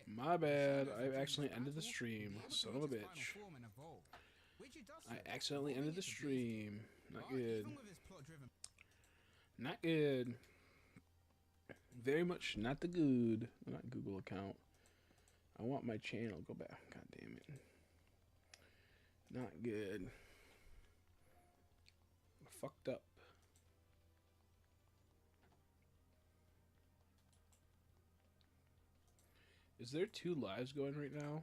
My bad. I accidentally ended the stream. Son of a bitch. I accidentally ended the stream. Not good. Not good. Very much not the good. Not Google account. I want my channel. Go back. God damn it. Not good. Fucked up. Is there 2 lives going right now?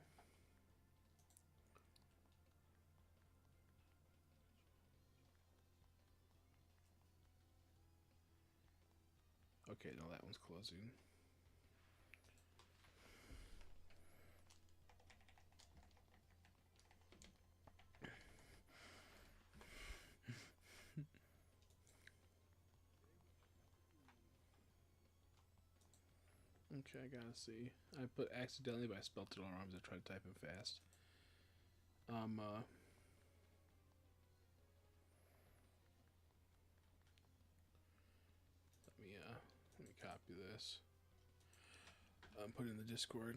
Okay, no, that one's closing. Okay, I gotta see. I put accidentally, but I spelled it all wrong because I tried to type in fast. Let me copy this. Put it in the Discord.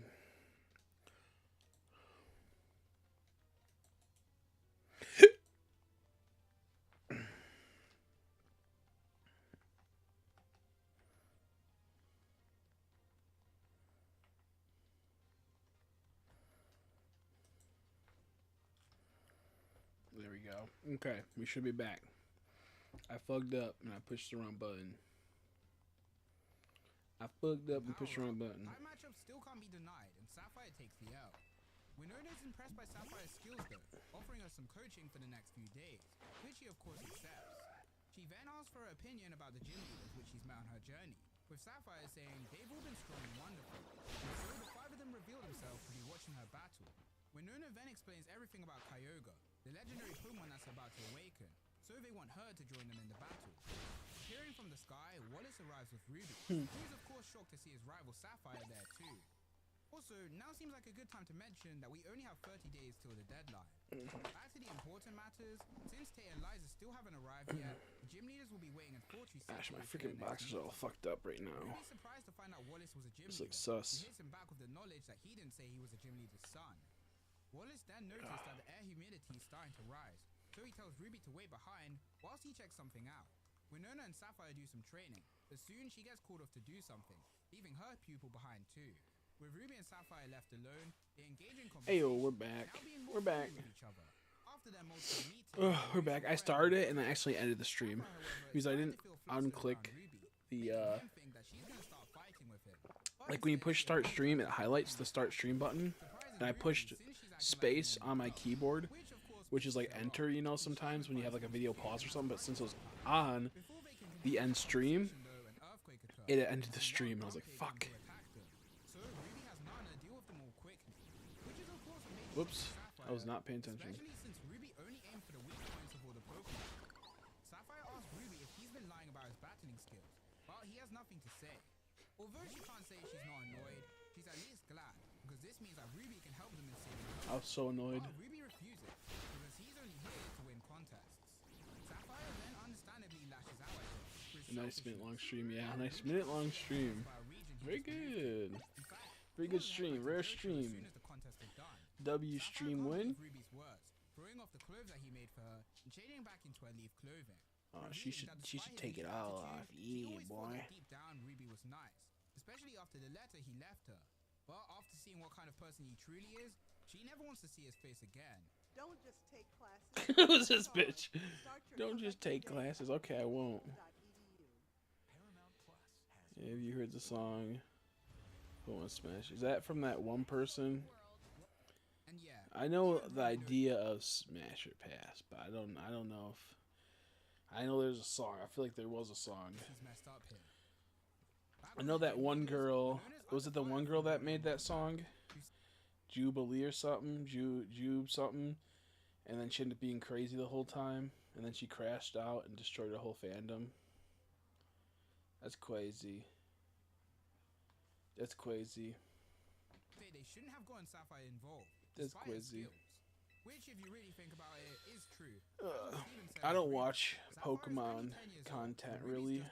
There we go. Okay, we should be back. I fucked up and I pushed the wrong button. I fucked up and pushed the wrong button. That matchup still can't be denied, and Sapphire takes the L. Winona's impressed by Sapphire's skills though, offering her some coaching for the next few days, which she of course accepts. She then asks for her opinion about the gym leaders which she's met on her journey, with Sapphire saying they've all been strong and wonderful, and so the 5 of them reveal themselves to be watching her battle. Winona then explains everything about Kyogre, the legendary Pokemon that's about to awaken, so they want her to join them in the battle. Appearing from the sky, Wallace arrives with Ruby, who's of course shocked to see his rival Sapphire there too. Also, now seems like a good time to mention that we only have 30 days till the deadline. Back to the important matters, since Tay and Liza still haven't arrived yet, the gym leaders will be waiting in Fortree Gosh, my City freaking box is all fucked up right now. Really surprised to find out Wallace was a gym It's leader. like sus. He hits him back with the knowledge that he didn't say he was a gym leader's son. Wallace then noticed that the air humidity is starting to rise, so he tells Ruby to wait behind whilst he checks something out. Winona and Sapphire do some training, but soon she gets called off to do something, leaving her pupil behind too. With Ruby and Sapphire left alone, they engage in conversation. Ayo, we're back. Now being more We're back. friendly with each other. After their multiple meetings, We're back. I started it and I actually ended the stream because I didn't unclick the like when you push start stream, it highlights the start stream button, and I pushed space on my keyboard, which is like enter, you know, sometimes when you have like a video pause or something, but since it was on the end stream, it ended the stream and I was like, fuck. Whoops, I was not paying attention. Especially since Ruby only aimed for the weak points of all the Pokemon. Sapphire asks Ruby if he's been lying about his battling skills, but he has nothing to say. Although she can't say she's not annoyed, she's at least glad, because this means that Ruby can help them in saving her. I was so annoyed. But Ruby refuses, because he's only here to win contests. Sapphire then understandably lashes out at him. A nice minute long stream, yeah, nice minute long stream. Very good. Very good stream, rare stream. W stream win. Ruby's words, throwing off the clothes that he made for her and changing back into her leaf clothing. Oh, she should take it all off. Yeah, boy. Deep down, Ruby was nice, especially after the letter he left her. But after seeing what kind of person he truly is, she never wants to see his face again. Don't just take classes. Who's this bitch? Don't just take classes. Okay, I won't. Yeah, have you heard the song? Go on, Smash. Is that from that one person? And yeah, I know the idea of Smash or Pass, but I don't know if I know there's a song. I feel like there was a song. he's messed up here. I know that one girl. Was it the one girl that made that song? Jubilee or something? Jube something. And then she ended up being crazy the whole time. And then she crashed out and destroyed her whole fandom. That's crazy. That's crazy. They shouldn't have gotten Sapphire involved. That's despite his crazy. skills, which, if you really think about it, is true. I don't watch Pokemon content really,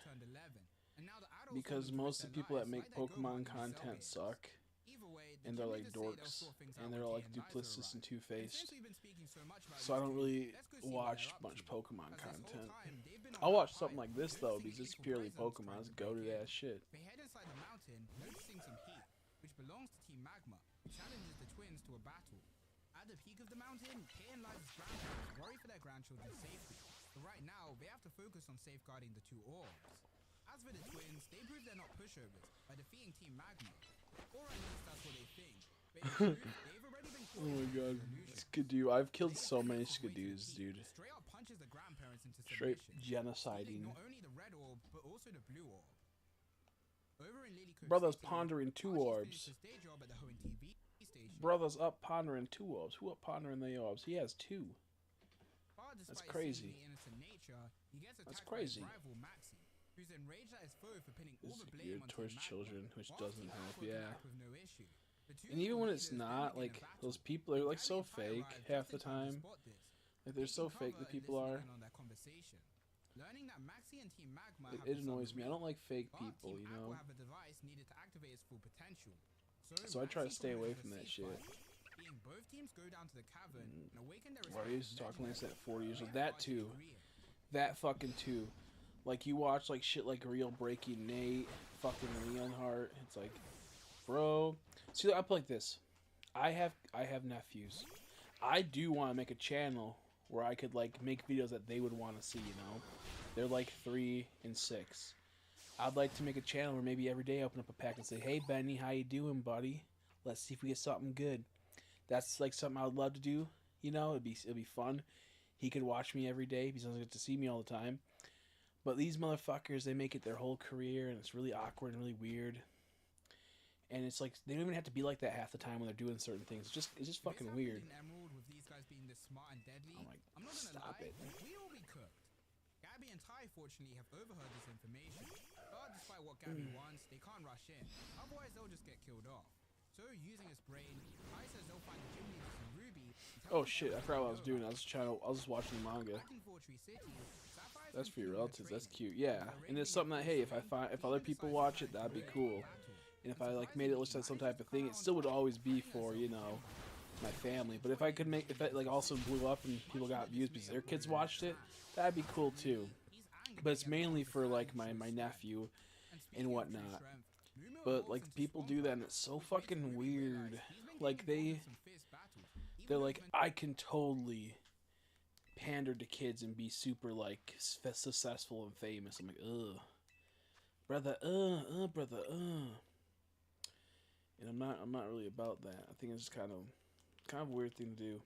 because most of the people that make Pokemon content suck. and they're like dorks, and they're all like duplicitous and two-faced. So I don't really watch much Pokemon content. I'll watch something like this though, because it's purely Pokemon. It's goated ass shit. They head inside the mountain, noticing some heat, which belongs to Team Magma, who challenges the twins to a battle. At the peak of the mountain, Kay and Liza's grandparents worry for their grandchildren's safety, but right now they have to focus on safeguarding the two orbs. As for the twins, they prove they're not pushovers by defeating Team Magma, or at least that's what they think. But in truth, they've already been Oh my god, Skidoo! I've killed so many Skidoos, dude. Straight up punches the grandparents into Straight submission, genociding. not only the red orb, but also the blue orb. Over in Lily Cove Brother's City, pondering two Archie's orbs. finished his day job at the Hoenn TV station. Brother's up pondering two orbs. Who up pondering the orbs? He has two. But That's despite crazy. seemingly innocent nature, he gets That's attacked by his crazy. rival Maxie, who's enraged at his foe for pinning all This the is blame geared on towards Team Magma, children, which whilst doesn't Team help, Aqua can yeah. act with no issue. The two And even when leaders it's then not, begin like, a battle. those people are, like, so Gabby and Ty fake arrive half just the in time to time. spot this. Like, they're so Taking fake, cover the and people are. listening in on their conversation. Learning that Maxie and Team Magma have It this annoys me. I don't like fake but people, Team you Aqua know? have a device needed to activate its full potential. So I try to Maxie stay away proposes from a that ceasefire, shit. being both teams go down to the cavern and awaken their Why are you respective talking like legends. that 40 years old? They That are too. agreeing. That fucking too. Like, you watch, like, shit like Real Breaking Nate, fucking Leonhardt. It's like, bro. See, I play like this. I have nephews. I do want to make a channel where I could, like, make videos that they would want to see, you know? They're like 3 and 6. I'd like to make a channel where maybe every day I open up a pack and say, hey, Benny, how you doing, buddy? Let's see if we get something good. That's, like, something I would love to do, you know? It'd be fun. He could watch me every day because he doesn't get to see me all the time. But these motherfuckers, they make it their whole career, and it's really awkward and really weird. And it's like, they don't even have to be like that half the time when they're doing certain things. It's just This fucking happened weird. in Emerald with these guys being this smart and deadly. I'm like, I'm not gonna stop lie, it. we'd all be cooked. Gabby and Ty fortunately have overheard this information. But despite what Gabby wants, they can't rush in. Otherwise they'll just get killed off. So using his brain, Ty says they'll find the gym leaders in Ruby. and tell Oh them shit, I everything forgot what I they was know doing. I about was just watching the manga. Back in Fortree City, Sapphire's That's for been your feeling relatives. the That's training. cute. Yeah, They're and it's raiding something that, hey, if their other people watch it, that'd be cool. And if I like made it look like some type of thing, it still would always be for, you know, my family. But if I could make, if it like also blew up and people got views because their kids watched it, that'd be cool too. But it's mainly for like my nephew and whatnot. But like people do that and it's so fucking weird. Like they're like, I can totally pander to kids and be super like successful and famous. I'm like, ugh, brother, brother, and I'm not really about that. I think it's just kind of a weird thing to do.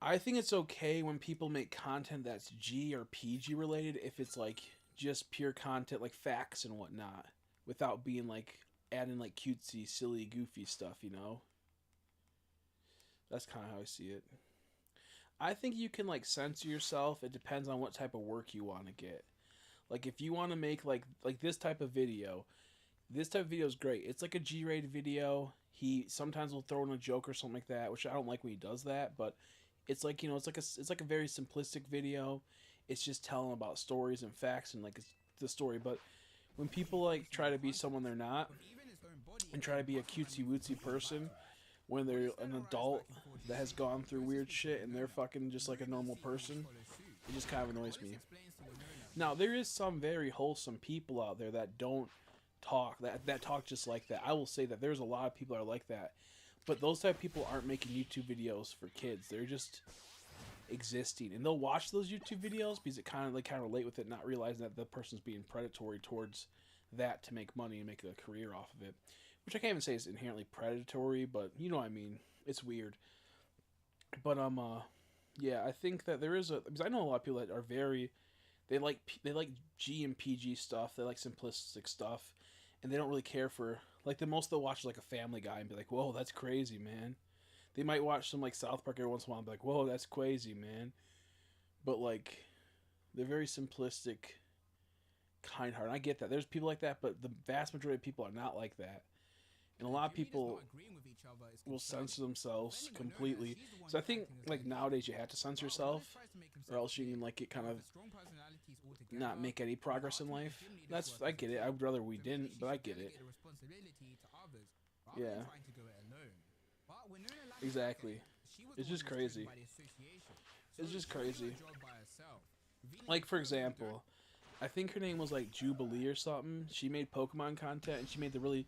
I think it's okay when people make content that's G or PG related if it's like just pure content like facts and whatnot, without being like adding like cutesy, silly, goofy stuff, you know? That's kind of how I see it. I think you can like censor yourself. It depends on what type of work you want to get. Like if you want to make like this type of video, this type of video is great. It's like a G-rated video. He sometimes will throw in a joke or something like that, which I don't like when he does that. But it's like, you know, it's like a very simplistic video. It's just telling about stories and facts and like it's the story. But when people like try to be someone they're not and try to be a cutesy wootsy person when they're an adult that has gone through weird shit and they're fucking just like a normal person, it just kind of annoys me. Now there is some very wholesome people out there that don't talk that talk just like that. I will say that there's a lot of people that are like that, but those type of people aren't making YouTube videos for kids. They're just existing, and they'll watch those YouTube videos because it kind of relate with it, not realizing that the person's being predatory towards that to make money and make a career off of it. Which I can't even say is inherently predatory, but you know what I mean. It's weird. But yeah, I think that there is because I know a lot of people that are very they like G and PG stuff. They like simplistic stuff, and they don't really care for like the most they'll watch is like a Family Guy and be like, "Whoa, that's crazy, man." They might watch some like South Park every once in a while and be like, "Whoa, that's crazy, man." But like, they're very simplistic, kind-hearted. I get that. There's people like that, but the vast majority of people are not like that. And a lot of people will censor themselves completely. So I think like nowadays you have to censor yourself, or else you can like get kind of altogether, not make any progress in ultimately life. gym leaders That's work I as a get it. team, I'd rather we so didn't, maybe but she I should get it. delegate the responsibility to others rather Yeah, than trying to go it alone. But Winona lacks exactly. she was It's the one just who was chosen crazy. by the association, so It's just she couldn't do crazy. a job by herself. Revealing Like a for photo of example, I think her name was like Jubilee or something. She made Pokemon content and she made the really,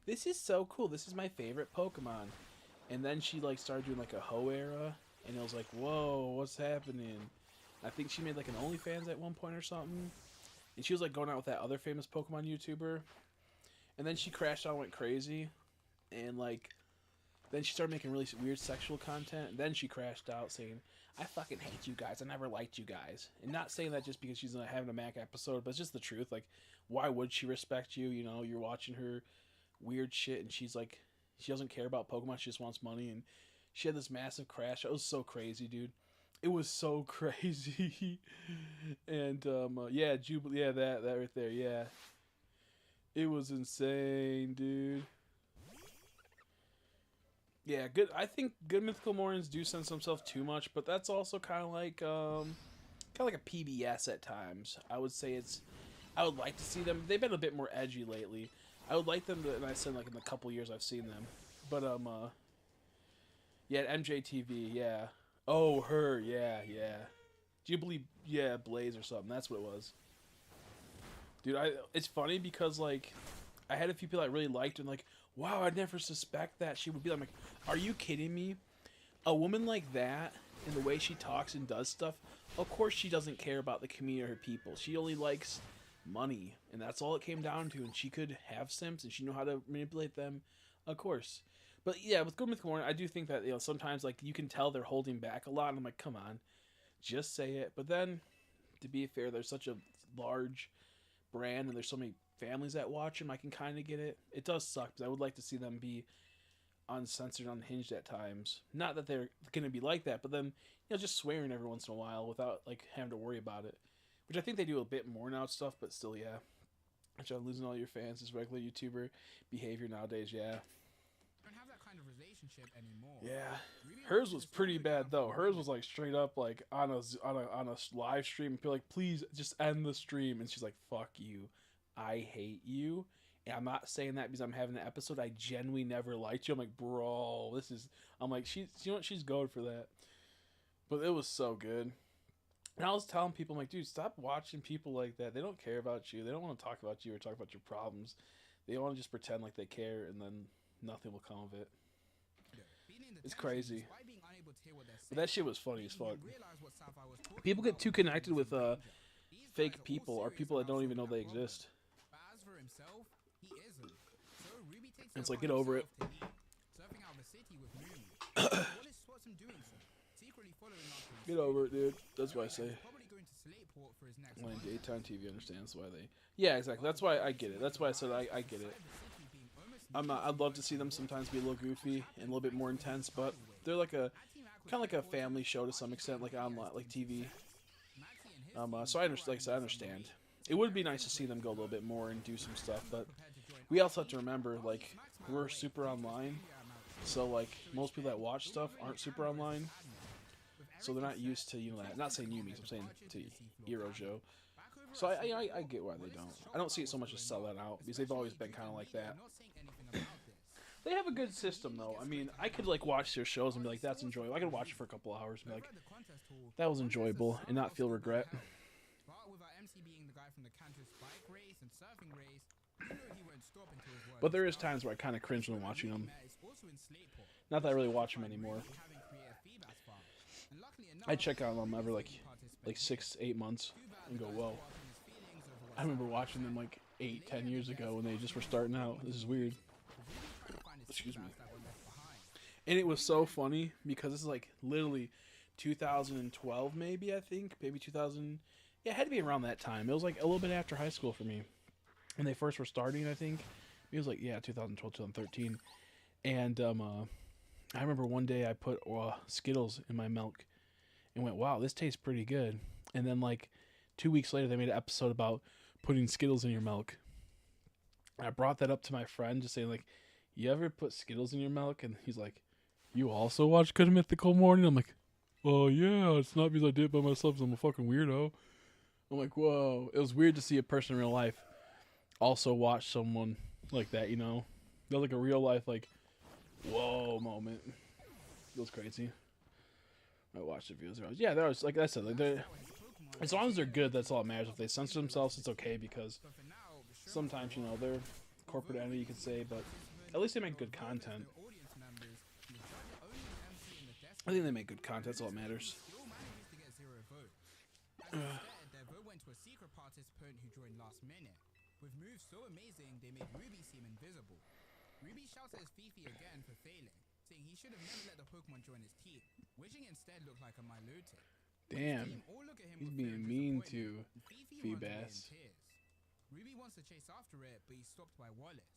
this is so cool. This is my favorite Pokemon. And then she like started doing like a Ho era, and it was like, whoa, what's happening? I think she made like an OnlyFans at one point or something, and she was like going out with that other famous Pokemon YouTuber, and then she crashed out and went crazy, and like then she started making really weird sexual content. And then she crashed out saying, "I fucking hate you guys. I never liked you guys." And not saying that just because she's having a Mac episode, but it's just the truth. Like, why would she respect you? You know, you're watching her weird shit, and she's like, she doesn't care about Pokemon. She just wants money, and she had this massive crash. It was so crazy, dude. It was so crazy. And yeah, Jubilee, yeah, that right there, yeah. It was insane, dude. Yeah, good. I think good mythical mornings do censor themselves too much, but that's also kind of like a PBS at times. I would say it's. I would like to see them. They've been a bit more edgy lately. I would like them to, and I said like in the couple years I've seen them, but yeah, MJTV, yeah. Oh, her, yeah, yeah. Do you believe, yeah, Blaze or something? That's what it was, dude. It's funny because like, I had a few people I really liked and like, wow, I'd never suspect that she would be. I'm like, are you kidding me? A woman like that and the way she talks and does stuff, of course she doesn't care about the community or her people. She only likes money, and that's all it came down to. And she could have simps, and she knew how to manipulate them, of course. But yeah, with Good Mythical Morning, I do think that sometimes like you can tell they're holding back a lot. And I'm like, come on, just say it. But then, to be fair, there's such a large brand, and there's so many families that watch them. I can kind of get it. It does suck because I would like to see them be uncensored, unhinged at times. Not that they're going to be like that, but then just swearing every once in a while without like having to worry about it, which I think they do a bit more now stuff. But still, yeah. Which losing all your fans is regular YouTuber behavior nowadays. Yeah, don't have that kind of relationship anymore. yeah. Ruby Hers Rose was is pretty still bad though. down for Hers was Winona. like straight up like on a live stream and be like, please just end the stream, and she's like, fuck you, I hate you. And I'm not saying that because I'm having an episode. I genuinely never liked you. I'm like, bro, this is. I'm like, she's going for that. But it was so good. And I was telling people, I'm like, dude, stop watching people like that. They don't care about you. They don't want to talk about you or talk about your problems. They want to just pretend like they care, and then nothing will come of it. Feeling the It's tension crazy. despite being unable to hear what they're But saying, that shit was funny as making fuck. him realize what Sapphire was talking People get about too when he connected was with in danger. These guys fake are all people or serious people that about don't even know solving they that problem. exist. But as for himself, he isn't. So Ruby takes It's it like, upon get over it. himself to leave, surfing out of the city with Mooney. Wallace spots him doing so, secretly following after his Get over it, dude. That's what I say. He's probably going to Slateport for his next When contract. daytime TV understands why they. Yeah, exactly. That's why I get it. That's why I said I get it. I'm not. I'd love to see them sometimes be a little goofy and a little bit more intense, but they're like a kind of like a family show to some extent, like on like TV. So I understand. Like I said, I understand. It would be nice to see them go a little bit more and do some stuff, but we also have to remember like we're super online, so like most people that watch stuff aren't super online, so they're not used to that. Not saying you, I'm saying to Eero Joe. So I get why they don't. I don't see it so much as sell that out because they've always been kind of like that. They have a good system though. I mean, I could like watch their shows and be like, that's enjoyable. I could watch it for a couple hours and be like, that was enjoyable and not feel regret. But with our MC being the guy from the Cantus bike race and surfing race, you know he won't stop until his work But there is done. times where I kind of cringe when watching them. Is also in Slateport. Not that I really watch them anymore. Having creative feedback farm. And luckily enough, I check out them every like participants. 6-8 months and go, whoa. I remember watching them like 8-10 years ago when they just were starting out. This is weird. Excuse me. And it was so funny because this is like literally 2012 maybe, I think. Maybe 2000. Yeah, it had to be around that time. It was like a little bit after high school for me. When they first were starting, I think. It was like, yeah, 2012, 2013. And I remember one day I put Skittles in my milk and went, wow, this tastes pretty good. And then like 2 weeks later, they made an episode about putting Skittles in your milk. And I brought that up to my friend, just saying like, you ever put Skittles in your milk? And he's like, you also watch Good Mythical Morning? I'm like, oh yeah, it's not because I did it by myself, 'cause I'm a fucking weirdo. I'm like, whoa. It was weird to see a person in real life also watch someone like that, you know? That was like a real life, like, whoa moment. It was crazy. I watched the videos. Yeah, there was, like I said, like they're, as long as they're good, that's all that matters. If they censor themselves, it's okay because sometimes, you know, they're corporate entity, you could say, but at least they make good content. I think they make good content, that's all that matters. Still manages to get 0 votes. As instead, their vote went to a secret participant who joined last minute. With moves so amazing, they made Ruby seem invisible. Ruby shouts at his Fifi again for failing, saying he should have never let the Pokemon join his team, wishing instead looked like a Milotic. Damn. All look at him He's with fear being and mean disappointment, to and Fifi runs away in Feebas. tears. Ruby wants to chase after it, but he's stopped by Wallace.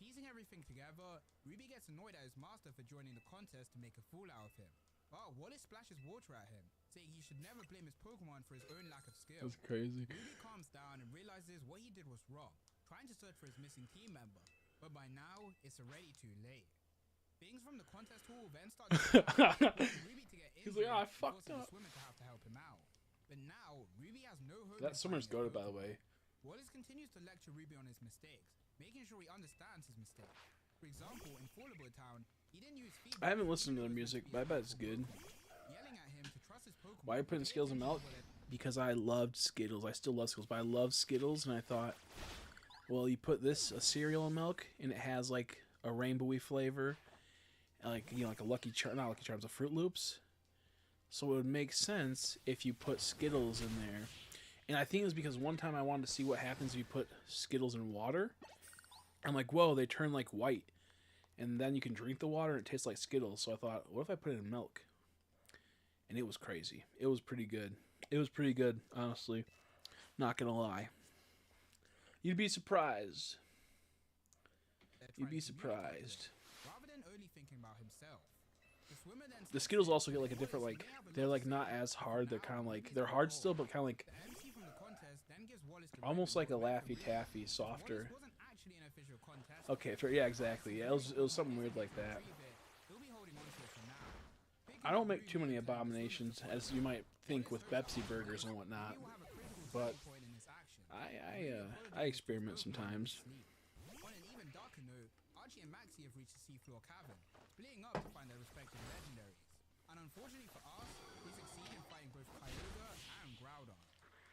Piecing everything together, Ruby gets annoyed at his master for joining the contest to make a fool out of him. But Wallace splashes water at him, saying he should never blame his Pokemon for his own lack of skill. That's crazy. Ruby calms down and realizes what he did was wrong, trying to search for his missing team member. But by now, it's already too late. Things from the contest hall then start to Ruby to get He's injured, like, "Oh, I and fucked forces up." the swimmer to have to help him out. But now, Ruby has no hope. That swimmer's goated, by the way. Wallace continues to lecture Ruby on his mistakes, making sure he understands his mistakes. For example, in Fallable Town, he didn't use feedback. I haven't listened to their music, but I bet it's good. Yelling at him to trust his Pokemon. Why are you putting Skittles in milk? Because I loved Skittles. I still love Skittles, but I love Skittles, and I thought, well, you put this a cereal in milk, and it has like a rainbowy flavor, like, you know, like a Lucky Charm, not Lucky Charms, a Fruit Loops. So it would make sense if you put Skittles in there. And I think it was because one time I wanted to see what happens if you put Skittles in water. I'm like, whoa, they turn like white. And then you can drink the water and it tastes like Skittles. So I thought, what if I put it in milk? And it was crazy. It was pretty good. It was pretty good, honestly. Not gonna lie. You'd be surprised. You'd be surprised. Rather than only thinking about himself. The swimmer then The Skittles also get like a different, like, they're like not as hard. They're kind of like, they're hard still, but kind of like, the MC from the contest then gives Wallace the almost like a record Laffy Taffy, softer. Wallace wasn't actually an official contest. Okay, yeah, exactly. Yeah, it was something weird like that. He'll be holding on to it for now. I don't make too many abominations, as you might think with Pepsi burgers and whatnot. Will have a critical But turning point in his action. I experiment sometimes. On an even darker note, Archie and Maxie have reached the seafloor cavern, splitting up to find their respective legendaries. And unfortunately for us, they succeed in fighting both Kyogre and Groudon.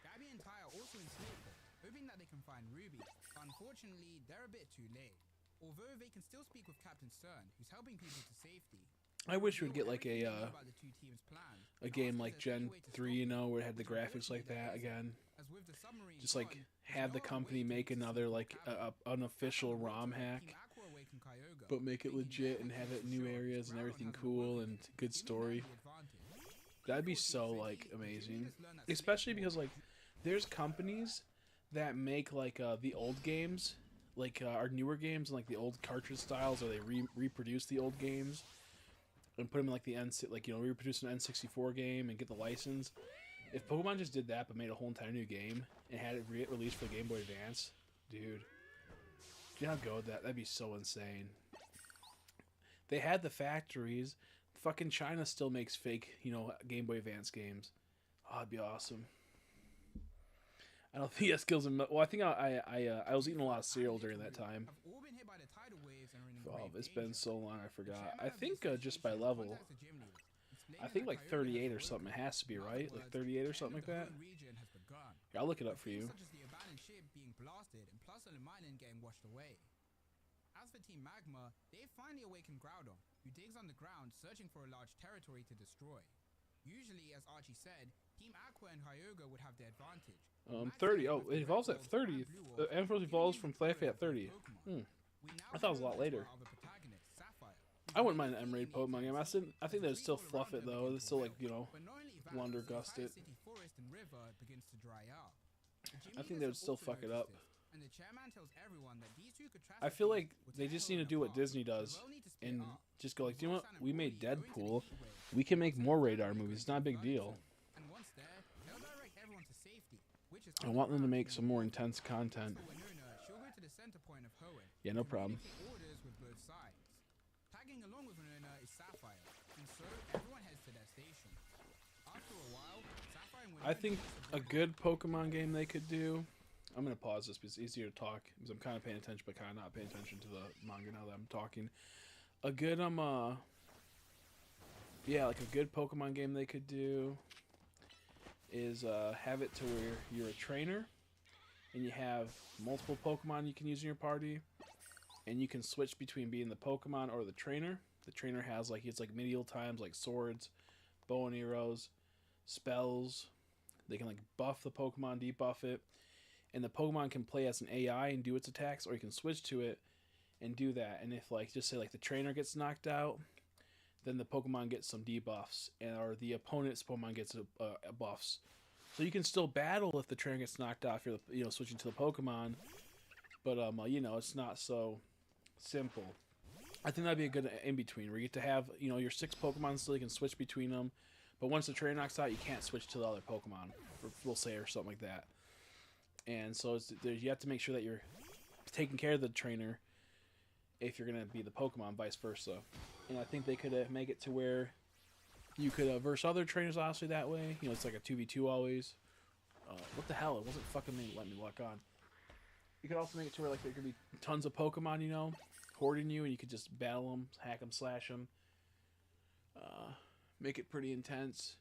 Gabby and Ty are also in Snakeport, hoping that they can find Ruby, but unfortunately, they're a bit too late. Although they can still speak with Captain Cern, who's helping people to safety. I wish we'd get like Everything they a know about the two teams' plans, a game like Gen 3, you know, where it had the graphics like that again. as with the submarine Just like gone, have the company make another like a unofficial ROM hack, Team Aqua awakened Kyogre, but make it legit and have it in new areas and everything cool and good story. That'd be so like amazing, especially because like there's companies that make like the old games, like our newer games and like the old cartridge styles, or they reproduce the old games and put them in like the like, you know, reproduce an N64 game and get the license. If Pokemon just did that but made a whole entire new game and had it released for Game Boy Advance, dude, do you know how good that'd be so insane. They had the factories. Fucking China still makes fake, you know, Game Boy Advance games. Oh, it'd be awesome. I don't think that skills in. Well, I think I was eating a lot of cereal during that time. Have all been hit by the tidal waves and are in Oh, grave it's danger. been so long, I The forgot. chairman I of the think just by association level. contacts the gym leader, explaining I think that like Kyogre 38 or has something. It awoken. has to be, In right? other Like words, 38 or the something end like of the that. whole region has begun. Yeah, I'll look it up for Things you. such as the abandoned ship being blasted and plus Illuminant getting washed away. As for Team Magma, they've finally awakened Groudon, who digs underground searching for a large territory to destroy. Usually, as Archie said, Team Aqua and Kyogre would have the advantage. 30. Oh, it evolves at 30. Ampharos evolves from Flaaffy at 30. I thought it was a lot later. I wouldn't mind an M-rated Pokemon game. I think they'd still fluff it though. They'd still, like, you know, Blundergust it. I think they would still fuck it up. And the chairman tells everyone that these two I feel like catastrophes they would just tear need to everyone do what apart. Disney does The world need to split and up. just go like, do you know what? Zoltan and We made Woody go into the Deadpool. Heatwave. We can make more radar movies. It's not a big deal. And once there, they'll direct everyone to safety, which is I want them to make underground some more intense content. for Winona. She'll go to the center point of Hoenn. Yeah, no problem. Communicate orders with both sides. Tagging along with Winona is Sapphire, and so everyone heads to their station. After a while, Sapphire and I Winona think noticed a good Pokemon game they could do. I'm gonna pause this because it's easier to talk because I'm kind of paying attention, but kind of not paying attention to the manga now that I'm talking. A good yeah, like a good Pokemon game they could do is have it to where you're a trainer and you have multiple Pokemon you can use in your party, and you can switch between being the Pokemon or the trainer. The trainer has like it's like medieval times, like swords, bow and arrows, spells. They can like buff the Pokemon, debuff it, and the Pokemon can play as an AI and do its attacks, or you can switch to it and do that. And if like just say like the trainer gets knocked out, then the Pokemon gets some debuffs, and or the opponent's Pokemon gets a buffs. So you can still battle if the trainer gets knocked off. You're switching to the Pokemon, but it's not so simple. I think that'd be a good in between where you get to have your six Pokemon so you can switch between them, but once the trainer knocks out, you can't switch to the other Pokemon, we'll say, or something like that. And so you have to make sure that you're taking care of the trainer if you're gonna be the Pokemon, vice versa. And I think they could make it to where you could verse other trainers honestly that way. It's like a 2v2 always. What the hell? It wasn't fucking letting me lock on. You could also make it to where like there could be tons of Pokemon, hoarding you, and you could just battle them, hack them, slash them. Make it pretty intense.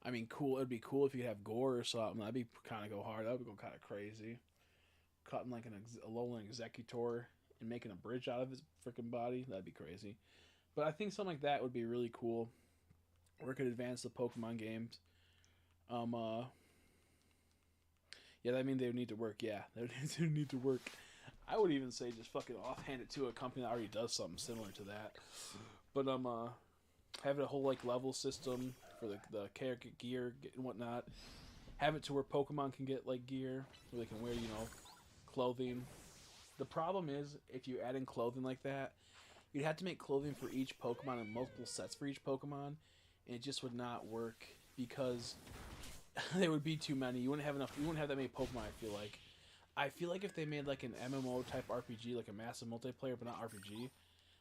I mean, cool. It'd be cool if you could have gore or something. That'd be kind of go hard. That would go kind of crazy. Cutting like a Alolan Executor and making a bridge out of his freaking body. That'd be crazy. But I think something like that would be really cool. Or it could advance the Pokemon games. Yeah, that means they would need to work. Yeah, they would need to work. I would even say just fucking offhand it to a company that already does something similar to that. But have it a whole like level system for the character gear and whatnot. Have it to where Pokemon can get like gear where they can wear clothing. The problem is if you add in clothing like that, you'd have to make clothing for each Pokemon and multiple sets for each Pokemon, and it just would not work because there would be too many. You wouldn't have enough. You wouldn't have that many Pokemon. I feel like if they made like an MMO type RPG, like a massive multiplayer, but not RPG,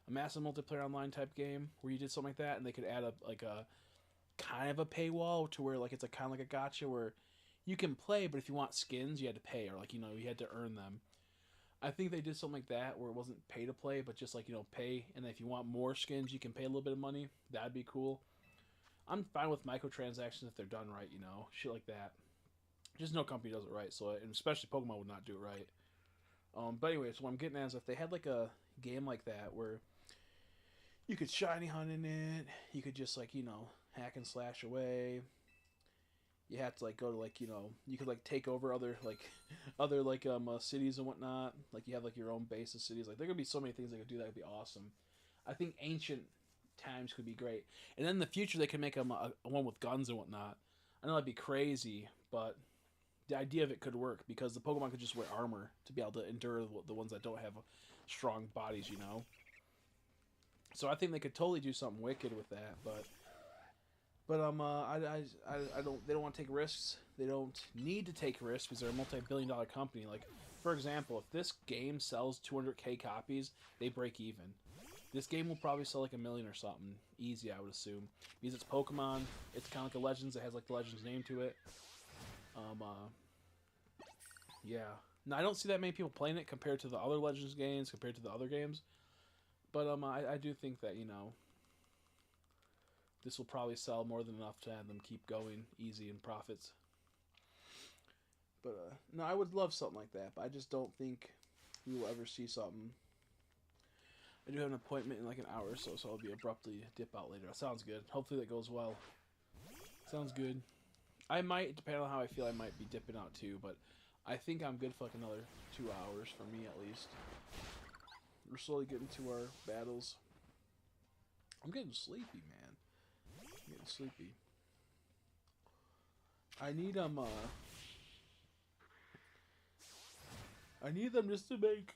a massive multiplayer online type game where you did something like that, and they could add up like a kind of a paywall to where like it's a kind of like a gacha where you can play, but if you want skins, you had to pay, or like you had to earn them. I think they did something like that where it wasn't pay to play, but just like pay, and then if you want more skins, you can pay a little bit of money. That'd be cool. I'm fine with microtransactions if they're done right, shit like that. Just no company does it right, so and especially Pokemon would not do it right. But anyway, so what I'm getting at is if they had like a game like that where you could shiny hunt in it, you could just like hack and slash away. You have to like go to like you could like take over other cities and whatnot. Like you have like your own base of cities. Like there could be so many things they could do that would be awesome. I think ancient times could be great, and then in the future they could make a one with guns and whatnot. I know that'd be crazy, but the idea of it could work because the Pokemon could just wear armor to be able to endure the ones that don't have strong bodies. So I think they could totally do something wicked with that, but I don't. They don't want to take risks. They don't need to take risks because they're a multi-billion-dollar company. Like, for example, if this game sells 200K copies, they break even. This game will probably sell like 1 million or something, easy, I would assume, because it's Pokemon. It's kind of like a Legends. It has like the Legends name to it. Yeah. Now I don't see that many people playing it compared to the other Legends games, compared to the other games. But I do think that this will probably sell more than enough to have them keep going easy in profits. But no, I would love something like that, but I just don't think we will ever see something. I do have an appointment in like an hour or so, so I'll be abruptly dip out later. That sounds good. Hopefully that goes well. Sounds good. I might, depending on how I feel, I might be dipping out too, but I think I'm good for like another 2 hours for me at least. We're slowly getting to our battles. I'm getting sleepy, man. I'm getting sleepy. I need them just to make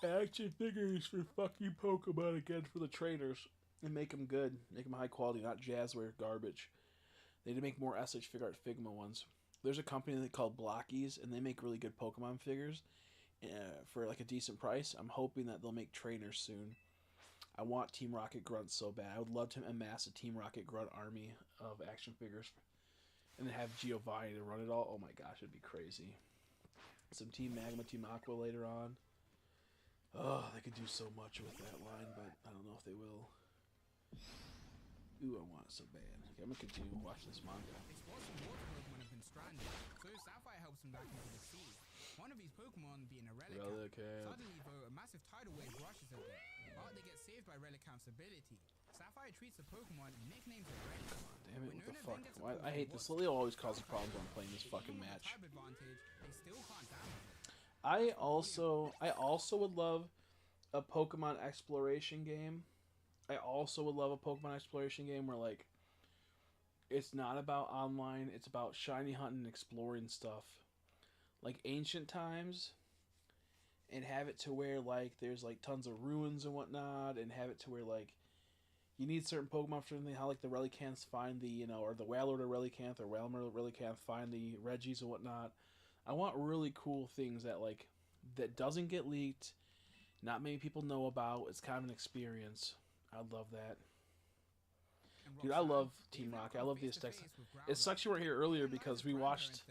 action figures for fucking Pokemon again for the trainers and make them good, make them high quality, not Jazzware garbage. They need to make more SH Figma ones. There's a company called Blockies, and they make really good Pokemon figures for like a decent price. I'm hoping that they'll make trainers soon. I want Team Rocket Grunt so bad. I would love to amass a Team Rocket Grunt army of action figures, and then have Giovanni to run it all. Oh my gosh, it'd be crazy. Some Team Magma, Team Aqua later on. Oh, they could do so much with that line, but I don't know if they will. Ooh, I want it so bad. Okay, I'm gonna continue watching this manga. They spot some water Pokemon have been stranded, so Sapphire helps them back into the sea. One of these Pokemon being a Relicanth. Suddenly, though, a massive tidal wave rushes at them, but they get saved by Relicanth's ability. Sapphire treats the Pokemon and nicknames it Relicanth. Damn it, what the fuck? Why, I hate this. Leo always causes problems when I'm playing this fucking match. I also would love a Pokemon exploration game. I also would love a Pokemon exploration game where, like, it's not about online, it's about shiny hunting and exploring stuff. Like ancient times, and have it to where, like, there's, like, tons of ruins and whatnot, and have it to where, like, you need certain Pokemon for something, how, like, the Relicanths find the, you know, or the Wailord Relicanth or Wailmer Relicanth find the Regis and whatnot. I want really cool things that, like, that doesn't get leaked, not many people know about. It's kind of an experience. I love that. Dude, I love Team Rocket. I love the aesthetics. It sucks you weren't here earlier because we watched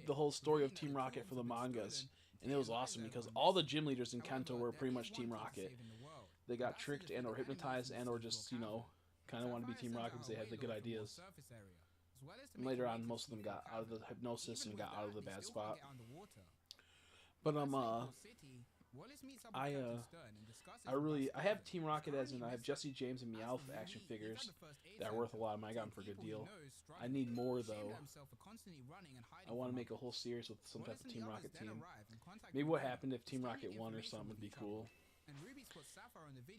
the whole story of Team Rocket for the mangas, and it was awesome because all the gym leaders in Kanto were pretty much Team Rocket. They got tricked and or hypnotized and or just, you know, kind of wanted to be Team Rocket because they had the good ideas. And later on, most of them got out of the hypnosis and got out of the bad spot. But I have Team Rocket as in I have Jesse James and Meowth action figures that are worth a lot of money. I got them for a good deal. I need more though. I want to make a whole series with some type of Team Rocket team. Maybe what happened if Team Rocket won or something would be cool.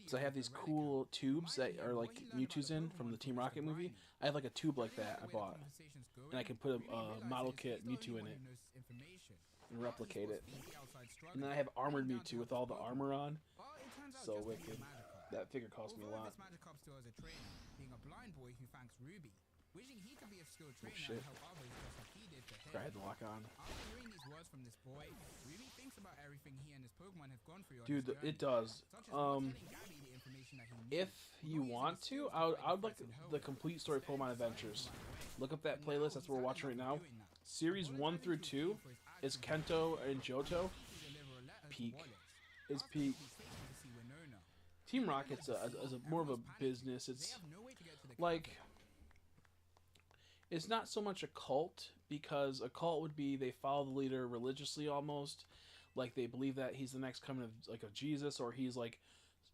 So I have these cool tubes that are like Mewtwo's in from the Team Rocket movie. I have like a tube like that I bought, and I can put a model kit Mewtwo in it and replicate it. And then I have armored Mewtwo with all the armor on. So wicked. That figure cost me a lot. Oh shit. I had to lock on. Dude, it does. If you want to, I would like the complete story Pokemon Adventures. Look up that playlist. That's what we're watching right now. Series 1 through 2 is Kento and Johto. Peak. Is peak. Team Rocket's more of a business. It's like, it's not so much a cult, because a cult would be they follow the leader religiously almost, like they believe that he's the next coming of like of Jesus, or he's like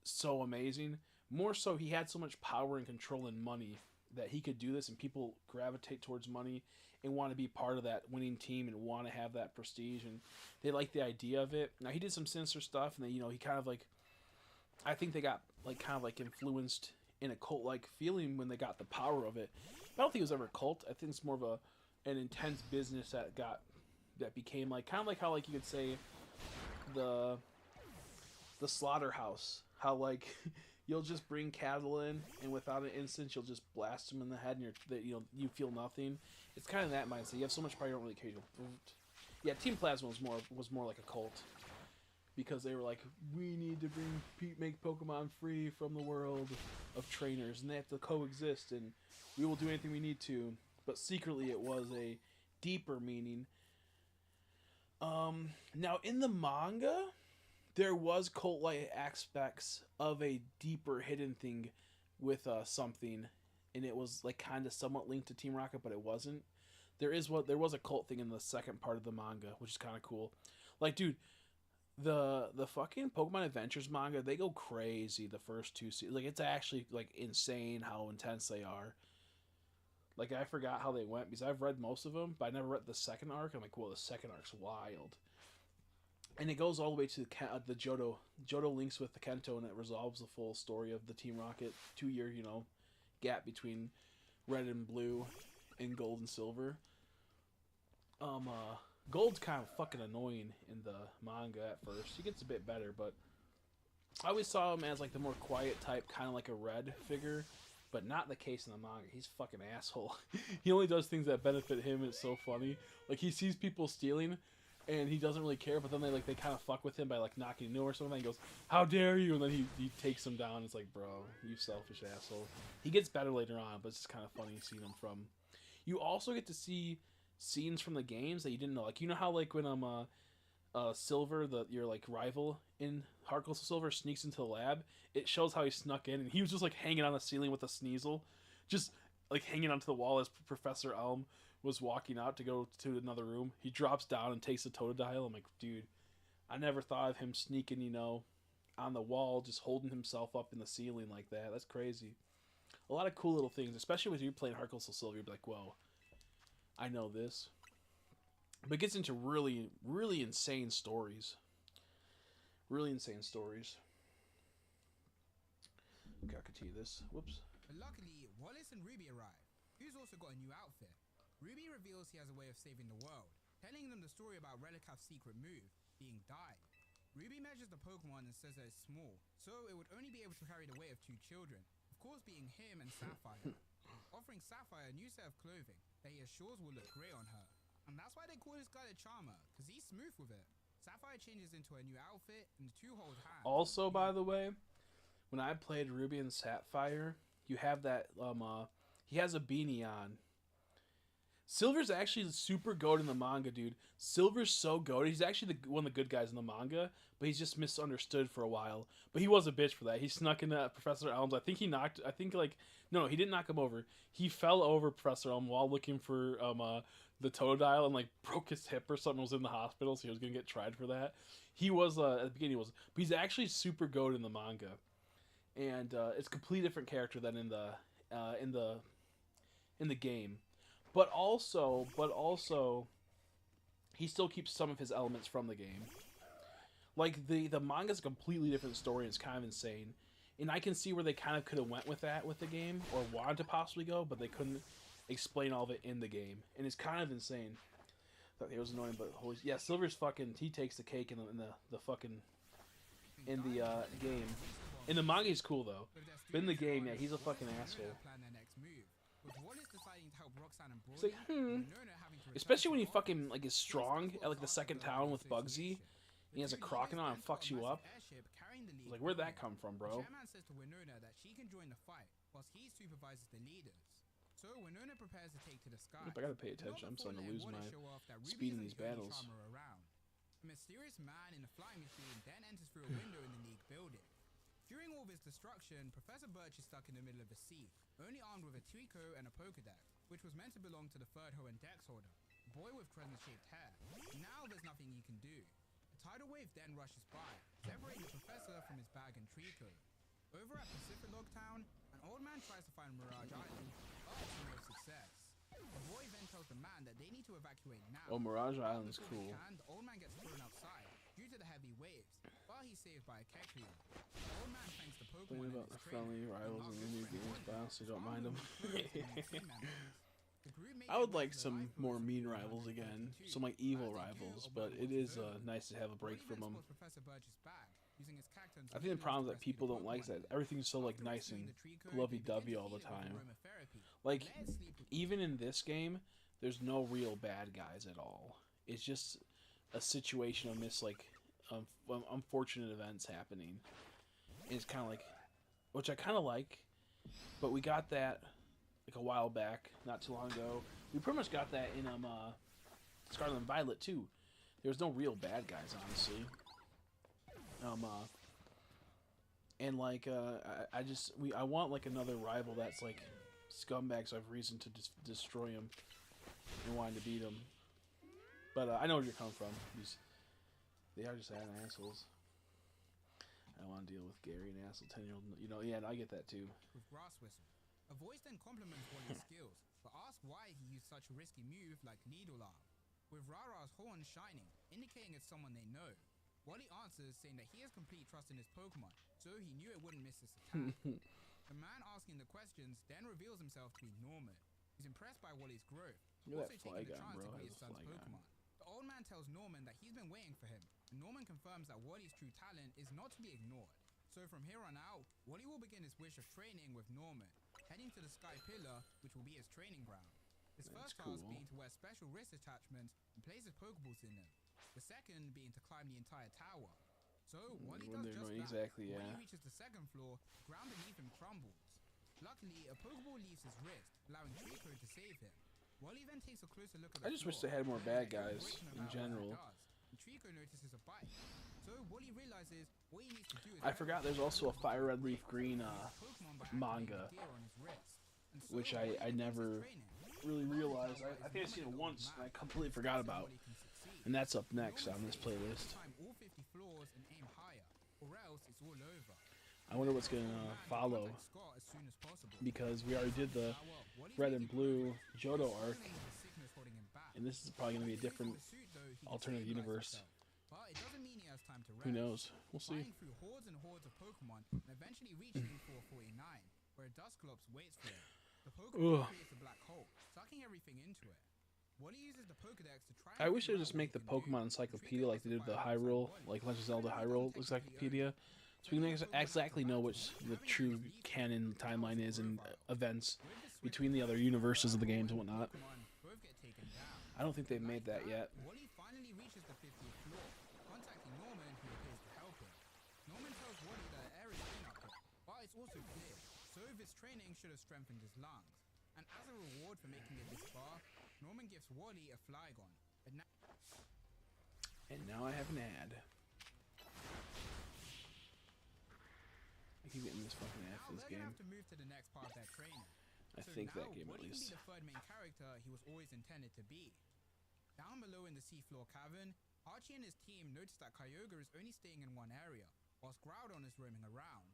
so amazing. More so, he had so much power and control and money that he could do this, and people gravitate towards money and want to be part of that winning team and want to have that prestige, and they like the idea of it. Now he did some sinister stuff, and then, you know, he kind of like, I think they got like kind of like influenced in a cult like feeling when they got the power of it. I don't think it was ever a cult. I think it's more of an intense business that became like kind of like how like you could say the slaughterhouse, how like you'll just bring cattle in and without an instance you'll just blast them in the head and you feel nothing. It's kind of that mindset. You have so much power you don't really care. Yeah, Team Plasma was more like a cult, because they were like, we need to make Pokemon free from the world of trainers, and they have to coexist, and we will do anything we need to. But secretly, it was a deeper meaning. Now in the manga, there was cult-like aspects of a deeper hidden thing with something, and it was like kind of somewhat linked to Team Rocket, but it wasn't. There was a cult thing in the second part of the manga, which is kind of cool. Like, dude, the fucking Pokemon Adventures manga, they go crazy the first two seasons. Like, it's actually like insane how intense they are. Like, I forgot how they went because I've read most of them, but I never read the second arc. I'm like, whoa, the second arc's wild. And it goes all the way to the Johto. Johto links with the Kento, and it resolves the full story of the Team Rocket 2-year, gap between Red and Blue and Gold and Silver. Gold's kind of fucking annoying in the manga at first. He gets a bit better, but I always saw him as like the more quiet type, kind of like a Red figure, but not the case in the manga. He's a fucking asshole. He only does things that benefit him. It's so funny. Like, he sees people stealing, and he doesn't really care. But then they kind of fuck with him by like knocking him over or something. He goes, "How dare you!" And then he takes him down. It's like, bro, you selfish asshole. He gets better later on, but it's just kind of funny seeing him from. You also get to see scenes from the games that you didn't know. Like you know how like when Silver, your like rival in Heart Gold Silver, sneaks into the lab. It shows how he snuck in, and he was just like hanging on the ceiling with a Sneasel, just like hanging onto the wall as Professor Elm was walking out to go to another room. He drops down and takes the Totodile. I'm like, dude, I never thought of him sneaking, on the wall, just holding himself up in the ceiling like that. That's crazy. A lot of cool little things, especially when you're playing Heart Gold Silver. You're like, whoa, I know this. But it gets into really, really insane stories. Really insane stories. Okay, I'll continue this. Whoops. But luckily, Wallace and Ruby arrive, who's also got a new outfit. Ruby reveals he has a way of saving the world, telling them the story about Relicath's secret move, being dive. Ruby measures the Pokemon and says that it's small, so it would only be able to carry the weight of 2 children, of course being him and Sapphire. Offering Sapphire a new set of clothing that he assures will look great on her. And that's why they call this guy the Charmer, because he's smooth with it. Sapphire changes into a new outfit, and the 2 hold hands. Also, by the way, when I played Ruby and Sapphire, you have that, he has a beanie on. Silver's actually super goat in the manga, dude. Silver's so goat. He's actually one of the good guys in the manga, but he's just misunderstood for a while. But he was a bitch for that. He snuck into Professor Elm's. No, he didn't knock him over. He fell over Professor Elm while looking for the Totodile and like broke his hip or something. Was in the hospital, so he was gonna get tried for that. He was at the beginning. But he's actually super goat in the manga, and it's a completely different character than in the game. But also, he still keeps some of his elements from the game. Like the manga's a completely different story. And it's kind of insane, and I can see where they kind of could have went with that with the game, or wanted to possibly go, but they couldn't explain all of it in the game, and it's kind of insane. Thought it was annoying, but Silver's fucking. He takes the cake in the fucking in the game. In the manga, he's cool though, but in the game, yeah, he's a fucking asshole. It's like, especially when he fucking like is strong at like the second town with Bugsy, and he has a crocodile and fucks you up. Like, where'd that come from, bro? Chairman says to Winona that she can join the fight, whilst he supervises the leaders. So Winona prepares to take to the sky. I gotta pay attention. I'm starting to lose my speed in these battles. A mysterious man in a flying machine then enters through a window in the League building. During all this destruction, Professor Birch is stuck in the middle of the sea, only armed with a Trico and a Pokedex, which was meant to belong to the third Hoenn Dex holder, a boy with crescent-shaped hair. Now there's nothing he can do. A tidal wave then rushes by, separating the Professor from his bag and Trico. Over at Pacific Log Town, an old man tries to find Mirage Island, but to no success. The boy then tells the man that they need to evacuate now. Oh, Mirage Island's Before cool. they can, the old man gets thrown outside due to the heavy waves, but he's saved by a Kecleon. The old man thanks the Pokemon Thinking about the friendly rivals in the new games, but I honestly don't mind them. I would like some more mean rivals again, some like evil rivals, but it is nice to have a break from them. I think the problem is that people don't like that. Everything's so like nice and lovey-dovey all the time. Like, even in this game, there's no real bad guys at all. It's just a situation of unfortunate events happening. And it's kind of like, which I kind of like, but we got that like a while back, not too long ago. We pretty much got that in Scarlet and Violet too. There was no real bad guys, honestly. And like I want like another rival that's like scumbag, so I have reason to destroy him and wanting to beat him. But I know where you're coming from. They are just assholes. I don't want to deal with Gary, an asshole 10-year-old. Yeah, I get that too. With Grass Whistle, a voice then compliments Wally's skills, but asks why he used such a risky move like Needle Arm, with Rara's horn shining, indicating it's someone they know. Wally answers, saying that he has complete trust in his Pokemon, so he knew it wouldn't miss this attack. The man asking the questions then reveals himself to be Norman. He's impressed by Wally's growth, Look also at that fly taking the guy, chance bro. to meet He's his a son's fly guy. Pokemon. The old man tells Norman that he's been waiting for him, and Norman confirms that Wally's true talent is not to be ignored. So from here on out, Wally will begin his wish of training with Norman, heading to the Sky Pillar, which will be his training ground. His That's first task cool. being to wear special wrist attachments and place his Pokeballs in them. the second being to climb the entire tower. So Wally When does they're just going that. exactly, When yeah. he reaches the second floor, the ground beneath him crumbles. Luckily, a Pokeball leaves his wrist, allowing Trico to save him. Wally then takes a closer look at the I just floor, wish they had more learning bad that every guys brick, no in matter what it general. does, and Trico notices a bite. So Wally realizes what he needs to do is I forgot there's also a Fire Red Leaf Green manga, which I never really realized. I think I've seen it once and I completely forgot about. And that's up next on this playlist. I wonder what's going to follow, because we already did the Red and Blue Johto arc, and this is probably going to be a different alternative universe. Who knows? We'll see. Flying through hordes and hordes of Pokemon and eventually reaching 449, where a Dusclops waits for him. The Pokemon creates a black hole, sucking everything into it. Wally uses the Pokedex to try and I wish they figure would out just what make he the can do. Pokemon Encyclopedia Trico like they did gets the the Hyrule, Wally. like Legend of Zelda Hyrule Encyclopedia, so we can exactly know which the true canon timeline is and events between the other universes of the games and whatnot. Pokemon both get taken down. I don't think they've made that yet. Wally finally reaches the 50th floor, contacting Norman, who appears to help him. Norman tells Wally that the air is thin up here, but it's also clear, so this training should have strengthened his lungs. And as a reward for making it this far, Norman gives Wally a Flygon. And now I have an ad. I keep getting this fucking ad Now for this they're gonna game. have to move to the next part of their training. I So think now, that game at Wally can least. be the third main character he was always intended to be. Down below in the seafloor cavern, Archie and his team notice that Kyogre is only staying in one area, whilst Groudon is roaming around,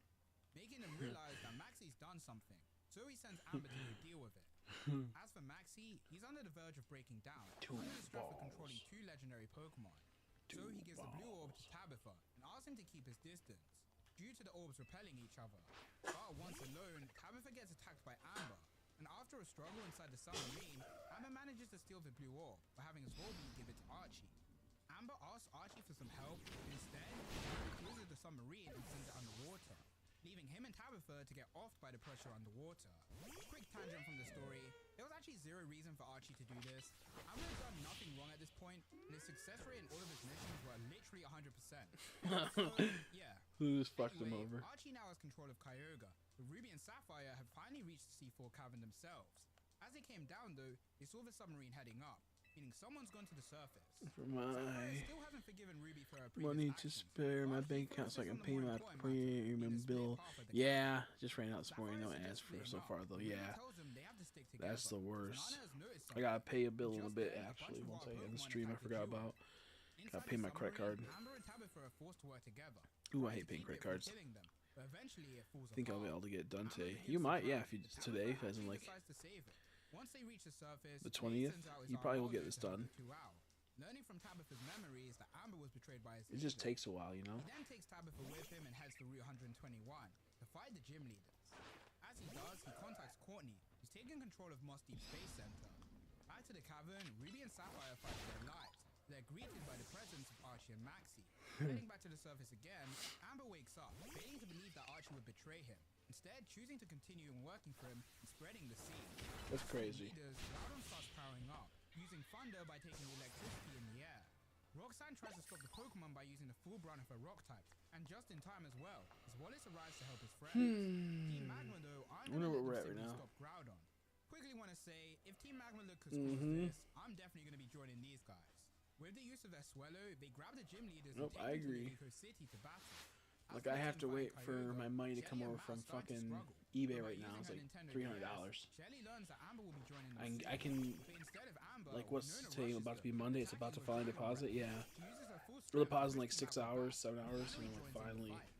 making them realize that Maxie's done something. So he sends Amber to go deal with it. As for Maxie, he's on the verge of breaking down, under the stress of controlling two legendary Pokemon. So he gives the blue orb to Tabitha and asks him to keep his distance, due to the orbs repelling each other. But once alone, Tabitha gets attacked by Amber, and after a struggle inside the submarine, Amber manages to steal the blue orb by having Volbeat give it to Archie. Amber asks Archie for some help, but instead, Amber closes the submarine and sends it underwater, leaving him and Tabitha to get offed by the pressure underwater. Quick tangent from the story, there was actually zero reason for Archie to do this. Amber had done nothing wrong at this point, and his success rate in all of his missions were literally 100%. So, yeah. Who just fucked them Anyway, over? Archie now has control of Kyogre, but Ruby and Sapphire have finally reached the C4 cavern themselves. As they came down though, they saw the submarine heading up, meaning someone's gone to the surface. For my Sapphire still hasn't forgiven Ruby for her previous money to actions, spare, my but bank she account so I can focuses pay on the my more important matter, premium being the split bill. path of the Yeah, just ran out this morning. No Sapphire ads suggests for so splitting far up. though. Ruby Yeah, tells them they have to stick that's the together. worst. Banana has noticed I gotta something. pay a bill in a Just bit then, a actually. bunch of Once I wild get in the Pokemon stream, I attack the forgot duo. about. Inside Gotta pay the my credit card. submarine, Amber and Tabitha are forced to work together. Ooh, I trying hate to paying keep credit it from cards. killing them, but eventually it falls I think I'll be apart. able to get it done Amber today. begins You to might, yeah, drown. if you Tabitha today, as in actually like decides to save it. Once they reach the surface, the Wade 20th. sends out his You probably will Armaldo get this to help done. the two out. Learning from Tabitha's memories that Amber was betrayed by his It just leader. takes a while, you know. He then takes Tabitha with him and heads to Route 121 to fight the gym leaders. As he does, he contacts Courtney, who's taking control of Moss Deep Space Center. Back to the cavern, Ruby and Sapphire fight for their lives. They're greeted by the presence of Archie and Maxie. Heading back to the surface again, Amber wakes up, failing to believe that Archie would betray him, instead choosing to continue working for him and spreading the seed. That's crazy. Leaders, Groudon starts powering up, using thunder by taking electricity in the air. Roxanne tries to stop the Pokemon by using the full brunt of her rock types, and just in time as well, as Wallace arrives to help his friends. Team Magma though aren't Wonder gonna where let we're them at right simply now. stop Groudon. Quickly want to say, if Team Magma look as cool as this, I'm definitely going to be joining these guys. With the use of their Swellow, they grab the gym leaders Nope, and I take them agree. to Eco City to battle. Like I have to wait for my money to come over from fucking eBay right now. It's like $300. Shelly learns that Amber will be joining them I can soon, but instead of Amber, like what's Winona today rushes about to be them, Monday? It's about to attacking finally with Dragon deposit. Breath. Yeah, She uses her full we'll strength, deposit in like pushing 6 back hours, back. 7 hours, Winona and then joins in the finally. fight.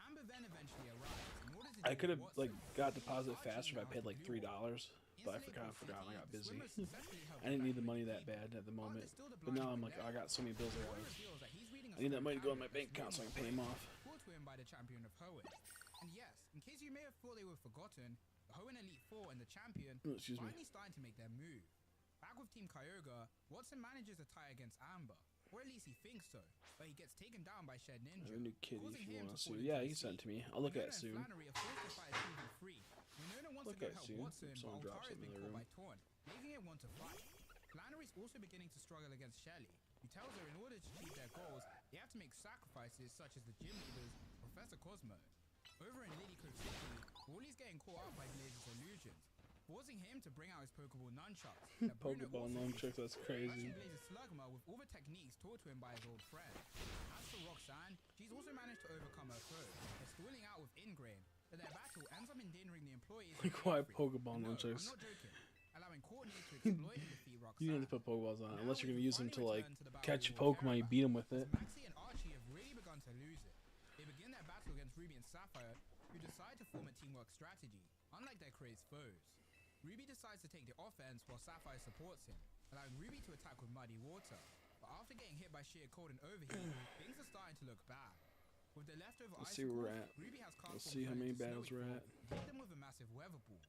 Amber then eventually arrives in order to I deal could with have Watson. like got deposit Archie faster if I now paid has like the blue orb. $3, but I Inside forgot. Eco I got City, the busy. swimmers successfully help I didn't need the evacuate money the that team. bad at the But moment. there's still the But now blind I'm like, there. I got so many bills I Roy owe. reveals that he's reading a I need that small money to go in my tablet bank that's account so I written can pay him by off. brought to him by the champion of Hoenn. And yes, in case you may have thought they were forgotten, the Hoenn Elite Four and the champion Oh, excuse me. finally starting to make their move. Back with Team Kyogre, Watson manages a tie against Amber, or at least he thinks so, but he gets taken down by Shed I Ninja. have a new kitty causing if you him want to to see. fall Yeah, into you the can send it to sea. me. I'll look at Winona it and soon. Flannery are forced to fight a 2v3. Winona wants Look to go at it help soon. Watson, but Someone drops Altaria has something been in the caught room. by Torn, making it want to fight. Flannery's also beginning to struggle against Shelly, He tells her in order to achieve their goals, they have to make sacrifices such as the gym leader's Professor Cosmo. Over in Lily Cove City, Wally's getting caught up by Blaze's illusions, forcing him to bring out his Pokeball nunchucks. that Bruno Pokeball also nunchucks, that's crazy. matching Blaze's Slugma with all the techniques taught to him by his old friend. As for Roxanne, she's also managed to overcome her foe. They're dueling out with Ingrain, but their battle ends up endangering the employees. Like, why Pokeball nunchucks? I'm not joking. Allowing Courtney to exploit and defeat Roxanne. You need to put Pokeballs on, unless you're gonna use them to like Finally return to the battle catch we all Pokemon, care you about. beat them with it. Maxie and Archie have really begun to lose it. They begin their battle against Ruby and Sapphire, who decide to form a teamwork strategy, unlike their crazed foes. Ruby decides to take the offense while Sapphire supports him, allowing Ruby to attack with muddy water. But after getting hit by sheer cold and overheat, things are starting to look bad. With the leftover Let's see where we're at. Ruby has Let's see how many battles we're at. Hit them with a massive weather ball.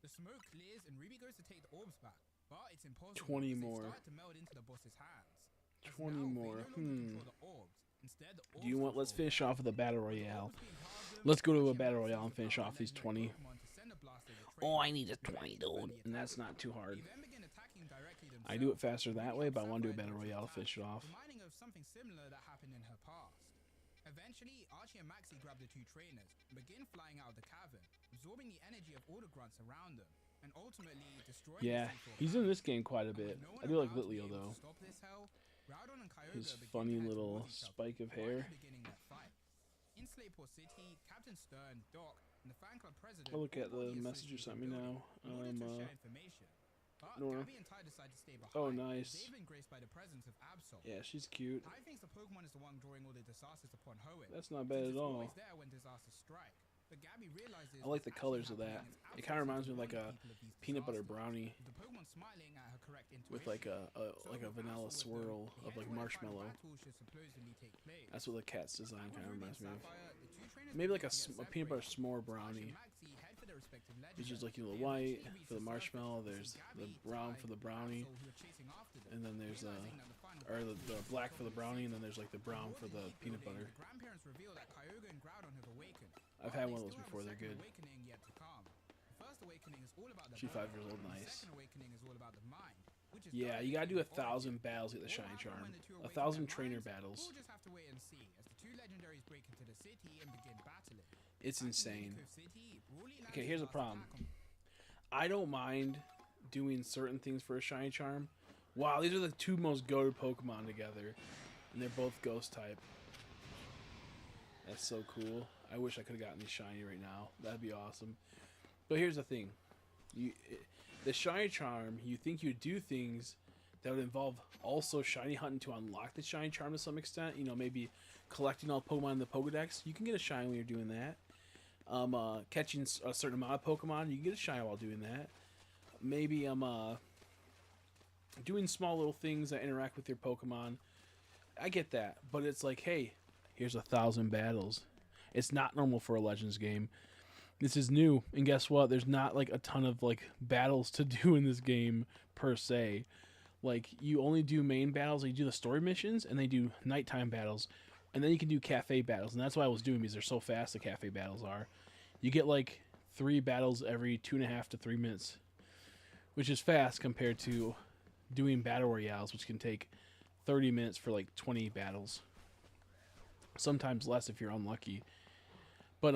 The smoke clears and Ruby goes to take the orbs back, but it's impossible. 20 because more. They start to melt into the boss's hands. As 20 now, more. They no longer control the orbs. Instead, the Do you orbs want? Let's control finish off with a battle royale. Orbs being halved them, Let's go to a Archie and battle Maxie royale and finish devour off these legendary 20. Pokemon to send a blast over Oh, I trainers. need a They 20, defend the dude, and that's attack. not too hard. They then begin attacking directly I do it themselves. faster that way, but I want to do a battle Sapphire royale to takes finish it off. reminding of something similar that happened in her past. Eventually, Archie and Maxie grab the two trainers and begin flying out of the cavern, absorbing the energy of all the grunts around them, and ultimately destroying Yeah, the Seafloor he's in Cavern. this game quite a And with bit. no one I do like around to be Litleo able to though. stop this hell, Groudon and Kyogre His begin to funny head little towards each other, spike of finally hair. beginning their fight. In Slateport City, Captain Stern, Doc, and the fan club president I'll look all at board the the message you sent associated me building now. in order to share information. But Nora. Gabby and Ty decide to stay behind. Oh, as nice. They've been graced by the presence of Absol. Yeah, she's cute. Ty thinks the Pokemon is the one drawing all the disasters upon Hoenn. That's not bad since at it's all. always there when disasters strike. But Gabby realizes I like the what's colors of actually that. happening is It kind of Absol reminds is me of like warning a people of these peanut butter disasters. brownie With the Pokemon smiling at her correct intuition. with like a So like a vanilla Absol with them, swirl they of head like to where the final marshmallow. battle should supposedly take place. That's what the cat's design With kind of Ruby reminds and me of. Sapphire, the two trainers Maybe like begin to get a peanut butter separated. s'more Archie brownie. and Maxie head for their respective It's just legendaries. like a little They white eventually reach for the surface, marshmallow. and There's Gabby, the brown Ty, for the and brownie, Absol who are chasing after them, and then there's realizing that the final or battle the is black for the October brownie, and 6th. then there's like the brown for the Towards peanut building, butter. The grandparents reveal that Kyogre and Groudon have awakened. I've but had they one of those still have before. a They're second good. awakening yet to come. The first awakening is all about the She's body, 5 years old. and Nice. The second awakening is all about the mind, which is Yeah, you gotta do 1,000 battles to get the What will shiny happen charm. when the two awaken 1,000 their trainer minds? battles. We'll just have to wait and see as the two legendaries break into the city and begin battling. It's Back in insane. Lily Cove City, Brawly lands Okay, his here's the last problem. attack on- I don't mind doing certain things for a shiny charm. Wow, these are the two most goated Pokemon together, and they're both ghost type. That's so cool. I wish I could have gotten these shiny right now. That'd be awesome. But here's the thing. The shiny charm, you think you'd do things that would involve also shiny hunting to unlock the shiny charm to some extent. You know, maybe collecting all Pokemon in the Pokedex. You can get a shiny when you're doing that. Catching a certain amount of Pokemon, you can get a shiny while doing that. Maybe doing small little things that interact with your Pokemon. I get that, but it's like, hey, here's 1,000 battles. It's not normal for a Legends game. This is new, and guess what? There's not like a ton of like battles to do in this game per se. Like you only do main battles, you do the story missions, and they do nighttime battles, and then you can do cafe battles, and that's what I was doing because they're so fast. The cafe battles are. You get like 3 battles every 2.5 to 3 minutes, which is fast compared to doing battle royales, which can take 30 minutes for like 20 battles. Sometimes less if you're unlucky. But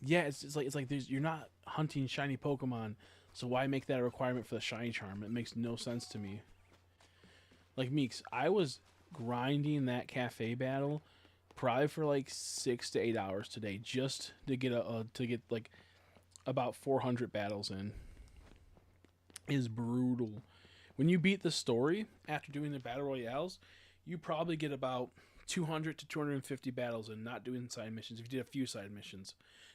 yeah, it's like you're not hunting shiny Pokemon, so why make that a requirement for the shiny charm? It makes no sense to me. Like Meeks, I was grinding that cafe battle probably for like 6 to 8 hours today just to get like about 400 battles in. It is brutal. When you beat the story after doing the battle royales, you probably get about 200 to 250 battles and not doing side missions if you did a few side missions.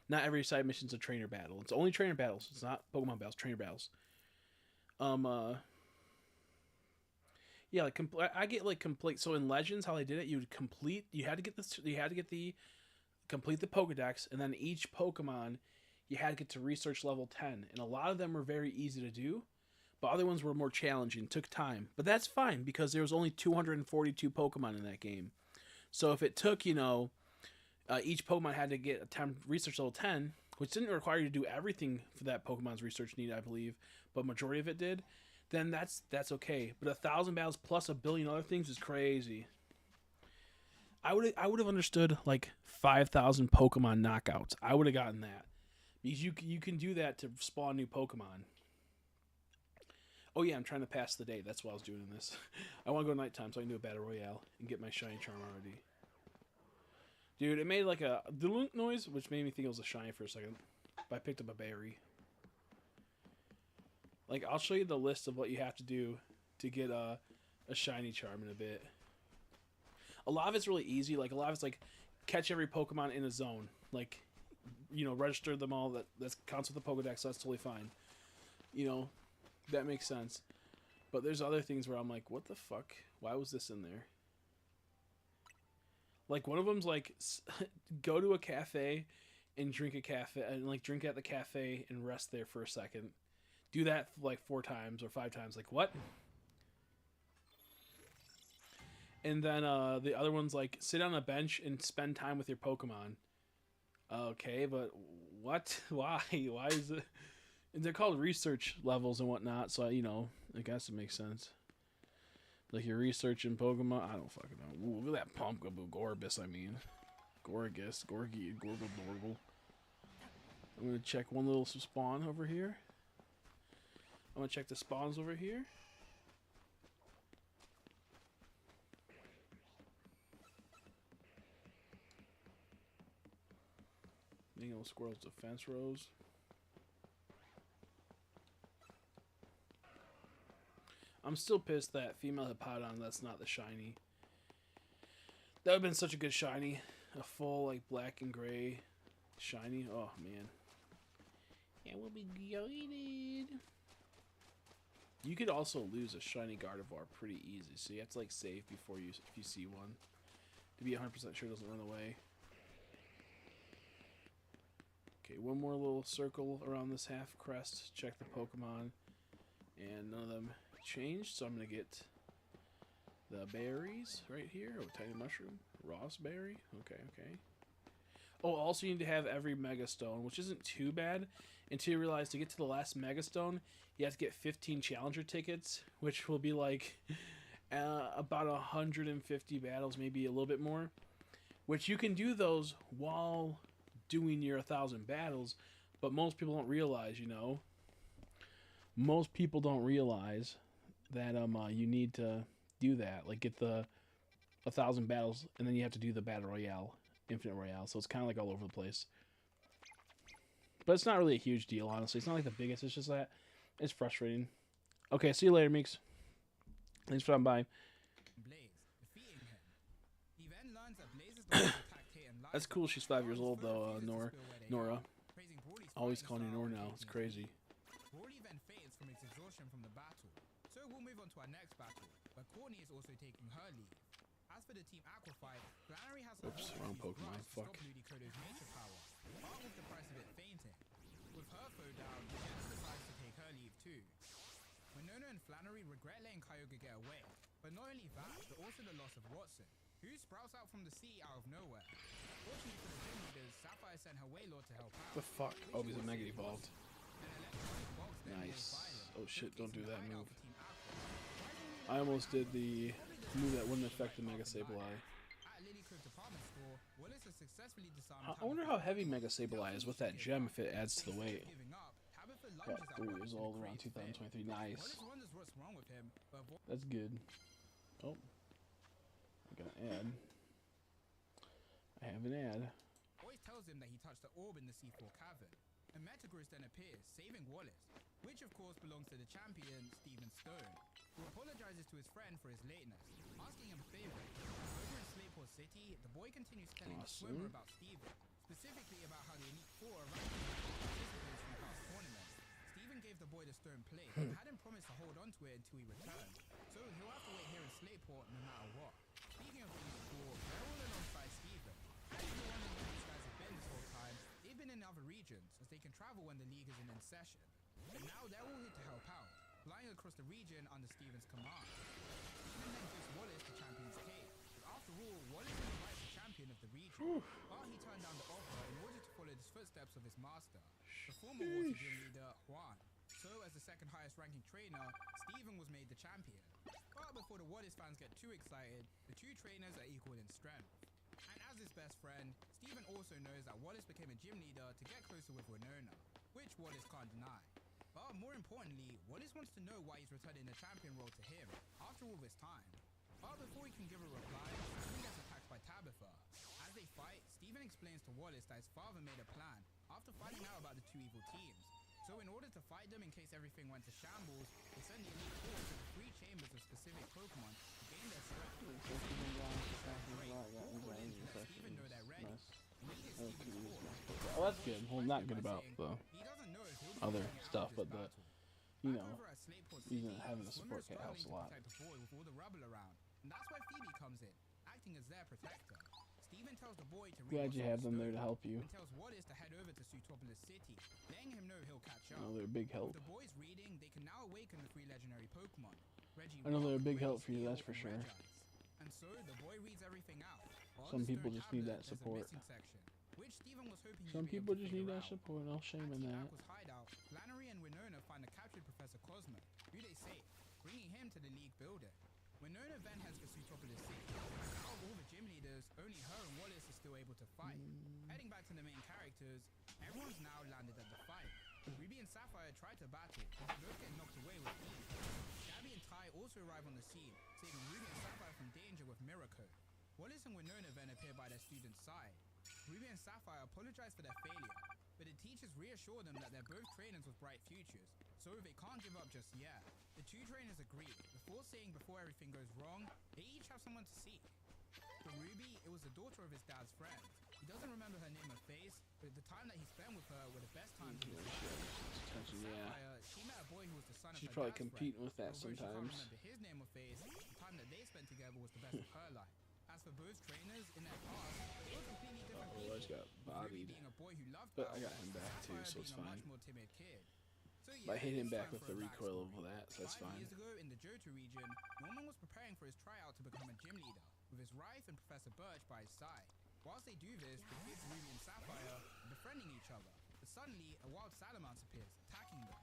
Not every side mission is a trainer battle. It's only trainer battles. It's not Pokemon battles, trainer battles. Yeah, like I get like complete. So in Legends, how they did it, you had to get complete the Pokedex, and then each Pokemon you had to get to research level 10, and a lot of them were very easy to do, but other ones were more challenging, took time. But that's fine because there was only 242 Pokemon in that game. So if it took, each Pokemon had to get a research level 10, which didn't require you to do everything for that Pokemon's research need, I believe, but majority of it did, then that's okay. But 1,000 battles plus a billion other things is crazy. I would have understood like 5,000 Pokemon knockouts. I would have gotten that because you can do that to spawn new Pokemon. Oh yeah, I'm trying to pass the day. That's why I was doing this. I want to go nighttime so I can do a battle royale and get my shiny charm already. Dude, it made like a dulunk noise, which made me think it was a shiny for a second. But I picked up a berry. Like, I'll show you the list of what you have to do to get a shiny charm in a bit. A lot of it's really easy. Like, a lot of it's like, catch every Pokemon in a zone. Like, you know, register them all. That counts with the Pokedex, so that's totally fine. You know, that makes sense. But there's other things where I'm like, what the fuck? Why was this in there? Like, one of them's like, go to a cafe and drink drink at the cafe and rest there for a second. Do that like 4 times or 5 times. Like, what? And then the other one's like, sit on a bench and spend time with your Pokemon. Okay, but what? Why? Why is it? And they're called research levels and whatnot, so, you know, I guess it makes sense. Like, you're researching Pokemon. I don't fucking know. Ooh, look at that Pumpkaboo Gorbis, I mean. Gorgus, Gorgie, Gorgle, Dorgle. I'm going to check one little spawn over here. I'm going to check the spawns over here. Dingo Squirrel's defense rows. I'm still pissed that female Hippowdon, that's not the shiny. That would have been such a good shiny. A full, like, black and gray shiny. Oh, man. Yeah, we'll be goated. You could also lose a shiny Gardevoir pretty easy, so you have to, like, save before if you see one. To be 100% sure it doesn't run away. Okay, one more little circle around this half crest. Check the Pokemon. And none of them changed, so I'm going to get the berries right here. Oh, tiny mushroom. Rossberry. Okay, okay. Oh, also you need to have every Mega Stone, which isn't too bad until you realize to get to the last Mega Stone, you have to get 15 Challenger tickets, which will be like about 150 battles, maybe a little bit more. Which you can do those while doing your 1,000 battles, but most people don't realize, you know. Most people don't realize that you need to do that, like get the 1,000 battles, and then you have to do the battle royale, infinite royale. So it's kind of like all over the place. But it's not really a huge deal, honestly. It's not like the biggest. It's just that it's frustrating. Okay, see you later, Meeks. Thanks for stopping by. That's cool. She's 5 years old though, Nora. Always calling you Nora now. It's crazy. Broly then fades from its exhaustion from the battle. So we'll move on to our next battle, where Courtney is also taking her lead. As for the Team Aqua fight, Flannery has Oops, wrong Pokemon. Fuck. stop Ludicroto's nature power, but with the price of it fainting. With her foe down, Jenna decides to take her leave too. Winona and Flannery regret letting Kyogre get away, but not only that, but also the loss of Watson, who sprouts out from the sea out of nowhere. Fortunately for the gym leaders, Sapphire sent her Wailord to help out. The fuck? Oh, he's a Mega Evolved. Nice. Oh shit, don't do that move. I almost did the move that wouldn't affect the Mega Sableye. I wonder how heavy Mega Sableye is with that gem if it adds to the weight. Got 3 years old around 2023. Nice. That's good. Oh. I got an ad. I have an ad. Voice tells him that he touched the orb in the C4 cavern. And Metagross then appears, saving Wallace, which of course belongs to the champion, Steven Stone, who apologizes to his friend for his lateness, asking him a favor. Over in Slateport City, the boy continues telling the swimmer about Steven, specifically about how the Elite Four are ranking participants from past tournaments. Steven gave the boy the stone plate and had him promise to hold on to it until he returned, so he'll have to wait here in Slateport no matter what. Speaking of the Elite Four, they're all alongside Steven. And if you're wondering where these guys have been this whole time, they've been in other regions, as they can travel when the league isn't in session. And now they're all here to help out, flying across the region under Steven's command. Steven then gives Wallace the champion's cape. After all, Wallace is the rightful champion of the region, but he turned down the offer in order to follow the footsteps of his master, the former water gym leader, Juan. So, as the second highest ranking trainer, Steven was made the champion. But before the Wallace fans get too excited, the two trainers are equal in strength. And as his best friend, Steven also knows that Wallace became a gym leader to get closer with Winona, which Wallace can't deny. But more importantly, Wallace wants to know why he's returning the champion role to him after all this time. But before he can give a reply, Steven gets attacked by Tabitha. As they fight, Steven explains to Wallace that his father made a plan after finding out about the two evil teams. So in order to fight them in case everything went to shambles, they send the elite four to the 3 chambers of specific Pokemon to gain their strength. Steven know they're ready. Oh, that's good. Well, not good about the He doesn't know if he'll be other getting out stuff, of but this the, battle. you know, Back over at Slateport even City, having the Swimmer support is cat helps a struggling lot. to protect the boy with all the rubble around, and that's where Phoebe comes in, acting as their protector. Steven tells the boy to Glad you have them there to help you. and tells Wallace to head over to Sutopolis City, letting him know he'll catch up. I know they're a big help. With the boys reading, they can now awaken the 3 legendary Pokemon. Reggie I know they're a big Rock, help for you, Steel, that's for and sure. Regice. And so the boy reads everything out. On Some the people stone just need tablet, that there's a support. missing section, which Steven was hoping he'd Some be people able to just need figure that out. support. No shame At in Team that. Aqua's hideout, Flannery and Winona find the captured Professor Cosmo, who they save, bringing him to the League building. Winona then heads to Sutopolis City. Out of all the gym leaders, only her and Wallace are still able to fight. Heading back to the main characters, everyone's now landed at the fight. Ruby and Sapphire try to battle, but they both get knocked away with ease. Gabby and Ty also arrive on the scene, saving Ruby and Sapphire from danger with Mirror Code. Wallace and Winona then appear by their students' side. Ruby and Sapphire apologize for their failure, but the teachers reassure them that they're both trainers with bright futures, so they can't give up just yet. The 2 trainers agree, before saying before everything goes wrong, they each have someone to seek. For Ruby, it was the daughter of his dad's friend. He doesn't remember her name or face, but the time that he spent with her were the best times of his life. Yeah. Sapphire, she met a boy who was the son of She's her probably dad's competing friend. with that Although she can't sometimes. remember his name or face, the time that they spent together was the best of her life. As for both trainers, in their past, they were completely different Oh, I just people. got Ruby bodied. being a boy who loved But I power, got him back too, Sapphire so it's being a fine. much more timid kid. So But I hit him it's back time with for the a recoil backstory. of that, so that's 5 fine. years ago in the Johto region, Norman was preparing for his tryout to become a gym leader, with his wife and Professor Birch by his side. Whilst they do this, the kids Ruby and Sapphire are befriending each other, but suddenly a wild Salamence appears, attacking them.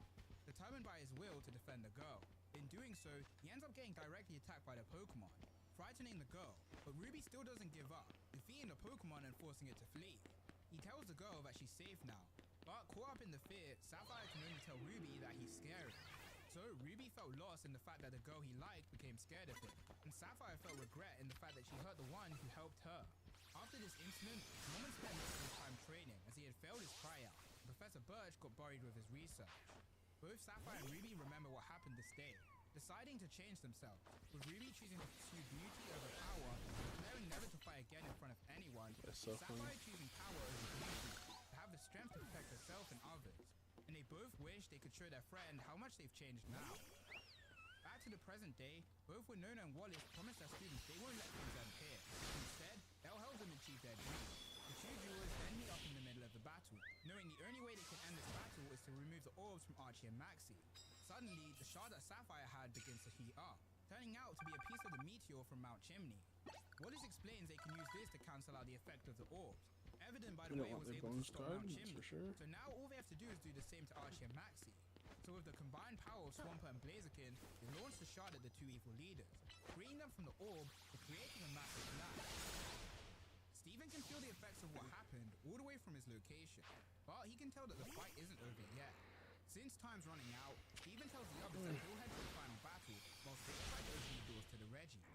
Determined by his will to defend the girl. In doing so, he ends up getting directly attacked by the Pokemon, frightening the girl, but Ruby still doesn't give up, defeating the Pokemon and forcing it to flee. He tells the girl that she's safe now, but caught up in the fear, Sapphire can only tell Ruby that he's scary. So Ruby felt lost in the fact that the girl he liked became scared of him, and Sapphire felt regret in the fact that she hurt the one who helped her. After this incident, Norman spent most of his time training as he had failed his tryout, and Professor Birch got buried with his research. Both Sapphire and Ruby remember what happened this day, deciding to change themselves, with Ruby choosing to pursue beauty over power, declaring never to fight again in front of anyone, That's so Sapphire funny. choosing power over beauty, to have the strength to protect herself and others, and they both wish they could show their friend how much they've changed now. Back to the present day, both Winona and Wallace promise their students they won't let things end here. Instead, they'll help them achieve their dreams. The 2 duos then meet up in the middle of the battle, knowing the only way they can end this battle is to remove the orbs from Archie and Maxie. Suddenly, the shard that Sapphire had begins to heat up, turning out to be a piece of the meteor from Mount Chimney. Wallace explains they can use this to cancel out the effect of the orbs, evident by the They way don't it was want their able to bones stop Mount scarred, that's Chimney. for sure. So now all they have to do is do the same to Archie and Maxie. So with the combined power of Swampert and Blaziken, they launch the shard at the 2 evil leaders, freeing them from the orb, but creating a massive blast. Steven can feel the effects of what happened all the way from his location, but he can tell that the fight isn't over yet. Since time's running out, Steven tells the others that he'll head to the final battle, whilst they try to open the doors to the Reggies.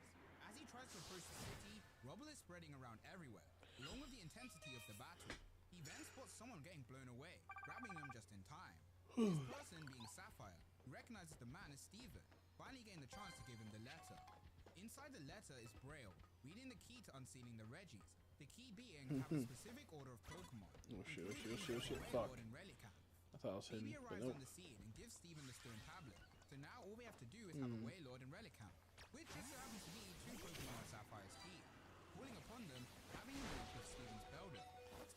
As he tries to approach the city, rubble is spreading around everywhere, along with the intensity of the battle. He then spots someone getting blown away, grabbing them just in time. This person being Sapphire, who recognizes the man as Steven, finally getting the chance to give him the letter. Inside the letter is Braille, reading the key to unsealing the Reggies, the key being to have a specific order of Pokemon. Oh shit, including fuck. Wailord and Relicanth. I thought I was hidden, Phoebe but arrives nope. on the scene and gives Steven the stone tablet. So now all they have to do is have a Wailord and Relicanth, which just so happens to be 2 Pokemon on Sapphire's team. Calling upon them, having him reach with Steven's Beldum.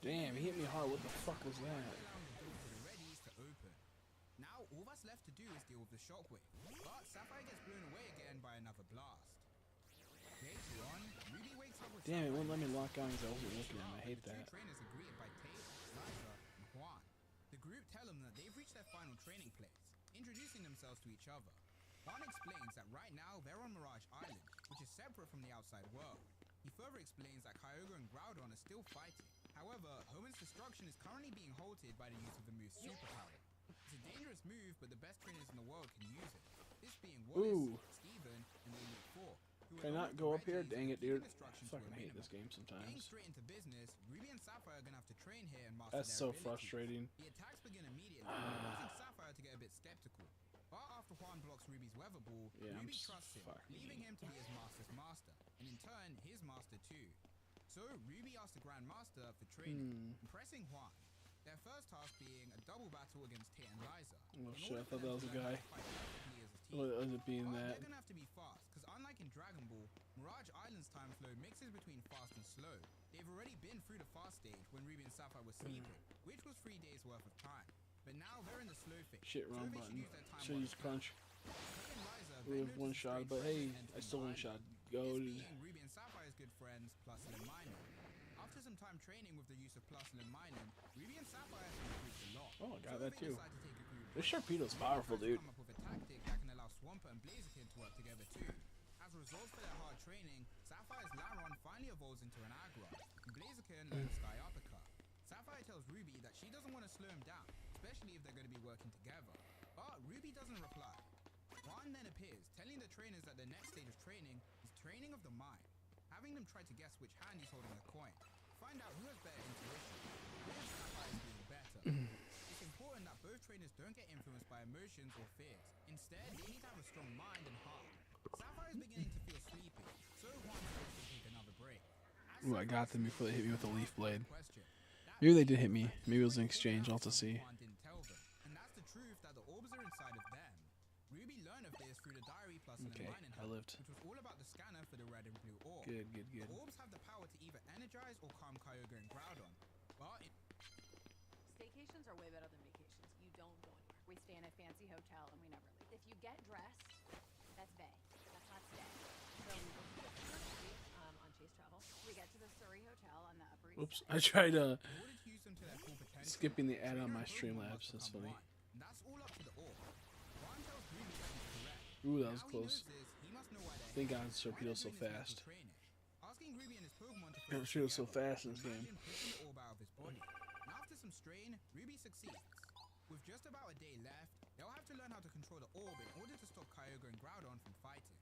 Damn, he hit me hard. What the fuck was that? Allowing the door to the Reggies to open. Now all that's left to do is deal with the shockwave, but Sapphire gets blown away again by another blast. Later on, Ruby wakes up with Damn, it wouldn't let me Sapphire. lock on because I wasn't looking at him. I hate The 2 that. trainers are greeted by Tate, Liza, and Juan. The group tell them that they've reached their final training place. introducing themselves to each other. Juan explains that right now they're on Mirage Island, which is separate from the outside world. He further explains that Kyogre and Groudon are still fighting. However, Hoenn's destruction is currently being halted by the use of the move's superpower. It's a dangerous move, but the best trainers in the world can use it. This being Wallace, Steven, and the Elite Four. Can I not go up here? Dang it, dude. I fucking hate this game Getting sometimes. straight into business, Ruby and Sapphire are gonna have to train here and master That's their so abilities. frustrating. The attacks begin immediately, causing Sapphire to get a bit skeptical. But after Juan blocks Ruby's Weather Ball, Yeah, I'm Ruby just trusts him, fucking leaving him to be his master's master, and in turn, his master too. So Ruby asks the Grandmaster for training, impressing Juan. Their first task being a double battle against Tate and Liza. Oh In shit, I order for thought that them was to a learn how guy. to fight effectively as a team. What was it being But that? they're gonna have to be fast, because unlike in Dragon Ball, Mirage Island's time flow mixes between fast and slow. They've already been through the fast stage when Ruby and Sapphire were sleeping, which was 3 days worth of time. But now they're in the slow phase. Shit, wrong so they should button. use their time Should well use spent. punch. Tate and Liza We then have one notice a shot, strange but hey, presence I entering still the one island. shot. This Go. being Ruby and Sapphire's good friends, Plusle and Minun. After some time training with the use of Plusle and Minun, Ruby and Sapphire have improved a lot. Oh, I got So that they too. decide to take a group This break. Sharpedo's Ruby powerful, tries to dude. come up with a tactic that can allow Swampert and Blaziken to work together too. As a result for their hard training, Sapphire's Laron finally evolves into an Agra, and Blaziken learns Sky Uppercut. Sapphire tells Ruby that she doesn't want to slow him down, especially if they're going to be working together. But Ruby doesn't reply. Juan then appears, telling the trainers that the next stage of training is training of the mind, having them try to guess which hand he's holding a coin. Find out who has better intuition. Which Sapphire is doing better. It's important that both trainers don't get influenced by emotions or fears. Instead, they need to have a strong mind and heart. Sapphire is beginning to feel sleepy, so Juan suggests they take another break. As Ooh, I got them Sapphire before they hit me with a leaf blade. question, that Maybe they did means hit me. that Maybe it was an they figured exchange. out I'll have to something see. Juan didn't tell them. And that's the truth that the orbs are inside of them. Ruby learned of this through the diary Plusle Okay, and Minun I had, lived. which was all about the scanner for the red and blue orb. Good, good, The good. orbs have the power to either energize or calm Kyogre and Groudon. But Staycations are way better than vacations. You don't go anywhere. We stay in a fancy hotel and we never leave. If you get dressed, that's Bay. That's not stay. So we go to the Upper Street on Chase Travel. We get to the Surrey Hotel on the Upper East Oops, Side. I tried in order to use them to their full potential, skipping the ad on trainer my and Pokemon Streamlabs. must That's become funny. one. And that's all up to the orb. Juan tells Ruby that he's correct. Ooh, that was Now close. he knows this, he must know why they're Thank here. God Why Sharpedo's so they're doing this mental fast. training. Asking Ruby and his Pokemon to Yeah, focus Sharpedo's so together, fast in this game. imagine pushing the orb out of his body. And after some strain, Ruby succeeds. With just about a day left, they'll have to learn how to control the orb in order to stop Kyogre and Groudon from fighting.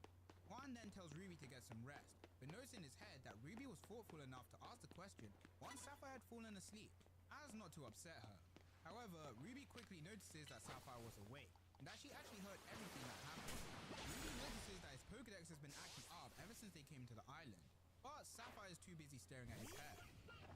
Juan then tells Ruby to get some rest, but notes in his head that Ruby was thoughtful enough to ask the question once Sapphire had fallen asleep, as not to upset her. However, Ruby quickly notices that Sapphire was awake, and that she actually heard everything that happened. Ruby notices that his Pokedex has been acting up ever since they came to the island, but Sapphire is too busy staring at his hair.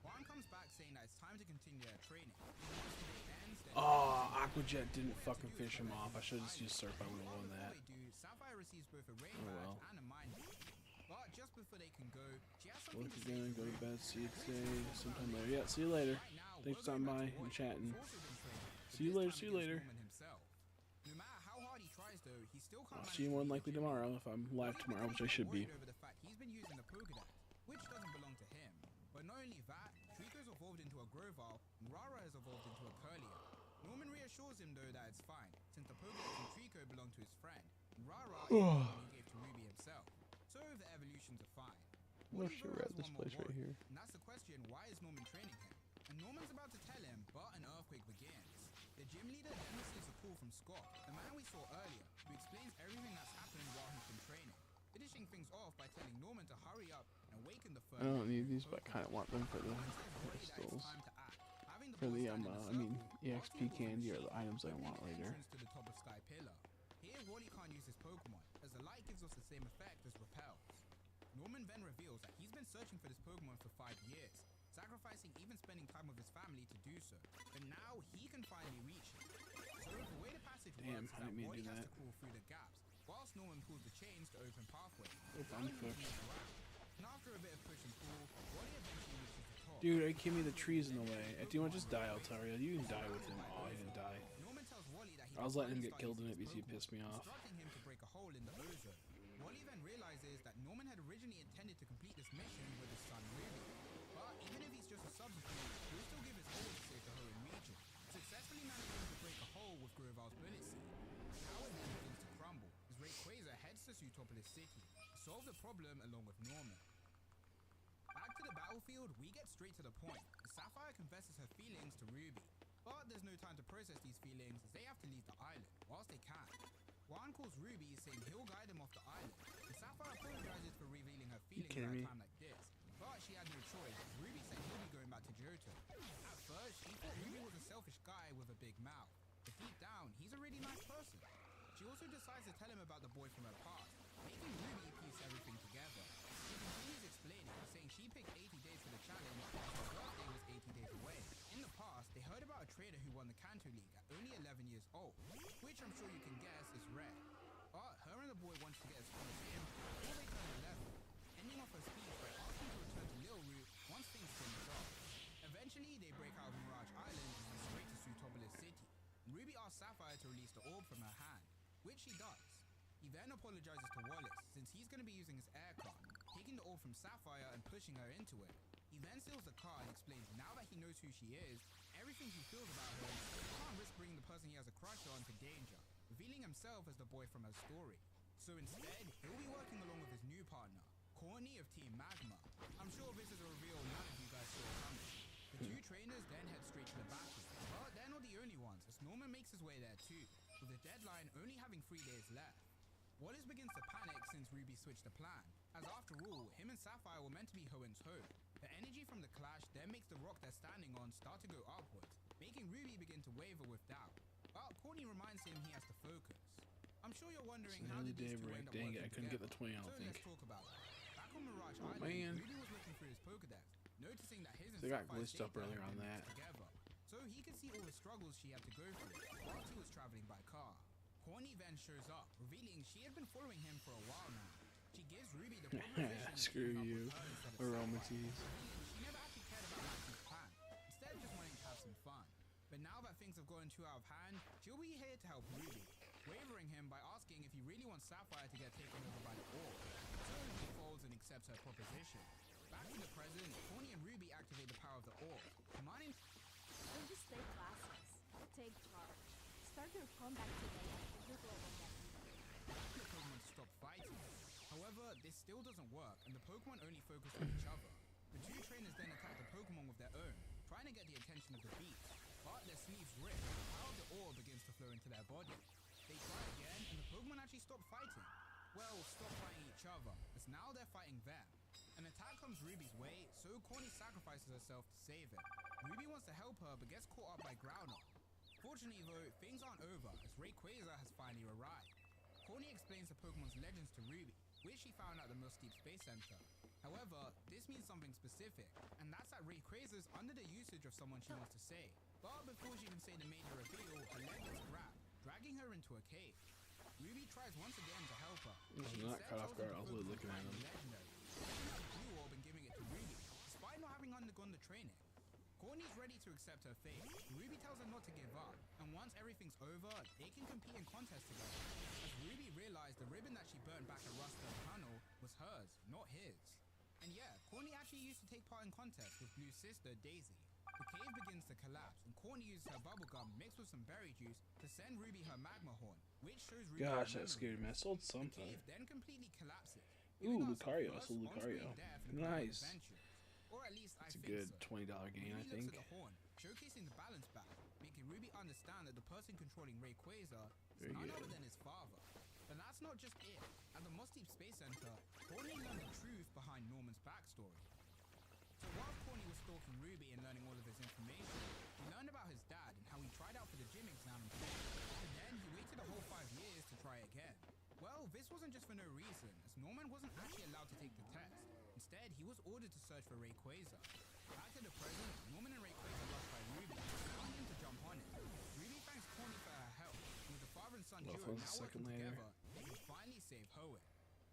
Juan comes back saying that it's time to continue their training. And once the day ends, then Oh, Aquajet didn't fucking finish him off. I should have just used Surf. I would have won that. Before they do, Sapphire receives both a rain Oh, badge well. and a mine badge. But just before they can go, she has something Look to say. again, go to bed, see you today, sometime later. Yeah, see you later. Right now, Thanks for we're stopping going by back to and Roy, chatting. who's also been training, but See you this later, time see you against later. Norman himself. No matter how hard he tries though, he still can't I'll manage see you to more than beat likely Jimmy. tomorrow if I'm live He's tomorrow, which I becoming should be. worried over the fact he's been using the Pokedex, which doesn't belong to him. But not only that, Trico's evolved into a Grovyle, and Rara has evolved into a Curlier. Norman reassures him though that it's fine, since the Pokedex and Trico belong to his friend, and Rara is the one he gave to Ruby himself. So the evolutions are fine. Wish I Oliver read has this one more place right worry, here. and that's the question, why is Norman training him? And Norman's about to tell him, but an earthquake begins. The gym leader then receives a call from Scott, the man we saw earlier, who explains everything that's happened while he's been training, finishing things off by telling Norman to hurry up and awaken the I don't need these, but I kind of want them for the crystals. For the, EXP candy or the items I want later. To the top of Sky Pillar. Here, Wally can't use his Pokemon, as the light gives us the same effect as repels. Norman then reveals that he's been searching for this Pokemon for 5 years, sacrificing even spending time with his family to do so. But now he can finally reach it. So the way the passage Damn, works I is didn't mean to that Wally do has that. to crawl through the gaps, whilst Norman pulls the chains to open pathways. Oh, I'm cooked. And after a bit of push and pull, Wally eventually reaches the top. Dude, are you kidding me? The tree's in the way. Do you want to just die, Altaria? You can die with him. Oh, he didn't die. Norman tells Wally that he I was can letting him finally get killed in start it because he using his pissed me Pokemon, off. instructing him to break a hole in the ozone. Wally then realizes that Norman had originally intended to complete this mission with his son Ruby. But even if he's just a substitute, he'll still give his all to save the Hoenn region, successfully managing to break a hole with Groval's Bullet Seed. the problem along with Norman. Back to the battlefield, we get straight to the point. Sapphire confesses her feelings to Ruby, but there's no time to process these feelings as they have to leave the island whilst they can. Juan calls Ruby saying he'll guide him off the island, and Sapphire apologizes for revealing her feelings at a time like this. But she had no choice, as Ruby said he'll be going back to Johto. At first, she thought Ruby was a selfish guy with a big mouth, but deep down, he's a really nice person. She also decides to tell him about the boy from her past, making Ruby piece everything together. She continues explaining, saying she picked 80 days for the challenge because her birthday was 80 days away. In the past, they heard about a trader who won the Kanto League at only 11 years old, which I'm sure you can guess is rare. But her and the boy wanted to get as strong as him before they turned 11, ending off her speech by asking to return to Little Root once things finished off. Eventually, they break out of Mirage Island and head straight to Sutopolis City. And Ruby asks Sapphire to release the orb from her hand, which she does. He then apologizes to Wallace since he's going to be using his air car, taking the orb from Sapphire and pushing her into it. He then steals the car and explains now that he knows who she is, everything he feels about her, he can't risk bringing the person he has a crush on to danger, revealing himself as the boy from her story. So instead, he'll be working along with his new partner, Corny of Team Magma. I'm sure this is a reveal none of you guys saw coming. The two trainers then head straight to the battle, but they're not the only ones, as Norman makes his way there too, with the deadline only having 3 days left. Wallace begins to panic since Ruby switched the plan, as after all, him and Sapphire were meant to be ho. The energy from the clash then makes the rock they're standing on start to go upwards, making Ruby begin to waver with doubt. But Corny reminds him he has to focus. I'm sure you're wondering how did these two end up Dang working it, I couldn't get the 20, I together. don't So think. let's talk about it. Back on Mirage Oh, Island, man. Ruby was looking through his Pokedex, noticing that his and They got Sapphire's glitched up data earlier had on been that. mixed together, so he could see all the struggles she had to go through whilst he was traveling by car. Corny then shows up, revealing she had been following him for a while now. She gives Ruby the proposition of Screw teaming up you, with her instead of Sapphire, aromaties. revealing she never actually cared about Maxie's plan, instead just wanting to have some fun. But now that things have gotten too out of hand, she'll be here to help Ruby, wavering him by asking if he really wants Sapphire to get taken over by the orb. So he folds and accepts her proposition. Back in the present, Corny and Ruby activate the power of the orb, commanding So just stay classless. Take charge. Start your comeback today and your goal will get you. the Pokemon to stop fighting. However, this still doesn't work, and the Pokemon only focus on each other. The two trainers then attack the Pokemon with their own, trying to get the attention of the beast. But their sleeves rip, and the power of the orb begins to flow into their body. They try again, and the Pokemon actually stop fighting. Well, stop fighting each other, as now they're fighting them. An attack comes Ruby's way, so Corny sacrifices herself to save it. Ruby wants to help her, but gets caught up by Groudon. Fortunately though, things aren't over, as Rayquaza has finally arrived. Corny explains the Pokemon's legends to Ruby, which she found at the Musketeer Space Center. However, this means something specific, and that's that Rayquaza is under the usage of someone she wants to save. But before she can say the major reveal, her leg gets grabbed, dragging her into a cave. Ruby tries once again to help her. This She is not instead cut off tells her guard, I to was focus looking on at him. finding Legendary, picking up the blue orb and giving it to Ruby, despite not having undergone the training. Corny's ready to accept her fate. Ruby tells her not to give up, and once everything's over, they can compete in contests together. As Ruby realized the ribbon that she burned back at Rust's tunnel was hers, not his. And yeah, Corny actually used to take part in contests with Blue's sister, Daisy. The cave begins to collapse, and Corny uses her bubblegum mixed with some berry juice to send Ruby her magma horn, which shows Ruby her Gosh, that memory. scared me. I sold The something. cave then completely collapses. Ooh, giving us our Lucario. I first sold on-screen Lucario. death in Pokemon Nice. Adventures. Or at least I It's a think good so. $20 gain, I Ruby think. looks at the horn, showcasing the balance back, making Ruby understand that the person controlling Rayquaza is Very none good. other than his father. But that's not just it. At the Musketeer Space Center, Corny learned the truth behind Norman's backstory. So while Corny was stalking Ruby and learning all of his information, he learned about his dad and how he tried out for the gym exam and failed. And then he waited a whole 5 years to try again. Well, this wasn't just for no reason, as Norman wasn't actually allowed to take the test. Instead, he was ordered to search for Rayquaza. Back in the present, Norman and Rayquaza lost by Ruby, allowing him to jump on it. Ruby thanks Corny for her help, and with the father and son Well, duo that was now a second working later. together, they can finally save Hoenn.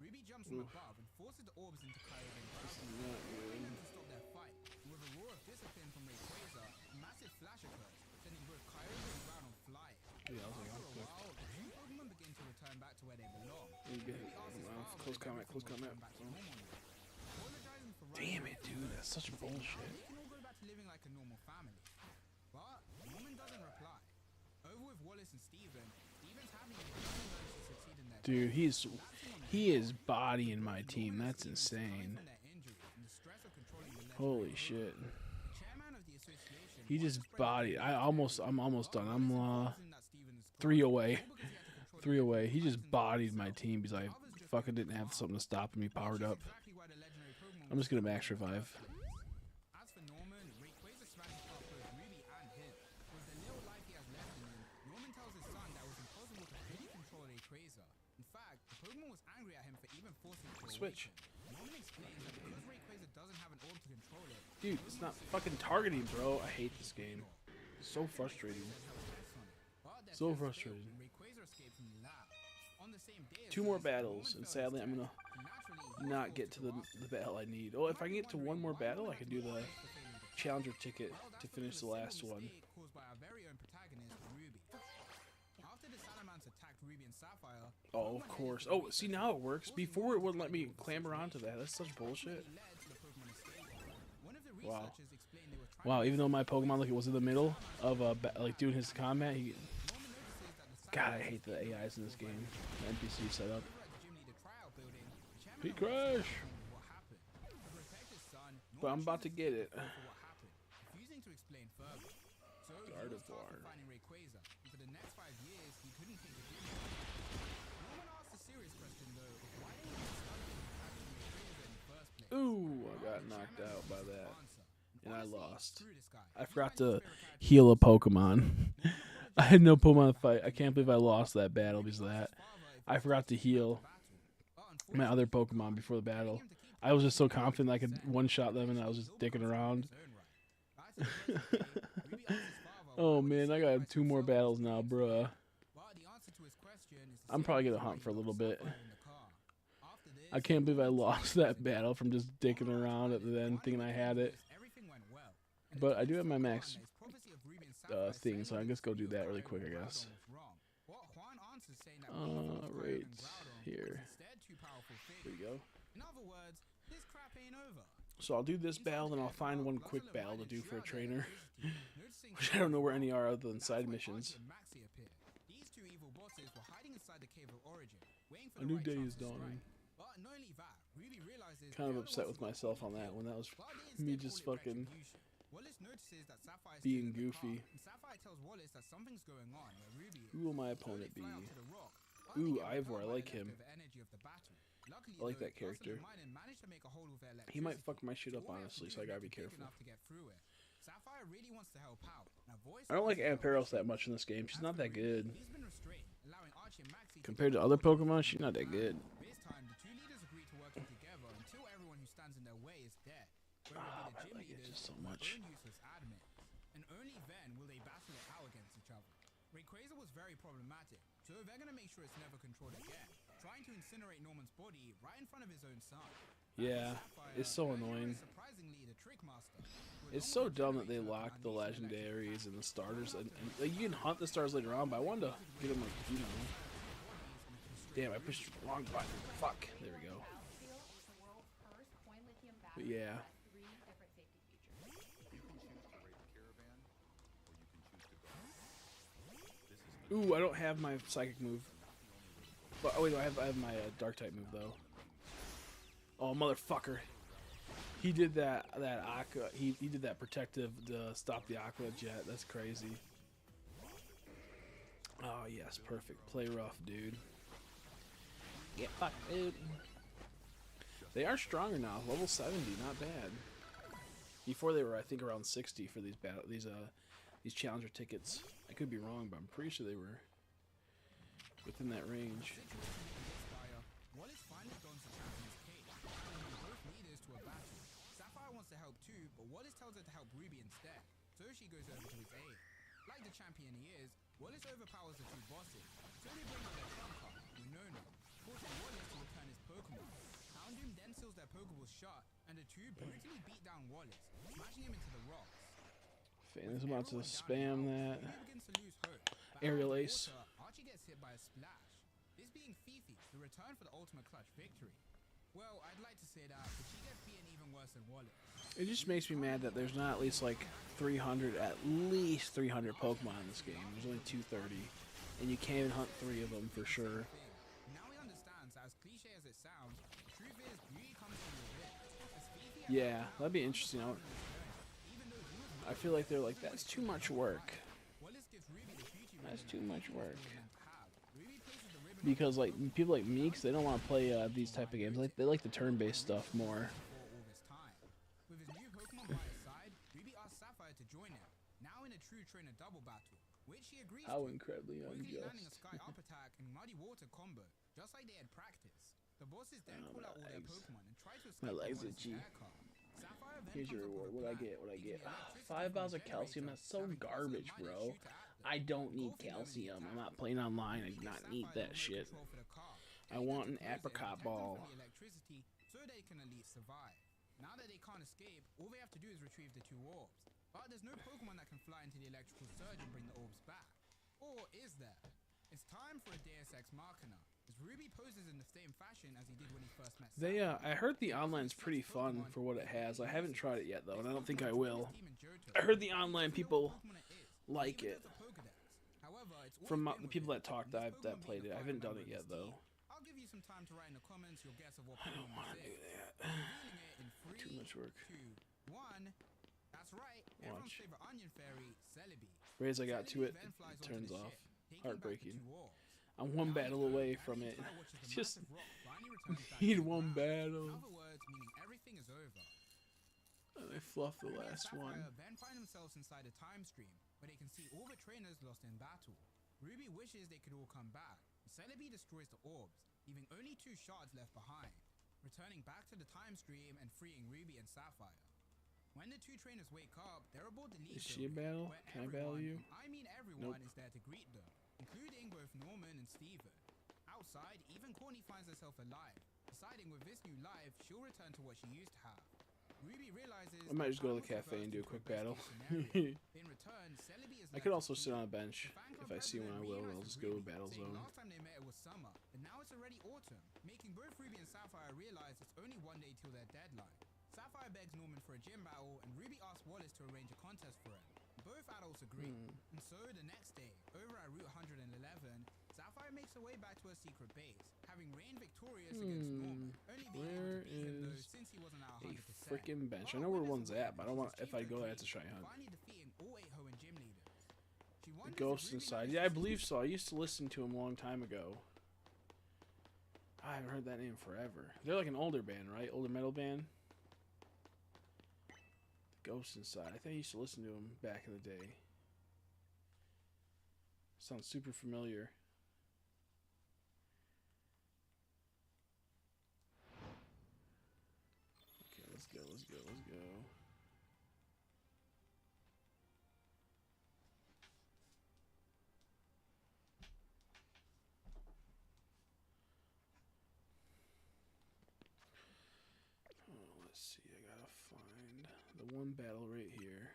Ruby jumps from Oof. above and forces the orbs into Kyogre and This is Groudon, not allowing them good. to stop their fight. And with a roar of discipline from Rayquaza, a massive flash occurs, sending both Kyogre and Groudon flying. Yeah, I was like, After I'm a quick. while, the two Pokemon begin to return back to where they belong. You get Ruby asks his it. father Close if comment, everything close will comment. return back to normal now. Apologizing for Damn running it, dude. That's such now bullshit. they can all go back to living like a normal family. But Norman doesn't reply. Over with Wallace and Steven's having a managed to succeed in their Dude, quest, he's collapsing on He is bodying my team. That's insane. Holy shit. He just bodied. I'm almost done. I'm 3 away. 3 away. He just bodied my team because I fucking didn't have something to stop him. He powered up. I'm just gonna max revive. As for Norman, Rayquaza smashing past both Ruby and him. With the little life he has left in him, Norman tells his son that it was impossible to fully control Rayquaza. In fact, the Pokemon was angry at him for even forcing it to Switch. awaken. Norman explains that because Rayquaza doesn't have an orb to control it, Dude, it's not fucking targeting, bro. I hate this game. It's so frustrating. So frustrating. Rayquaza escaped from the lab. On the same day, 2 more battles, and sadly I'm gonna not get to the battle I need. Oh, if I can get to 1 more battle, I can do the challenger ticket to finish the last one. Caused by our very own protagonist, Ruby. After the Salamence attacked Ruby and Sapphire, Oh, of course. Oh, see, now it works. Before it wouldn't let me clamber onto that. That's such bullshit. led to the Pokemon escape. One of the Wow. researchers explained they were trying Wow, even though my Pokemon, like, it was in the middle of like doing his combat, he... God, I hate the AIs in this game. The NPC setup. at the gym leader tryout building. The chairman He of the crash. what happened. To protect his son, But I'm about to get it. for what happened, refusing to explain further. So he was tasked with finding Rayquaza, and for the next 5 years, he couldn't take the gym. Norman asked a serious question though, of why they were studying catching Rayquaza in the first place. Ooh, I got knocked out by that. And I Honestly, lost. screw this guy. I forgot to heal a Pokemon. I had no Pokemon to fight. I can't believe I lost that battle because of that. I forgot to heal my other Pokemon before the battle. I was just so confident I could one-shot them, and I was just dicking around. Oh man, I got 2 more battles now, bruh. I'm probably gonna hunt for a little bit. I can't believe I lost that battle from just dicking around at the end, thinking I had it. But I do have my max thing, so I guess go do that really quick, I guess. Right here. There you go. In other words, this crap ain't over. So I'll do this battle, then I'll find one quick battle to do for a trainer. Which I don't know where any are other than side missions. These 2 evil bosses were hiding inside the Cave of Origin, waiting for A the new right day chance is to strike. dawning. But not only that, Ruby realizes Kind of the upset other with ones myself were on that one. That was but they me instead just call it fucking retribution. Wallace notices that Sapphire is being still in the car, goofy. and Sapphire tells Wallace that something's going on where Ruby is. Who will my opponent be? Fly out to the rock, Ooh, only get Ivor, I repelled by like the him. leftover energy of the battle. Luckily, I like though, that character. Russell and Minor managed to make a hole with their He might electricity. fuck my shit up, All they have to honestly, do so I is gotta make be it big careful. enough to get through it. Sapphire really wants to help out. Now, voice I don't like actor Ampharos Ruby that much in this game. She's not that good. He's been restrained, allowing Archie and Maxie to Compared to other Pokemon, she's not that good. This time, the 2 leaders agree to working together until everyone who stands in their way is dead. Whether it be the I gym like it leaders just so or their much. own useless admins. And only then will they battle it out against each other. Rayquaza was very problematic, so they're gonna make sure it's never controlled again, trying to incinerate Norman's body right in front of his own son. Yeah, it's so annoying. Surprisingly, the Trick Master. It's so dumb that they locked the legendaries and the starters, and like, you can hunt the stars later on, but I wanted to get them, like, you know. Damn, I pushed the wrong button. Fuck. There we go. Battlefield is the world's first coin lithium But battery yeah. with 3 different safety features. Ooh, I don't have my psychic move. But oh wait, no, I have my dark type move though. Oh motherfucker! He did that aqua. He did that protective to stop the aqua jet. That's crazy. Oh yes, perfect. Play rough, dude. Get fucked, dude. They are stronger now. Level 70, not bad. Before they were, I think, around 60 for these challenger tickets. I could be wrong, but I'm pretty sure they were within that range. Wallace finally dons the champion's cape, bringing both leaders to a battle. Sapphire wants to help too, but Wallace tells her to help Ruby instead, so she goes over to his aid. Like the champion he is, Wallace overpowers the 2 bosses, so they bring out their trump card, Winona, forcing Wallace to return his Pokemon. Houndoom then seals their Pokeballs shut, and the 2 brutally beat down Wallace, smashing him into the rocks. Fan is about to spam that. Ruby begins to lose hope, but Aerial out of the ace. water, Archie gets hit by a splash. This being Fifi, the return for the ultimate clutch victory. Well, I'd like to say that, but she gets beaten even worse than Wallace. It just makes me mad that there's not at least like 300, at least 300 Pokemon in this game. There's only 230, and you can't even hunt 3 of them for sure. Now he understands that as cliche as Yeah, that'd be interesting. I feel like they're like, that's too much work. That's too much work. Because like people like me, 'cause they don't want to play these type of games. Like they like the turn-based stuff more. With his new Pokemon by his side, Ruby asked Sapphire to join him, now in a true trainer double battle, which he agrees How to, incredibly quickly landing a unjust. Sky Up attack and Muddy Water combo, just like they had practiced. The bosses then Oh, call out all their legs. Pokemon and try to escape My from legs Wallace's itchy. air car. Sapphire then Here's your comes up reward. with What a I plan, get? What I using get? the electricity 5 from bottles the of calcium. generator, That's so having Pulse and garbage, Muddy bro. shoot at them. I don't need Engulfing them in the calcium. I'm attack. not playing online. I Ruby do not gives need Sapphire that remote shit. control for the car, I getting want them an to close it and apricot protect them ball. from the electricity so they can at least survive. Now that they can't escape, all they have to do is retrieve the 2 orbs. But there's no Pokemon that can fly into the electrical surge and bring the orbs back. Or is there? It's time for a Deus Ex Machina, as Ruby poses in the same fashion as he did when he first met Sapphire. I heard the online's pretty fun for what it has. I haven't tried it yet though, and I don't think I will. I heard the online people like it. From the people that talked that played it. I haven't done it yet though. I'll give you some time to write in the comments your guess of what I don't Pokemon want to this do is. that. Revealing it in 3, Too much work. 2, 1. That's right. Everyone's Watch. favorite onion fairy, Celebi. Raise I got to it, Then flies it onto turns the off. ship, taking back the Heartbreaking. 2 orbs. I'm one Now battle we know away that from the it. entire watch as the Just massive rock finally returns back need to the one ground. battle. In other words, meaning everything is over. And I fluffed the Ruby and last one. Sapphire then find themselves inside a time stream where they can see all the trainers lost in battle. Ruby wishes they could all come back. Celebi destroys the orbs, leaving only 2 shards left behind, returning back to the time stream and freeing Ruby and Sapphire. When the 2 trainers wake up, they're aboard the lead Is she a building, battle? where Can I battle you? everyone, I mean everyone, Nope. is there to greet them, including both Norman and Steven. Outside, even Courtney finds herself alive, deciding with this new life, she'll return to what she used to have. Ruby realizes I might that just go to time the was cafe and do a reversed quick into battle. best-case scenario. In return, Celebi is I could left also to sit Pete. on a bench. The fan If club I see one, I president will. reunites I'll with just go to Ruby, battle saying zone. last time they met it was summer, and now it's already autumn, making both Ruby and Sapphire realize it's only one day till their deadline. Sapphire begs Norman for a gym battle, and Ruby asks Wallace to arrange a contest for him. Both adults agree, and so the next day, over at Route 111, Sapphire makes her way back to her secret base, having reigned victorious against Norman, only being able to beat him though Is since he wasn't at a 100%. freaking bench. I know where one's at, but I don't want. If I go there, I have to try hunt. Finally defeating all 8 Hoenn gym leaders. She The wonders if ghost Ruby inside. knows Yeah, I the believe secret. so. I used to listen to him a long time ago. I haven't heard that name forever. They're like an older band, right? Older metal band. The Ghost Inside. I think I used to listen to him back in the day. Sounds super familiar. Okay, let's go, let's go, let's go. Oh, let's see. I gotta find the one battle right here.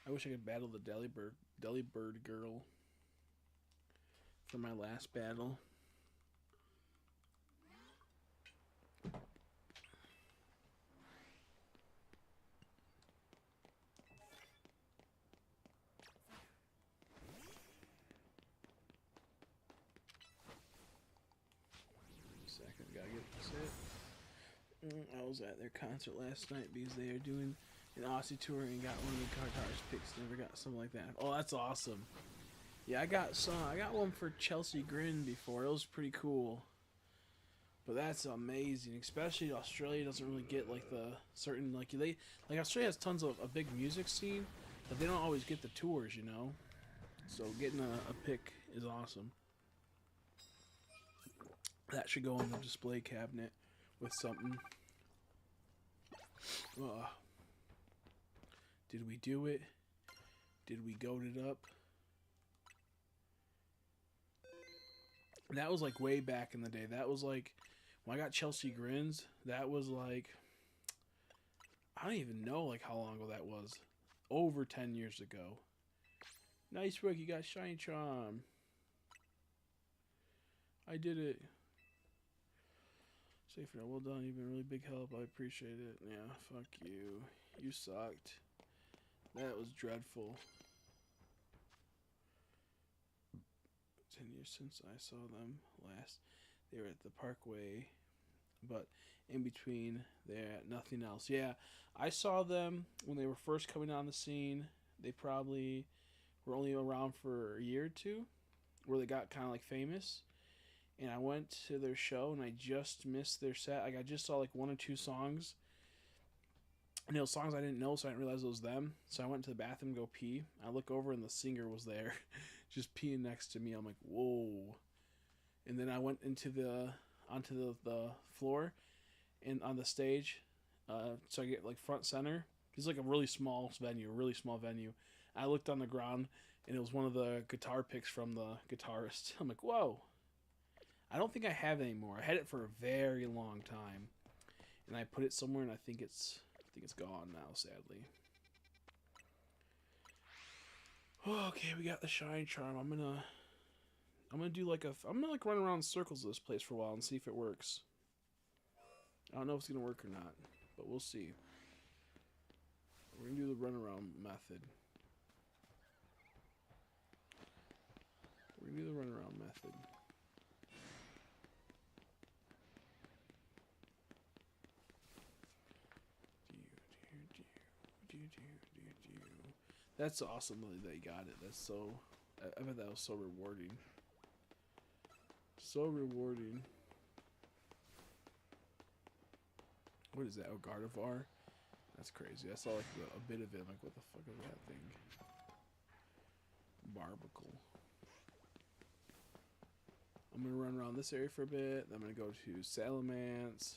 I wish I could battle the Delibird girl for my last battle. Second, gotta get this it. I was at their concert last night because they are doing an Aussie tour and got one of the guitarist picks. Never got something like that. Oh, that's awesome. Yeah, I got some. I got one for Chelsea Grin before. It was pretty cool. But that's amazing. Especially Australia doesn't really get like the certain like Australia has tons of a big music scene, but they don't always get the tours, you know. So getting a pick is awesome. That should go on the display cabinet with something. Did we do it? Did we goat it up? That was like way back in the day. That was like when I got Chelsea Grins. That was like I don't even know like how long ago that was. Over 10 years ago. Nice work, you got Shiny Charm. I did it. Safe now, well done. You've been really big help. I appreciate it. Yeah, fuck you. You sucked. That was dreadful. 10 years since I saw them last. They were at the Parkway but in between there, nothing else. Yeah, I saw them when they were first coming on the scene. They probably were only around for a year or two, where they got kind of like famous. And I went to their show and I just missed their set. Like I just saw like one or two songs, and it was songs I didn't know, so I didn't realize it was them. So I went to the bathroom to go pee. I look over and the singer was there, just peeing next to me. I'm like, whoa. And then I went onto the floor and on the stage, so I get like front center. It's like a really small venue. I looked on the ground and it was one of the guitar picks from the guitarist. I'm like, whoa. I don't think I have it anymore. I had it for a very long time, and I put it somewhere, and I think it's gone now, sadly. Okay, we got the shine charm. I'm gonna do like I'm gonna like run around in circles of this place for a while and see if it works. I don't know if it's gonna work or not, but we'll see. We're gonna do the runaround method. That's awesome that you got it. That's so. I bet that was so rewarding. So rewarding. What is that? Oh, Gardevoir? That's crazy. I saw like a bit of it. Like, what the fuck is that thing? Barbicle. I'm gonna run around this area for a bit. Then I'm gonna go to Salamence.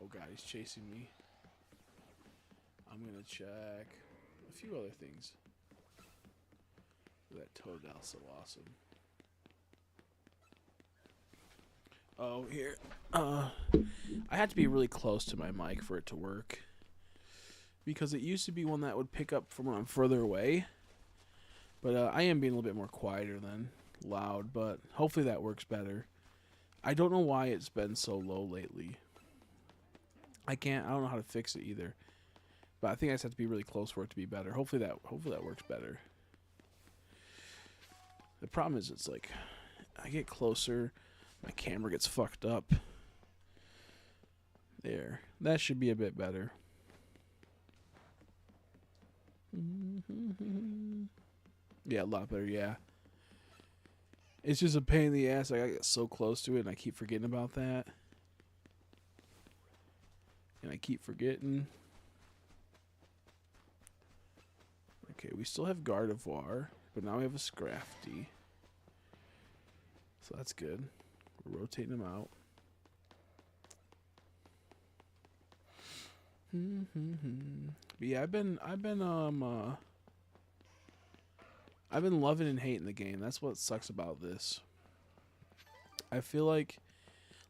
Oh god, he's chasing me. I'm gonna check a few other things. That Totodile, so awesome. Oh, here. I had to be really close to my mic for it to work, because it used to be one that would pick up from when I'm further away. But I am being a little bit more quieter than loud, but hopefully that works better. I don't know why it's been so low lately. I don't know how to fix it either. But I think I just have to be really close for it to be better. Hopefully that works better. The problem is it's like I get closer, my camera gets fucked up. There. That should be a bit better. Yeah, a lot better, yeah. It's just a pain in the ass. I get so close to it and I keep forgetting about that. And I keep forgetting. Okay, we still have Gardevoir, but now we have a Scrafty. So that's good. We're rotating them out. But yeah, I've been loving and hating the game. That's what sucks about this. I feel like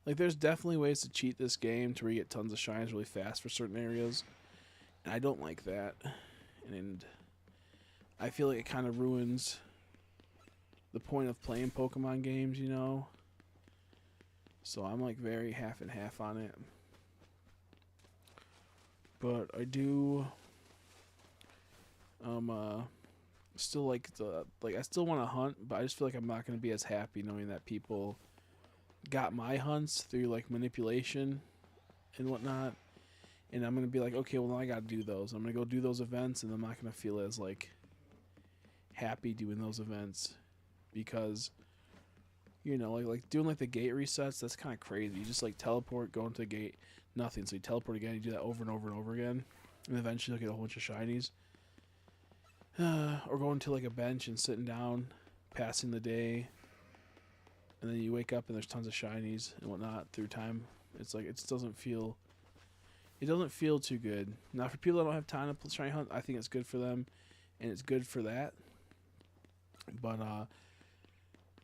there's definitely ways to cheat this game to where you get tons of shines really fast for certain areas. And I don't like that. And I feel like it kind of ruins the point of playing Pokemon games, you know? So I'm like very half and half on it. But I do still I still want to hunt, but I just feel like I'm not going to be as happy knowing that people got my hunts through like manipulation and whatnot. And I'm going to be like, okay, well, now I got to do those. I'm going to go do those events, and I'm not going to feel as like happy doing those events because, you know, like doing like the gate resets, that's kind of crazy. You just like teleport, go into the gate, nothing. So you teleport again, you do that over and over and over again, and eventually you'll get a whole bunch of shinies. Or going to like a bench and sitting down, passing the day, and then you wake up and there's tons of shinies and whatnot through time. It's like it doesn't feel too good. Now for people that don't have time to shiny hunt, I think it's good for them, and it's good for that. But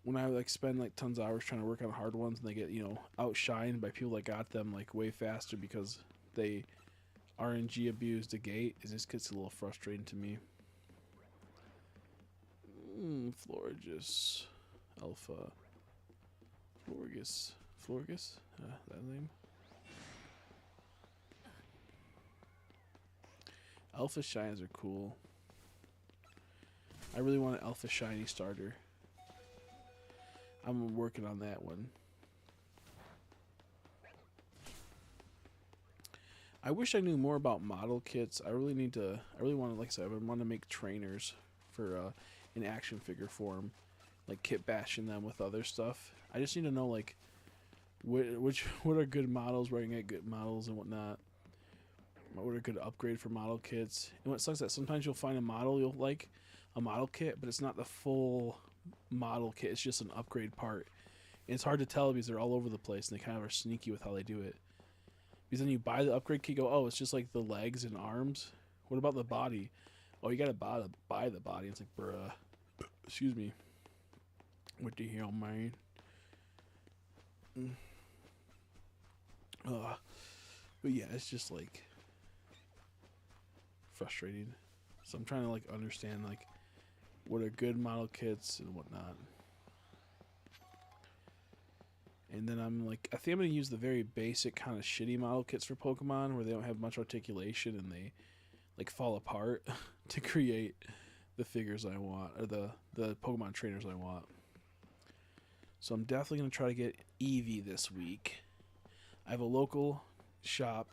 when I like spend like tons of hours trying to work on hard ones and they get, you know, outshined by people that got them like way faster because they RNG abused a gate, it just gets a little frustrating to me. Florges, Alpha, Florges, that name. Alpha shines are cool. I really want an Alpha shiny starter. I'm working on that one. I wish I knew more about model kits. I really need to. I really want to, like I said, I want to make trainers for in action figure form, like kit bashing them with other stuff. I just need to know like what are good models, where I can get good models and whatnot. What are good upgrade for model kits. And what sucks is that sometimes you'll find a model you'll like, a model kit, but it's not the full model kit. It's just an upgrade part. And it's hard to tell because they're all over the place and they kind of are sneaky with how they do it. Because then you buy the upgrade kit, you go, oh, it's just like the legs and arms. What about the body? Oh, you gotta buy the body. It's like, bruh. Excuse me. What the hell, man? But yeah, it's just like frustrating. So I'm trying to like understand like what are good model kits and whatnot. And then I'm like, I think I'm gonna use the very basic kind of shitty model kits for Pokemon where they don't have much articulation and they like fall apart to create the figures I want, or the Pokemon trainers I want. So I'm definitely gonna try to get Eevee this week. I have a local shop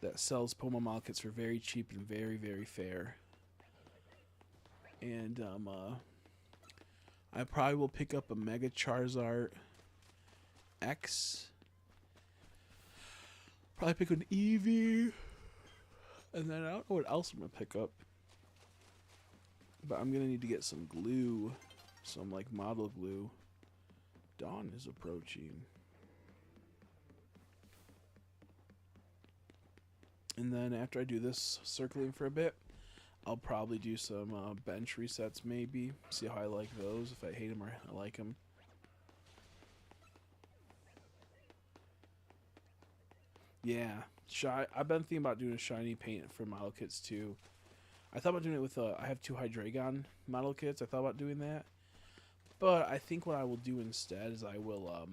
that sells Pokemon model kits for very cheap and very, very fair. And I probably will pick up a Mega Charizard X. Probably pick an Eevee. And then I don't know what else I'm gonna pick up. But I'm gonna need to get some glue. Some like model glue. Dawn is approaching. And then after I do this circling for a bit, I'll probably do some bench resets maybe. See how I like those, if I hate them or I like them. Yeah, I've been thinking about doing a shiny paint for model kits too. I thought about doing it with I have 2 Hydreigon model kits. I thought about doing that. But I think what I will do instead is I will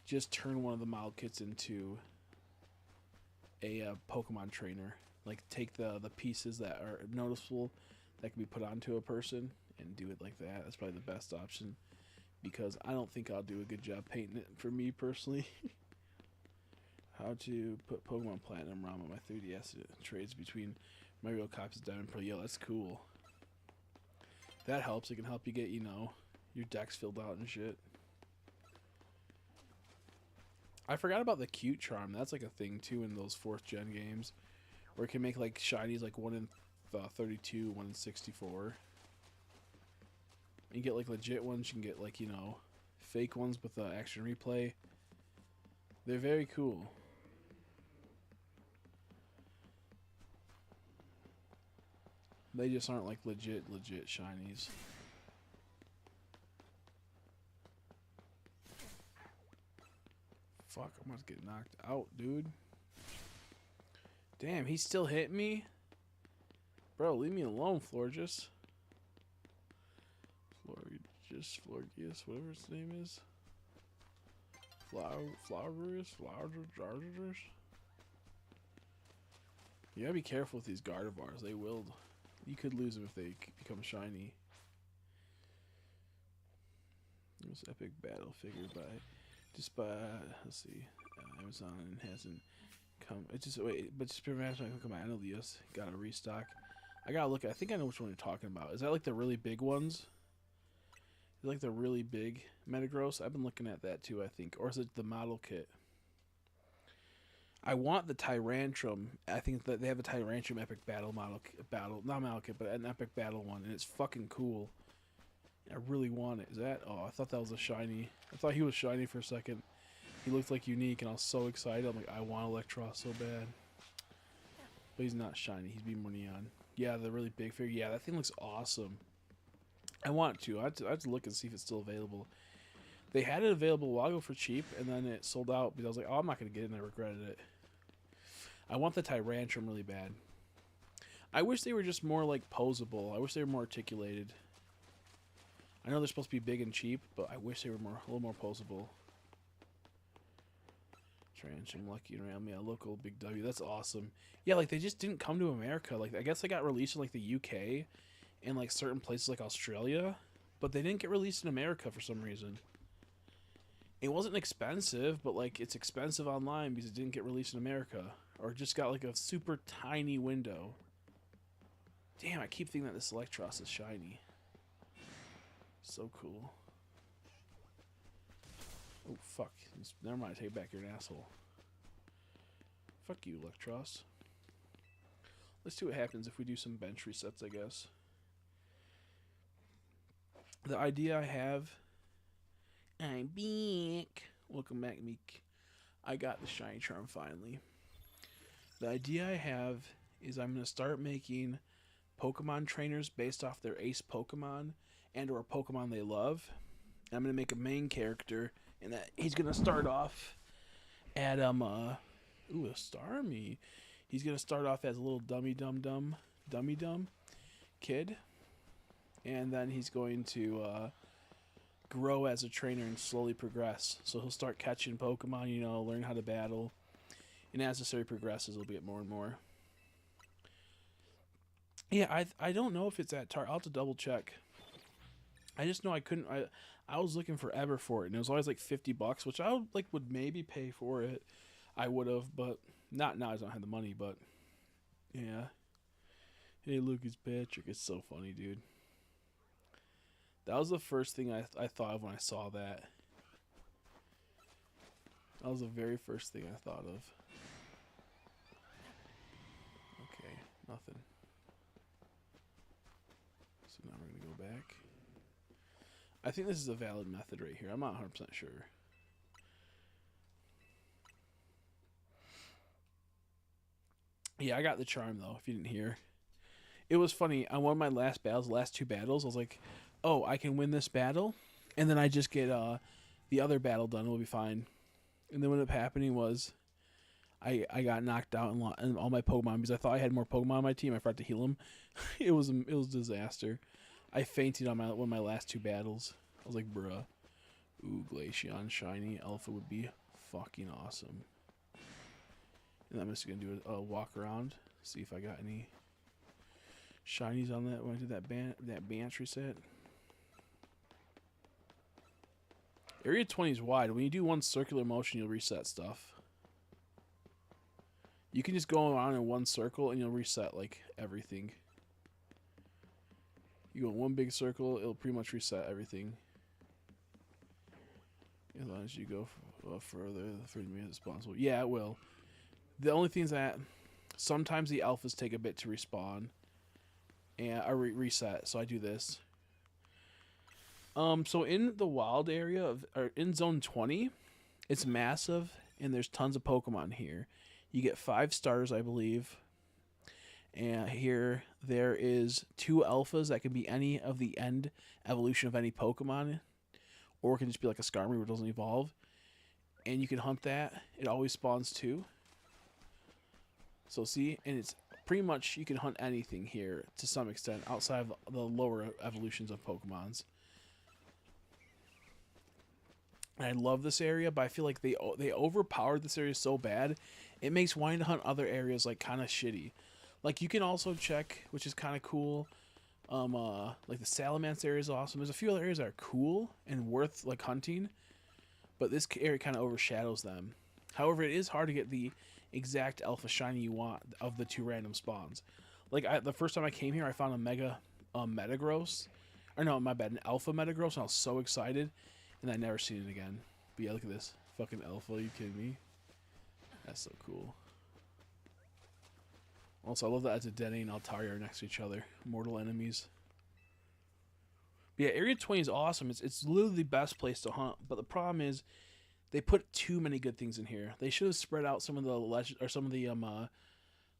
just turn one of the model kits into a Pokemon trainer. Like take the pieces that are noticeable that can be put onto a person and do it like that. That's probably the best option because I don't think I'll do a good job painting it for me personally. How to put Pokemon Platinum ROM on my 3DS trades between my real copies of Diamond Pearl. Yo, that's cool. That helps. It can help you get, you know, your decks filled out and shit. I forgot about the cute charm. That's like a thing too in those 4th gen games, where it can make like shinies like 1 in 32, 1 in 64. You get like legit ones. You can get like, you know, fake ones with action replay. They're very cool. They just aren't like legit shinies. Fuck, I'm about to get knocked out, dude. Damn, he's still hitting me? Bro, leave me alone, Florges. Florgius, whatever his name is. Flowers. You gotta be careful with these Gardevoirs. They will. You could lose them if they become shiny. This epic battle figure by let's see, Amazon hasn't come. It just but just Amazon come out. I know the US got a restock. I gotta look. I think I know which one you're talking about. Is that like the really big ones? Is it like the really big Metagross? I've been looking at that too. I think, or is it the model kit? I want the Tyrantrum. I think that they have a Tyrantrum epic battle not model kit, but an epic battle one, and it's fucking cool. I really want it. Is that? Oh, I thought that was a shiny. I thought he was shiny for a second. He looked like unique, and I was so excited. I'm like, I want Electros so bad. But he's not shiny. He's being more neon. Yeah, the really big figure. Yeah, that thing looks awesome. I want to. I have to look and see if it's still available. They had it available a while ago for cheap, and then it sold out because I was like, oh, I'm not going to get it, and I regretted it. I want the Tyrantrum really bad. I wish they were just more, like, posable. I wish they were more articulated. I know they're supposed to be big and cheap, but I wish they were a little more posable. Tyrantrum, Lucky and Ram, yeah, local Big W. That's awesome. Yeah, like, they just didn't come to America. Like, I guess they got released in, like, the UK and, like, certain places like Australia, but they didn't get released in America for some reason. It wasn't expensive, but like it's expensive online because it didn't get released in America, or it just got like a super tiny window. Damn, I keep thinking that this Electros is shiny. So cool. Oh fuck! Never mind. I take it back. You're an asshole. Fuck you, Electros. Let's see what happens if we do some bench resets, I guess. The idea I have... I'm back. Welcome back, Meek. I got the shiny charm finally. The idea I have is I'm going to start making Pokemon trainers based off their ace Pokemon and or Pokemon they love. I'm going to make a main character, and that he's going to start off at, a Starmie. He's going to start off as a little dummy dumb kid, and then he's going to grow as a trainer and slowly progress. So he'll start catching Pokemon, you know, learn how to battle, and as the story progresses, he'll get more and more. Yeah, I don't know if it's at I'll have to double check. I just know I couldn't. I was looking forever for it, and it was always like $50, which I would maybe pay for it. I would have, but not now. I don't have the money, but yeah. Hey, look, it's Patrick. It's so funny, dude. That was the first thing I thought of when I saw that. That was the very first thing I thought of. Okay, nothing. So now we're going to go back. I think this is a valid method right here. I'm not 100% sure. Yeah, I got the charm, though, if you didn't hear. It was funny. On one of my last battles, last two battles, I was like, oh, I can win this battle, and then I just get the other battle done. We'll be fine. And then what ended up happening was I got knocked out in all my Pokemon because I thought I had more Pokemon on my team. I forgot to heal them. It was a disaster. I fainted on one of my last two battles. I was like, bruh. Ooh, Glaceon shiny Alpha would be fucking awesome. And I'm just going to do a walk around, see if I got any shinies on that when I did that bench reset. Area 20 is wide. When you do one circular motion, you'll reset stuff. You can just go around in one circle and you'll reset like everything. You go in one big circle, it'll pretty much reset everything. As long as you go further for me as possible. Yeah, it will. The only thing is that sometimes the alphas take a bit to respawn. And I reset, so I do this. So in the wild area or in zone 20, it's massive and there's tons of Pokemon here. You get 5 stars, I believe. And here there is 2 alphas that can be any of the end evolution of any Pokemon, or it can just be like a Skarmory where it doesn't evolve. And you can hunt that. It always spawns 2. So see, and it's pretty much you can hunt anything here to some extent outside of the lower evolutions of Pokemons. And I love this area, but I feel like they overpowered this area so bad, it makes wanting to hunt other areas like kind of shitty. Like you can also check, which is kind of cool. Like the Salamence area is awesome. There's a few other areas that are cool and worth like hunting, but this area kind of overshadows them. However, it is hard to get the exact alpha shiny you want of the 2 random spawns. Like the first time I came here, I found a mega Metagross, or no, my bad, an alpha Metagross, and I was so excited, and I never seen it again. But yeah, look at this fucking alpha. Are you kidding me? That's so cool. Also, I love that Dedenne and Altaria are next to each other, mortal enemies. But yeah, Area 20 is awesome. It's literally the best place to hunt. But the problem is, they put too many good things in here. They should have spread out some of the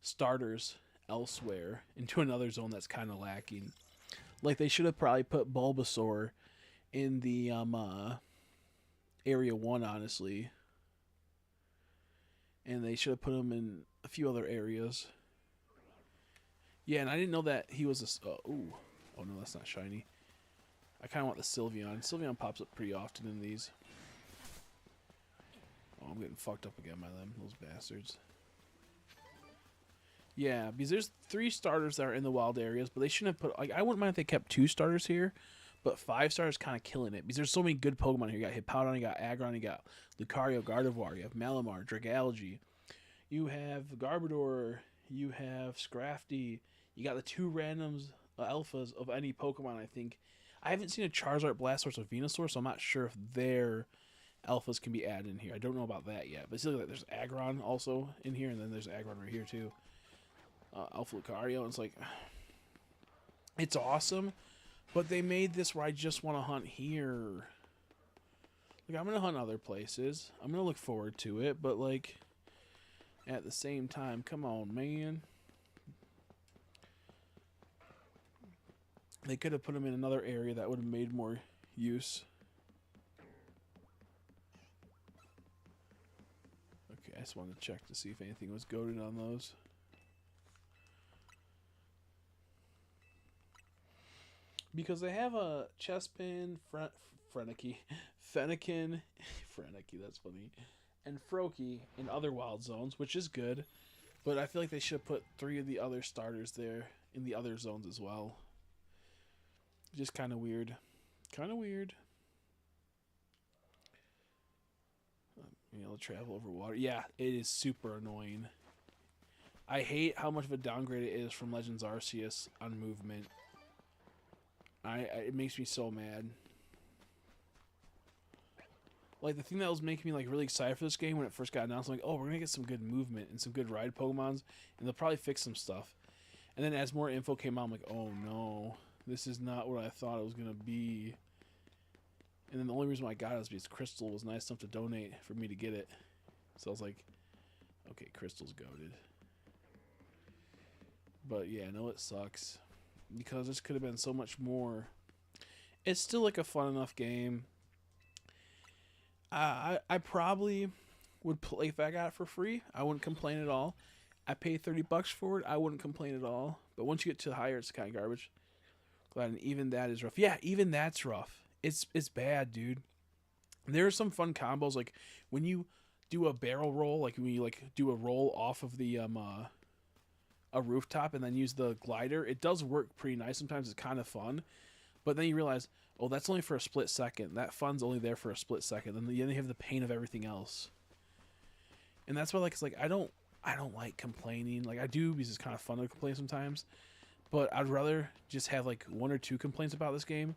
starters elsewhere into another zone that's kind of lacking. Like they should have probably put Bulbasaur in the Area 1, honestly. And they should have put him in a few other areas. Yeah, and I didn't know that he was a... oh no, that's not shiny. I kind of want the Sylveon. Sylveon pops up pretty often in these. Oh, I'm getting fucked up again by them, those bastards. Yeah, because there's 3 starters that are in the wild areas, but they shouldn't have put... Like, I wouldn't mind if they kept 2 starters here, but 5-star is kind of killing it because there's so many good Pokemon here. You got Hippowdon, you got Aggron, you got Lucario, Gardevoir, you have Malamar, Dragalge, you have Garbodor, you have Scrafty, you got the 2 randoms alphas of any Pokemon, I think. I haven't seen a Charizard, Blastoise, or Venusaur, so I'm not sure if their alphas can be added in here. I don't know about that yet, but it's like there's Aggron also in here, and then there's Aggron right here too. Alpha Lucario, and it's like, it's awesome, but they made this where I just want to hunt here. Like, I'm going to hunt other places. I'm going to look forward to it, but like, at the same time, come on, man. They could have put them in another area that would have made more use. Okay, I just wanted to check to see if anything was goaded on those. Because they have a Chespin, Fennekin, Fennekin, that's funny, and Froakie in other wild zones, which is good. But I feel like they should put 3 of the other starters there in the other zones as well. Just kind of weird. Kind of weird. Being able to travel over water. Yeah, it is super annoying. I hate how much of a downgrade it is from Legends Arceus on movement. It makes me so mad. Like, the thing that was making me like really excited for this game when it first got announced, I'm like, oh, we're gonna get some good movement and some good ride Pokemons, and they'll probably fix some stuff. And then as more info came out, I'm like, oh no, this is not what I thought it was gonna be. And then the only reason why I got it is because Crystal was nice enough to donate for me to get it. So I was like, okay, Crystal's goated. But yeah, no, it sucks. Because this could have been so much more. It's still like a fun enough game. I probably would play if I got it for free. I wouldn't complain at all. I paid $30 for it. I wouldn't complain at all. But once you get to higher, it's kind of garbage. Glad, and even that is rough. Yeah, even that's rough. It's bad, dude. There are some fun combos, like when you do a barrel roll, like when you like do a roll off of the a rooftop and then use the glider. It does work pretty nice. Sometimes it's kind of fun, but then you realize, oh, that's only for a split second. That fun's only there for a split second. Then you have the pain of everything else, and that's why, like, it's like I don't like complaining. Like, I do because it's kind of fun to complain sometimes, but I'd rather just have like 1 or 2 complaints about this game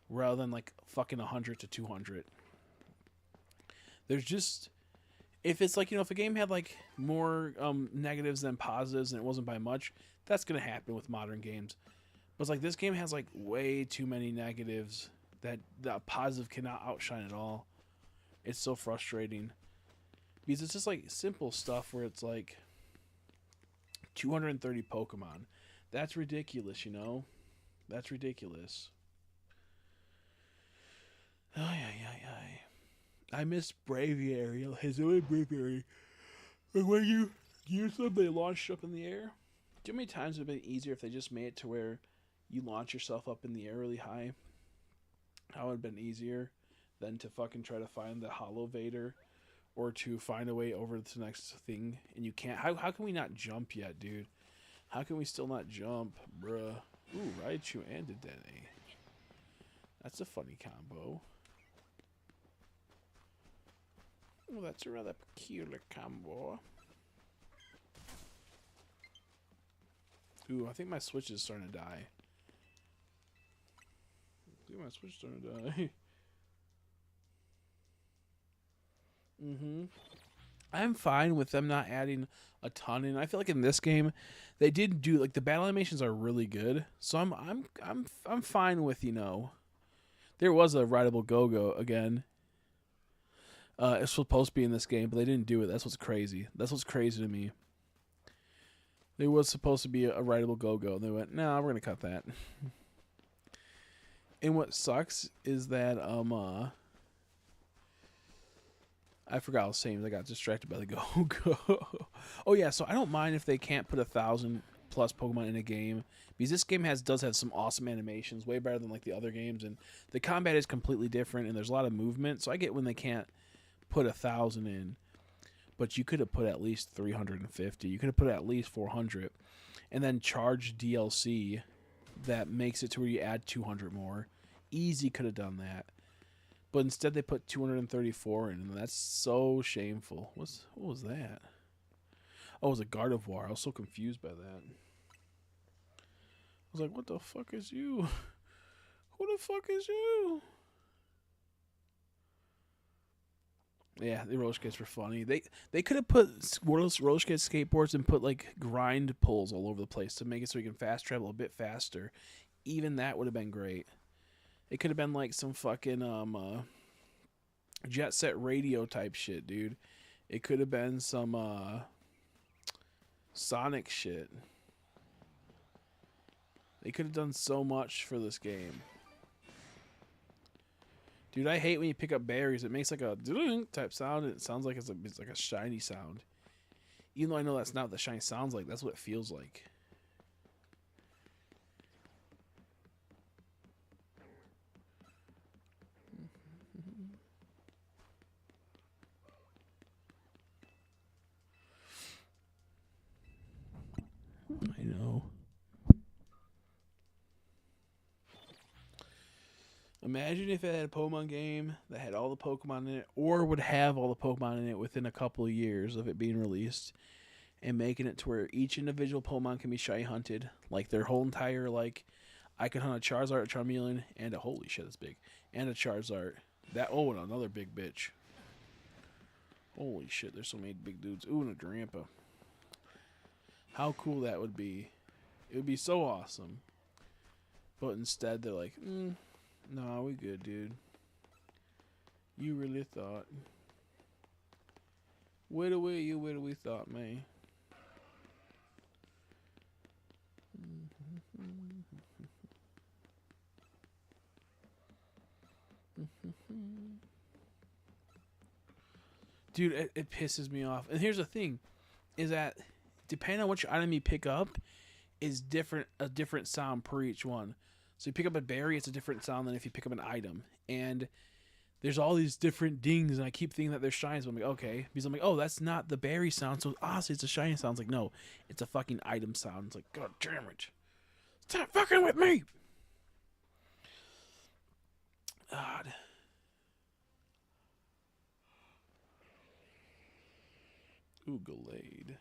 rather than like fucking 100 to 200. There's just, if it's like, if a game had like more negatives than positives and it wasn't by much, that's gonna happen with modern games. But it's like this game has like way too many negatives that the positive cannot outshine at all. It's so frustrating because it's just like simple stuff where it's like 230 Pokemon. That's ridiculous, That's ridiculous. I miss Braviary. His own Braviary. When you use them, they launch up in the air. Too many times it would have been easier if they just made it to where you launch yourself up in the air really high. That would have been easier than to fucking try to find the Hollow Vader or to find a way over to the next thing. And you can't. How can we not jump yet, dude? How can we still not jump, bruh? Ooh, Raichu and Dedenne. That's a funny combo. Oh, that's a rather peculiar combo. Ooh, I think my Switch is starting to die. I think my Switch is starting to die. I'm fine with them not adding a ton in. I feel like in this game, they did do, like, the battle animations are really good. So I'm fine with, there was a rideable Go-Go again. It's supposed to be in this game, but they didn't do it. That's what's crazy. That's what's crazy to me. There was supposed to be a rideable Go-Go, and they went, no, we're gonna cut that. And what sucks is that I forgot I was saying. I got distracted by the Go-Go. Oh yeah, so I don't mind if they can't put 1,000+ Pokemon in a game, because this game does have some awesome animations, way better than like the other games, and the combat is completely different, and there's a lot of movement. So I get when they can't put 1,000 in, but you could have put at least 350. You could have put at least 400, and then charge DLC that makes it to where you add 200 more. Easy could have done that. But instead they put 234 in, and that's so shameful. What was that? Oh, it was a Gardevoir. I was so confused by that. I was like, what the fuck is you? Who the fuck is you? Yeah, the roller skates were funny. They could have put roller skate skateboards and put like grind pulls all over the place to make it so you can fast travel a bit faster. Even that would have been great. It could have been like some fucking Jet Set Radio type shit, dude. It could have been some Sonic shit. They could have done so much for this game. Dude, I hate when you pick up berries. It makes like a type sound, and it sounds like it's like a shiny sound. Even though I know that's not what the shiny sounds like, that's what it feels like. I know. Imagine if it had a Pokemon game that had all the Pokemon in it, or would have all the Pokemon in it within a couple of years of it being released, and making it to where each individual Pokemon can be shiny hunted, like their whole entire like, I can hunt a Charizard, a Charmeleon, and a holy shit, that's big, and a Charizard. And another big bitch. Holy shit, there's so many big dudes. Ooh, and a Grandpa. How cool that would be! It would be so awesome. But instead, they're like, nah, we good, dude. You really thought. Wait away, you wait away thought, man. Dude, it pisses me off. And here's the thing, is that depending on which item you pick up, is a different sound per each one. So you pick up a berry, it's a different sound than if you pick up an item. And there's all these different dings, and I keep thinking that they're shiny. So I'm like, okay. Because I'm like, oh, that's not the berry sound. So obviously it's a shiny sound. It's like, no, it's a fucking item sound. It's like, god damn it. Stop fucking with me! God. Ooh, Gallade.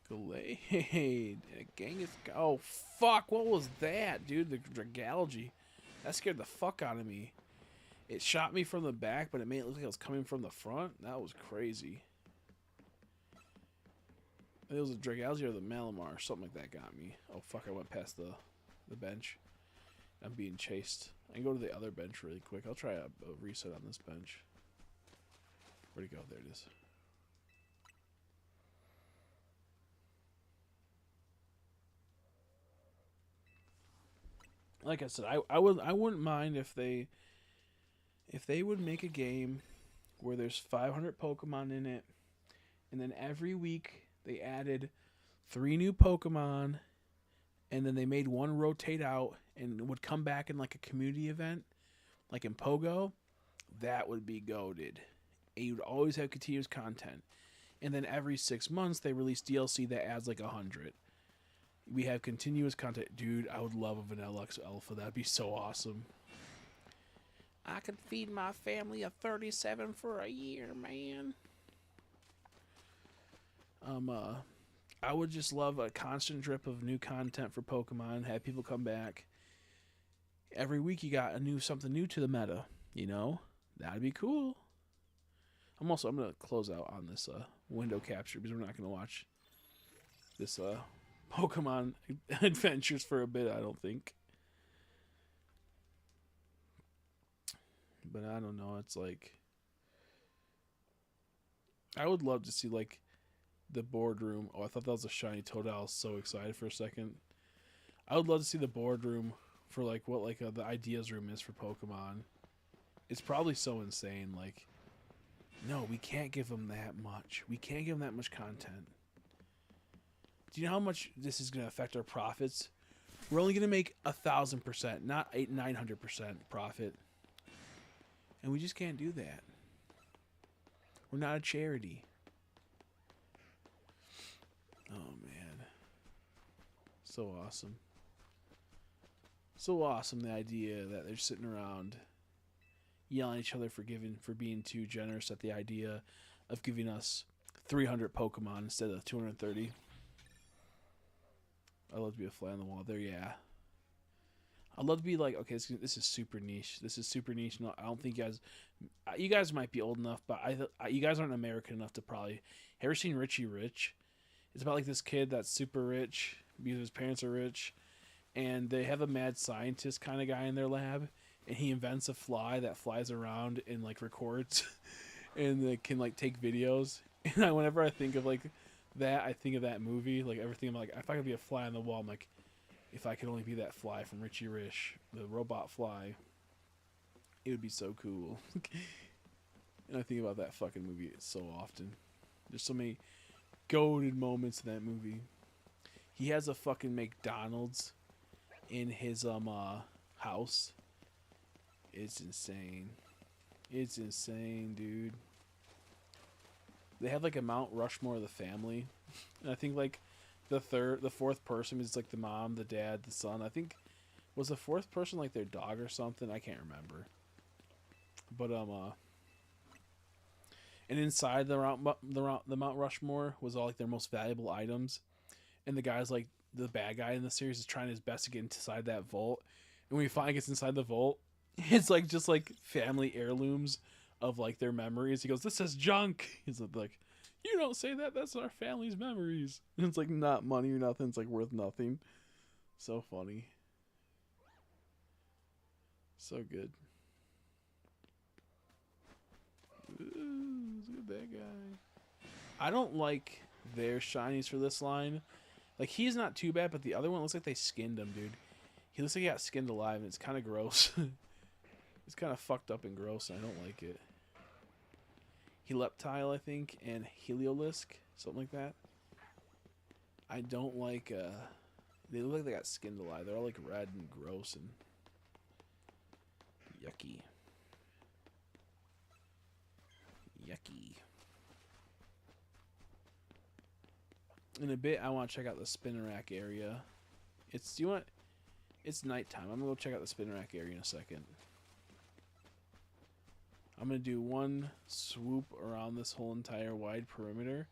Gallade. Genghis. Oh, fuck. What was that, dude? The Dragalge. That scared the fuck out of me. It shot me from the back, but it made it look like it was coming from the front. That was crazy. It was a Dragalge or the Malamar. Something like that got me. Oh, fuck. I went past the bench. I'm being chased. I can go to the other bench really quick. I'll try a reset on this bench. Where'd it go? There it is. Like I said, I wouldn't mind if they would make a game where there's 500 Pokemon in it, and then every week they added 3 new Pokemon, and then they made one rotate out and would come back in like a community event, like in Pogo. That would be goated. And you'd always have continuous content. And then every 6 months they release DLC that adds like 100. We have continuous content. Dude, I would love a Vanilla X Alpha. That'd be so awesome. I could feed my family a 37 for a year, man. I would just love a constant drip of new content for Pokemon. Have people come back. Every week you got something new to the meta. You know? That'd be cool. I'm gonna close out on this window capture because we're not gonna watch this Pokemon adventures for a bit, I don't think. But I don't know, it's like I would love to see like the boardroom. Oh, I thought that was a shiny Totodile. I was so excited for a second. I would love to see the boardroom for like what like the ideas room is for Pokemon. It's probably so insane. Like, no, we can't give them that much. We can't give them that much content. Do you know how much this is going to affect our profits? We're only going to make 1,000%, not 900% profit. And we just can't do that. We're not a charity. Oh, man. So awesome. So awesome, the idea that they're sitting around yelling at each other for being too generous at the idea of giving us 300 Pokemon instead of 230. I'd love to be a fly on the wall there, yeah. I'd love to be like, okay, this is super niche. This is super niche. No, I don't think you guys might be old enough, but you guys aren't American enough to probably. Ever seen Richie Rich? It's about like this kid that's super rich because his parents are rich, and they have a mad scientist kind of guy in their lab, and he invents a fly that flies around and like records, and it can like take videos. And whenever I think of like that, I think of that movie. Like everything, I'm like, if I could be a fly on the wall, I'm like, if I could only be that fly from Richie Rich, the robot fly, it would be so cool. And I think about that fucking movie so often. There's so many goated moments in that movie. He has a fucking McDonald's in his house. It's insane. It's insane, dude. They have like a Mount Rushmore of the family, and I think like the fourth person is like the mom, the dad, the son. I think was the fourth person like their dog or something. I can't remember. But and inside the Mount Rushmore was all like their most valuable items, and the guy's like the bad guy in the series is trying his best to get inside that vault, and when he finally gets inside the vault, it's like just like family heirlooms of like their memories. He goes, "This is junk." He's like, "You don't say that. That's our family's memories." And it's like not money or nothing. It's like worth nothing. So funny. So good. Ooh, look at that guy. I don't like their shinies for this line. Like he's not too bad, but the other one looks like they skinned him, dude. He looks like he got skinned alive, and it's kind of gross. It's kind of fucked up and gross, and I don't like it. Heleptile, I think, and Heliolisk, something like that. I don't like, they look like they got skinned alive. They're all, like, red and gross and yucky. Yucky. In a bit, I want to check out the spin rack area. It's nighttime. I'm going to go check out the spin rack area in a second. I'm going to do one swoop around this whole entire wide perimeter.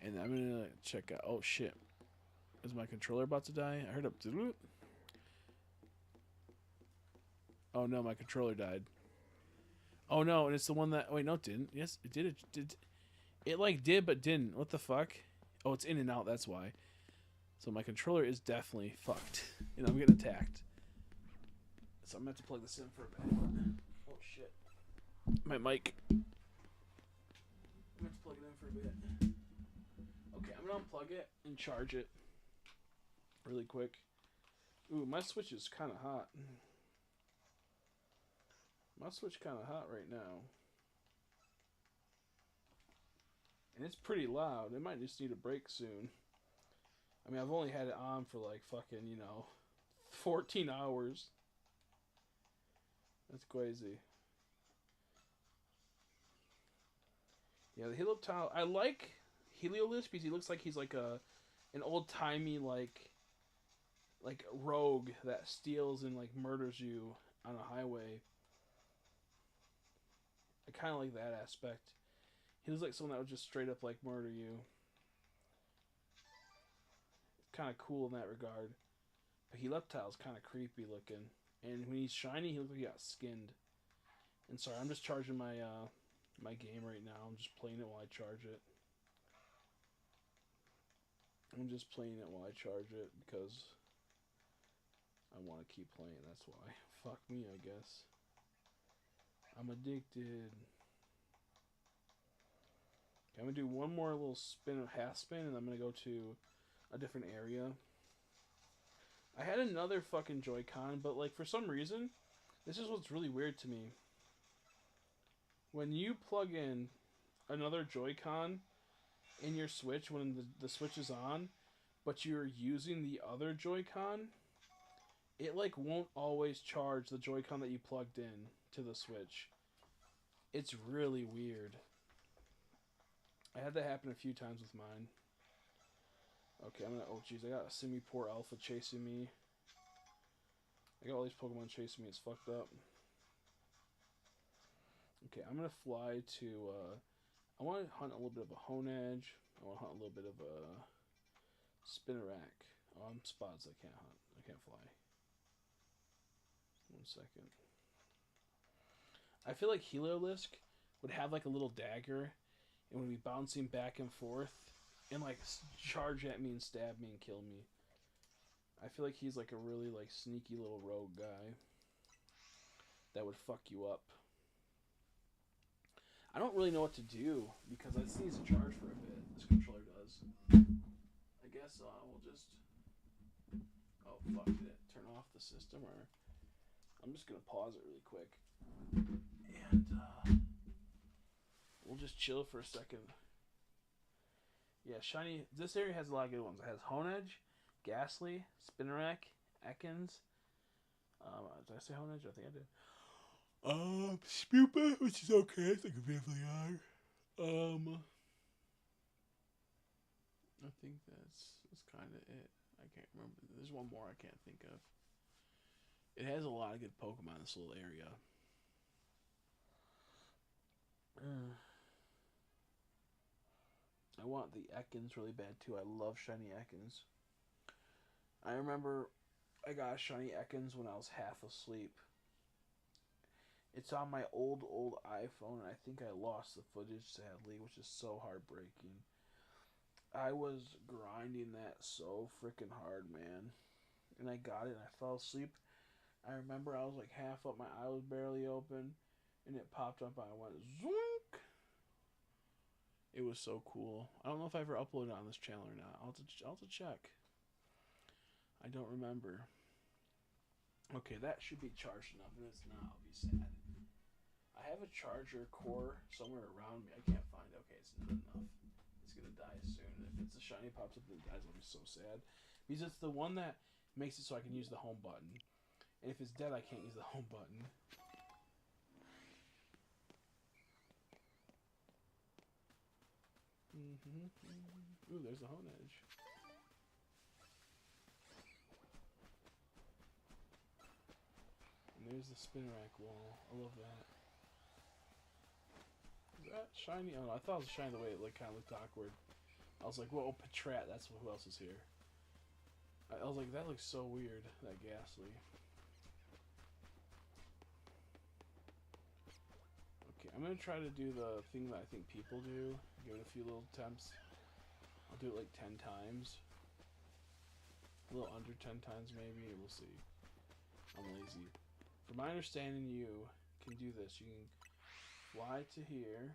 And I'm going to check out... Oh, shit. Is my controller about to die? I heard a... Oh, no, my controller died. Oh, no, and it's the one that... Wait, no, it didn't. Yes, it did. It like, did, but didn't. What the fuck? Oh, it's in and out. That's why. So my controller is definitely fucked. And I'm getting attacked. So I'm going to have to plug this in for a bit. Oh, shit. My mic. I'm going to plug it in for a bit. Okay, I'm going to unplug it and charge it really quick. Ooh, my Switch is kind of hot. My Switch kind of hot right now. And it's pretty loud. It might just need a break soon. I mean, I've only had it on for like fucking, 14 hours. That's crazy. Yeah, the Helioptile. I like Heliolisk because he looks like he's like an old-timey like rogue that steals and like murders you on a highway. I kind of like that aspect. He looks like someone that would just straight up like murder you. Kind of cool in that regard. But Helioptile's kind of creepy looking. And when he's shiny, he looks like he got skinned. And sorry, I'm just charging my my game right now. I'm just playing it while I charge it. I'm just playing it while I charge it because I want to keep playing. That's why. Fuck me, I guess. I'm addicted. Okay, I'm going to do one more little spin of half spin, and I'm going to go to a different area. I had another fucking Joy-Con, but like for some reason, this is what's really weird to me. When you plug in another Joy-Con in your Switch when the Switch is on, but you're using the other Joy-Con, it like won't always charge the Joy-Con that you plugged in to the Switch. It's really weird. I had that happen a few times with mine. Okay, I'm gonna... Oh, jeez, I got a semi-poor alpha chasing me. I got all these Pokemon chasing me. It's fucked up. Okay, I'm gonna fly to. I want to hunt a little bit of a Honedge. I want to hunt a little bit of a Spinnerack. Oh, I'm spots. I can't hunt. I can't fly. 1 second. I feel like Heliolisk would have like a little dagger and would be bouncing back and forth and like charge at me and stab me and kill me. I feel like he's like a really like sneaky little rogue guy that would fuck you up. I don't really know what to do because this needs to charge for a bit. This controller does. I guess we'll just. Oh fuck! Did it turn off the system or? I'm just gonna pause it really quick, and we'll just chill for a second. Yeah, shiny. This area has a lot of good ones. It has Honedge, Ghastly, Spinnerack, Ekans. Did I say Honedge? I think I did. Spupa, which is okay. It's like a Vivillard. I think that's kind of it. I can't remember. There's one more I can't think of. It has a lot of good Pokemon in this little area. I want the Ekans really bad too. I love shiny Ekans. I remember I got a shiny Ekans when I was half asleep. It's on my old iPhone, and I think I lost the footage sadly, which is so heartbreaking. I was grinding that so freaking hard, man. And I got it, and I fell asleep. I remember I was like half up, my eye was barely open, and it popped up, and I went zoink. It was so cool. I don't know if I ever uploaded it on this channel or not. I'll have to check. I don't remember. Okay, that should be charged enough. If it's not, I'll be sad. I have a charger core somewhere around me. I can't find it. Okay, it's not enough. It's gonna die soon. If it's a shiny pops up and it dies, I'll be so sad. Because it's the one that makes it so I can use the home button. And if it's dead, I can't use the home button. Ooh, there's the Honedge. And there's the Spinnerack wall. I love that. Is that shiny? Oh, no, I thought it was shiny the way it kind of looked awkward. I was like, whoa, Patrat, that's who else is here. I was like, that looks so weird, that Ghastly. Okay, I'm going to try to do the thing that I think people do. Give it a few little attempts. I'll do it like 10 times. A little under 10 times maybe, we'll see. I'm lazy. From my understanding, you can do this. You can fly to here.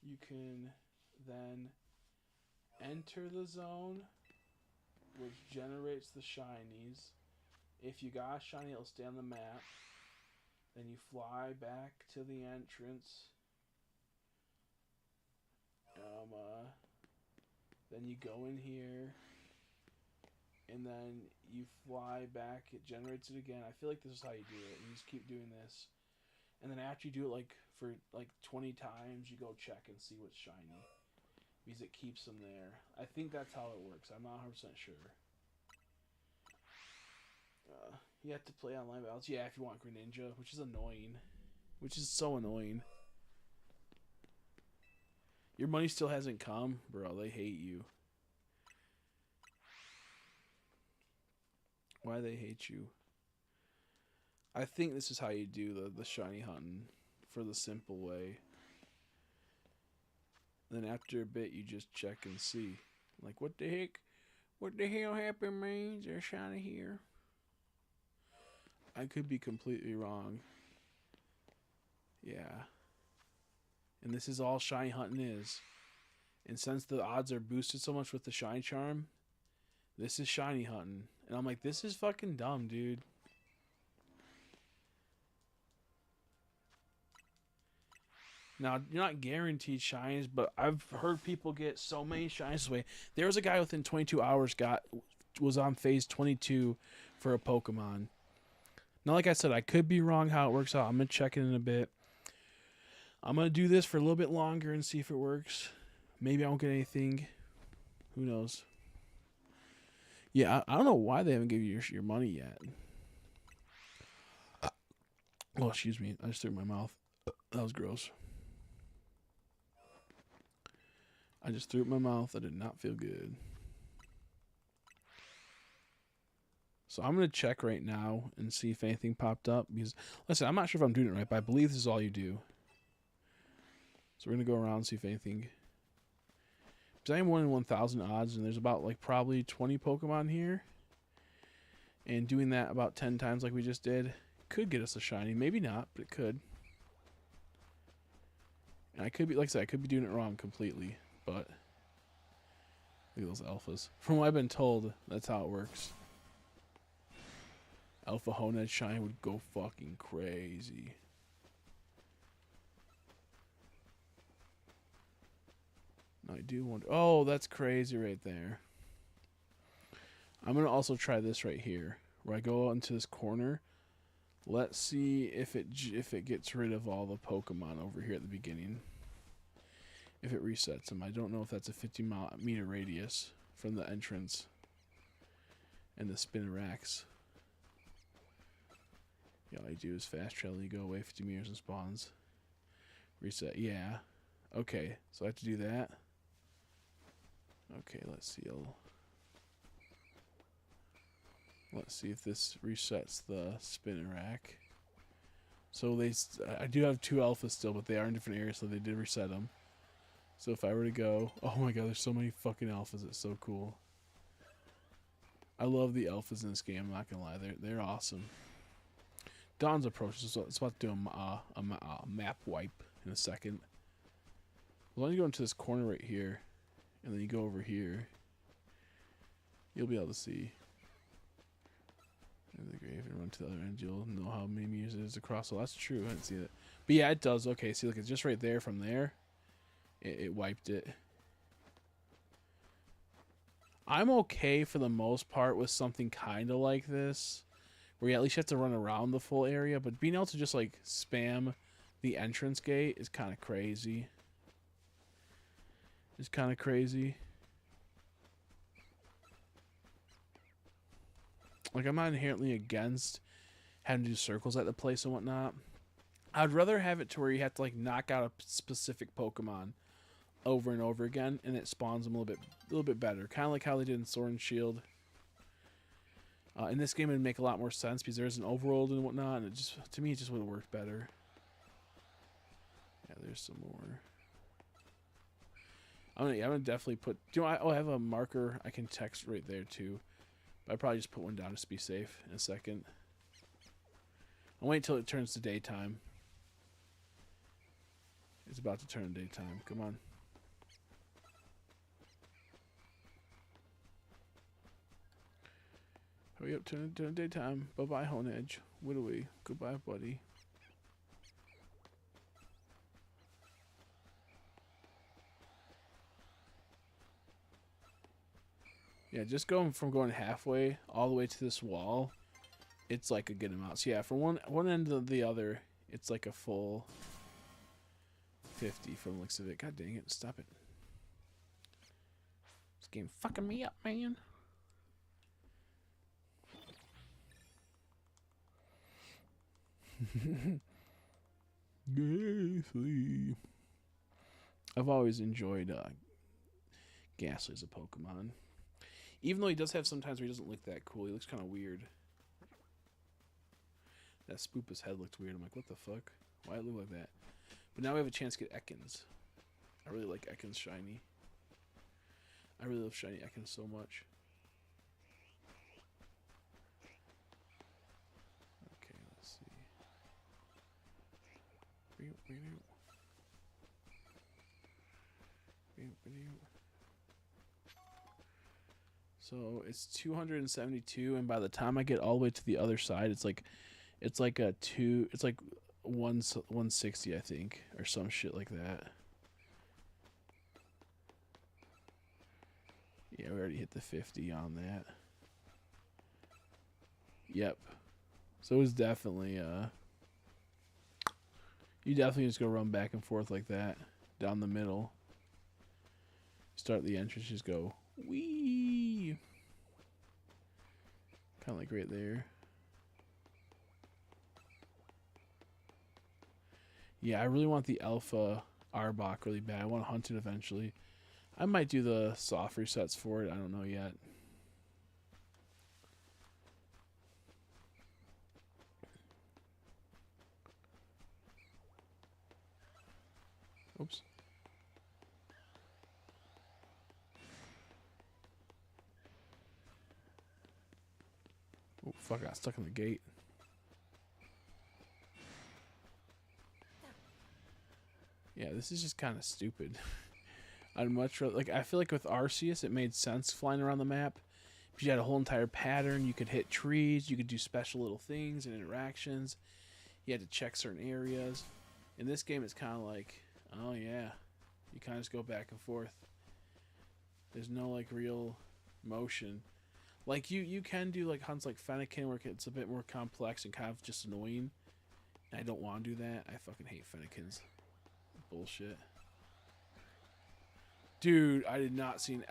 You can then enter the zone, which generates the shinies. If you got a shiny, it'll stay on the map. Then you fly back to the entrance. Then you go in here, and then you fly back. It generates it again. I feel like this is how you do it. You just keep doing this, and then after you do it for 20 times, you go check and see what's shiny, because it keeps them there. I think that's how it works. I'm not 100% sure. You have to play online battles. Yeah, if you want Greninja, which is annoying. Which is so annoying. Your money still hasn't come? Bro, they hate you. Why they hate you? I think this is how you do the shiny hunting for the simple way. Then after a bit, you just check and see. Like, what the heck? What the hell happened, man? Is there a shiny here? I could be completely wrong. Yeah. And this is all shiny hunting is. And since the odds are boosted so much with the shiny charm, this is shiny hunting. And I'm like, this is fucking dumb, dude. Now, you're not guaranteed shinies, but I've heard people get so many shinies this way. There was a guy within 22 hours was on phase 22 for a Pokemon. Now, like I said, I could be wrong how it works out. I'm going to check it in a bit. I'm going to do this for a little bit longer and see if it works. Maybe I won't get anything. Who knows? Yeah, I don't know why they haven't given you your money yet. Oh, excuse me. I just threw it in my mouth. That was gross. I just threw it in my mouth. I did not feel good. So I'm going to check right now and see if anything popped up. Because, listen, I'm not sure if I'm doing it right, but I believe this is all you do. So we're going to go around and see if anything... Because I am 1 in 1,000 odds, and there's about, like, probably 20 Pokemon here. And doing that about 10 times like we just did could get us a shiny. Maybe not, but it could. And I could be, like I said, I could be doing it wrong completely. But look at those alphas. From what I've been told, that's how it works. Alpha Honed shiny would go fucking crazy. I do wonder. Oh, that's crazy right there. I'm going to also try this right here. Where I go into this corner. Let's see if it gets rid of all the Pokemon over here at the beginning. If it resets them. I don't know if that's a 50-meter radius from the entrance. And the Spinnerax. Yeah, all I do is fast travel. You go away 50 meters and spawns. Reset. Yeah. Okay, so I have to do that. Okay, let's see. Let's see if this resets the Spinnerack. So I do have 2 alphas still, but they are in different areas, so they did reset them. So if I were to go, oh my god, there's so many fucking alphas. It's so cool. I love the alphas in this game. I'm not gonna lie, they're awesome. Dawn's approach is it's about to do a map wipe in a second. As long as you go into this corner right here, and then you go over here, you'll be able to see. The grave and run to the other end. You'll know how many meters it is across. So that's true. I didn't see that. But yeah, it does. Okay, see, look, it's just right there from there. It wiped it. I'm okay for the most part with something kind of like this, where you at least have to run around the full area. But being able to just like spam the entrance gate is kind of crazy. It's kind of crazy. Like, I'm not inherently against having to do circles at the place and whatnot. I'd rather have it to where you have to, like, knock out a specific Pokemon over and over again, and it spawns them a little bit better. Kind of like how they did in Sword and Shield. In this game, it would make a lot more sense because there's an overworld and whatnot, and it just, to me, it just would have worked better. Yeah, there's some more. I'm gonna definitely put... I have a marker I can text right there, too. I'd probably just put one down just to be safe in a second. I'll wait until it turns to daytime. It's about to turn to daytime. Come on. Hurry up, turn to daytime. Bye-bye, Honedge. Whittaway. Goodbye, buddy. Yeah, just going from going halfway all the way to this wall, it's like a good amount. So yeah, from one end to the other, it's like a full 50 from the looks of it. God dang it, stop it. This game fucking me up, man. Ghastly. I've always enjoyed Ghastly as a Pokemon. Even though he does have sometimes where he doesn't look that cool. He looks kind of weird. That Spoopus head looked weird. I'm like, what the fuck? Why it look like that? But now we have a chance to get Ekans. I really like Ekans shiny. I really love shiny Ekans so much. Okay, let's see. So it's 272, and by the time I get all the way to the other side, it's like a 160, I think, or some shit like that. Yeah, we already hit the 50 on that. Yep. So it was definitely you definitely just go run back and forth like that down the middle. Start the entrance, just go wee. Kind of like right there. Yeah, I really want the Alpha Arbok really bad. I want to hunt it eventually. I might do the soft resets for it. I don't know yet. Oops. Oh, fuck, I got stuck in the gate. Yeah, this is just kind of stupid. I'd much rather, like, I feel like with Arceus, it made sense flying around the map. Because you had a whole entire pattern. You could hit trees. You could do special little things and interactions. You had to check certain areas. In this game, it's kind of like, oh, yeah. You kind of just go back and forth. There's no, like, real motion. Like, you can do, like, hunts like Fennekin where it's a bit more complex and kind of just annoying. I don't want to do that. I fucking hate Fennekins. Bullshit. Dude, I did not see an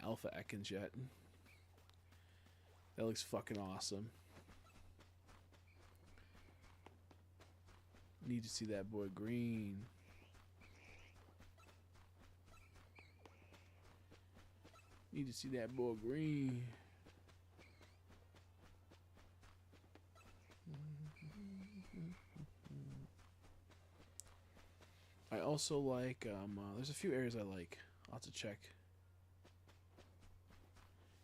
Alpha Ekans yet. That looks fucking awesome. Need to see that boy green. Need to see that boy green. I also like, there's a few areas I like. I'll have to check.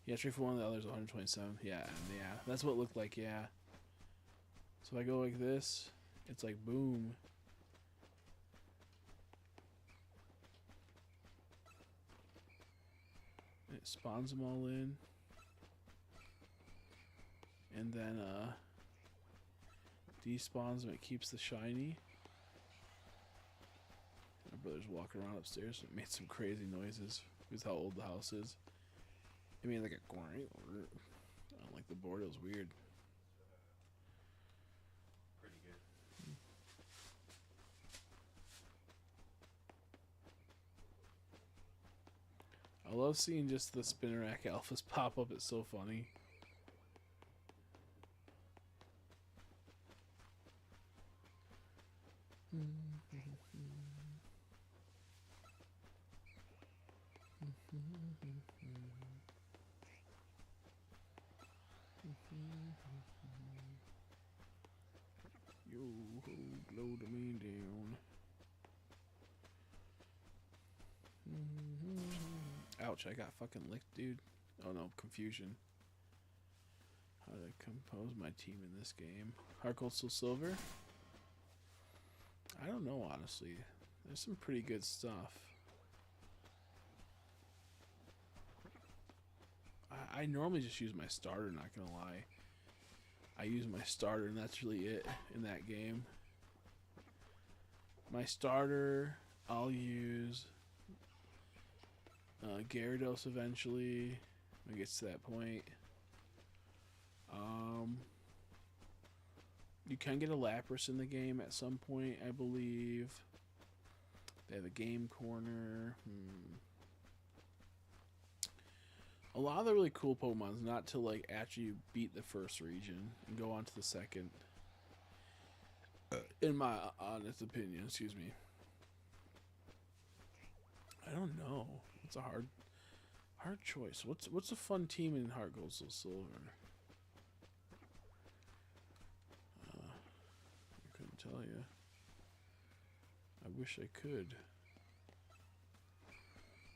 Yeah, trade for one of the others, 127. Yeah, that's what it looked like, yeah. So if I go like this, it's like boom. It spawns them all in. And then, despawns them, it keeps the shiny. My brother's walking around upstairs. It made some crazy noises. Because how old the house is. It made like a... I don't like the board. It was weird. Pretty good. I love seeing just the spinner rack alphas pop up. It's so funny. Yo, blow the man down. Ouch, I got fucking licked, dude. Oh no, confusion. How to compose my team in this game. Heart Gold, Soul Silver? I don't know, honestly. There's some pretty good stuff. I normally just use my starter, not gonna lie. I use my starter and that's really it in that game. My starter, I'll use Gyarados eventually when it gets to that point. You can get a Lapras in the game at some point, I believe. They have a game corner. A lot of the really cool Pokemon's not till like after you beat the first region and go on to the second. In my honest opinion, excuse me. I don't know. It's a hard choice. What's a fun team in Heart Gold Soul Silver? I couldn't tell you. I wish I could.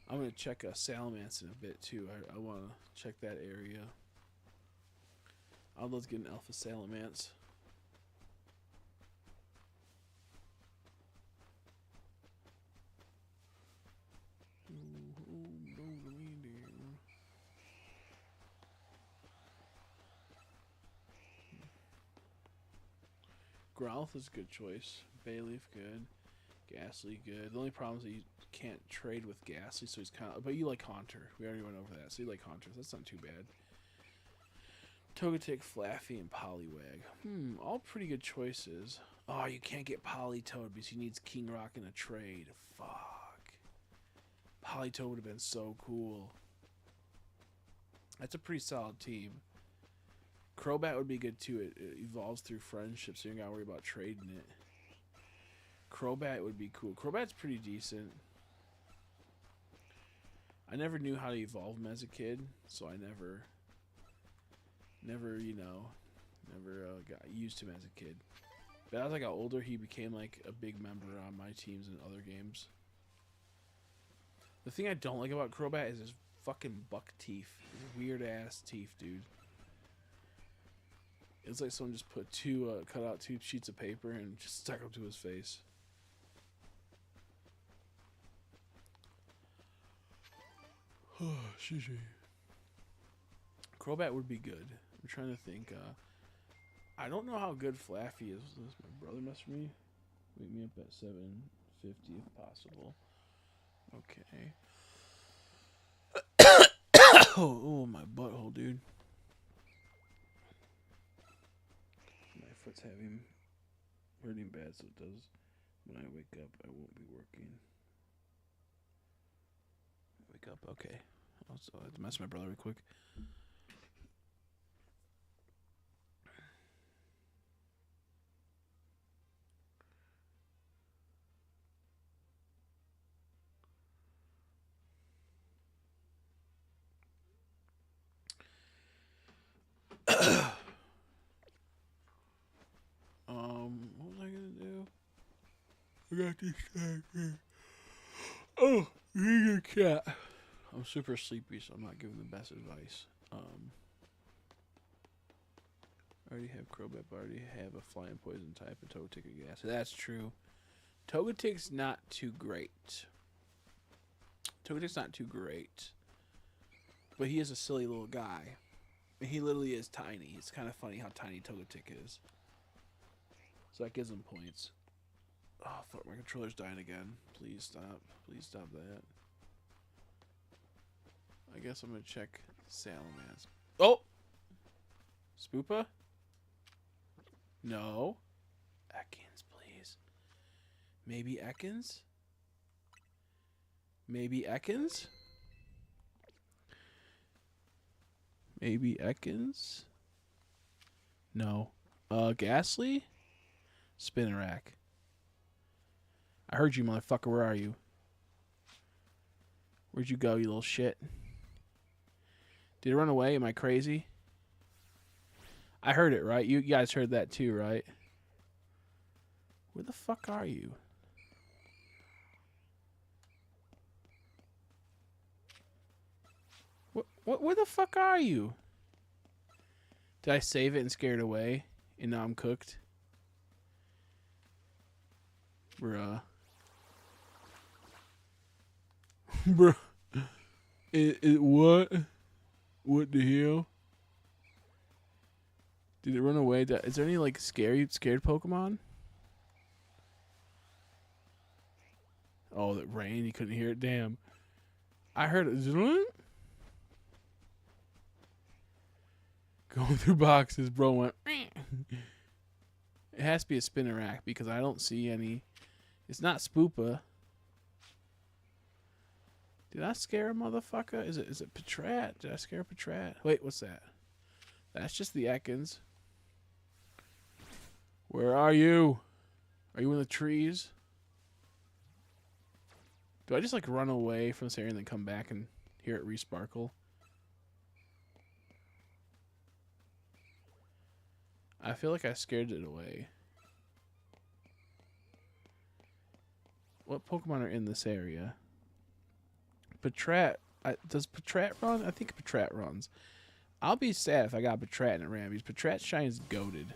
I'm gonna check Salamence in a bit too. I want to check that area. I'd love to get an Alpha Salamence. Growlithe is a good choice. Bayleaf good. Ghastly good. The only problem is that you can't trade with Ghastly, so he's kind of... But you like Haunter. We already went over that. So you like Haunter. So that's not too bad. Togetic, Flaffy, and Poliwag. All pretty good choices. Oh, you can't get Politoed because he needs King Rock in a trade. Fuck. Politoed would have been so cool. That's a pretty solid team. Crobat would be good too. It evolves through friendship, so you don't gotta worry about trading it. Crobat would be cool. Crobat's pretty decent. I never knew how to evolve him as a kid, so I never got used to him as a kid. But as I got older, he became like a big member on my teams and other games. The thing I don't like about Crobat is his fucking buck teeth. His weird ass teeth, dude. It's like someone just put cut out two sheets of paper and just stuck them to his face. Crobat would be good. I'm trying to think. I don't know how good Flaffy is. Does my brother mess with me? Wake me up at 7:50 if possible. Okay. Oh, my butthole, dude. My foot's hurting bad, so it does. When I wake up, I won't be working. Wake up, okay. Also, I have to mess with my brother real quick. What was I gonna do? I got distracted. Oh, you're a cat. I'm super sleepy, so I'm not giving the best advice. I already have Crobat, but I already have a flying poison type and Togetic and gas. That's true. Togetic's not too great. But he is a silly little guy. And he literally is tiny. It's kind of funny how tiny Togetic is. So that gives him points. Oh, fuck, my controller's dying again. Please stop. Please stop that. I guess I'm going to check Salamask. Oh! Spoopa? No. Ekans, please. Maybe Ekans? Maybe Ekans? Maybe Ekans? No. Ghastly? Spinarak. I heard you, motherfucker. Where are you? Where'd you go, you little shit? Did it run away? Am I crazy? I heard it, right? You guys heard that too, right? Where the fuck are you? Where the fuck are you? Did I save it and scare it away? And now I'm cooked? Bruh. Bruh. What? What the hell? Did it run away? Is there any, like, scared Pokemon? Oh, that rain. You couldn't hear it? Damn. I heard it. Going through boxes, bro went. It has to be a Spinarak because I don't see any. It's not Spoopa. Did I scare a motherfucker? Is it Patrat? Did I scare Patrat? Wait, what's that? That's just the Ekans. Where are you? Are you in the trees? Do I just like run away from this area and then come back and hear it resparkle? I feel like I scared it away. What Pokemon are in this area? Patrat. Does Patrat run? I think Patrat runs. I'll be sad if I got Patrat and it ran because Patrat Shine's goated.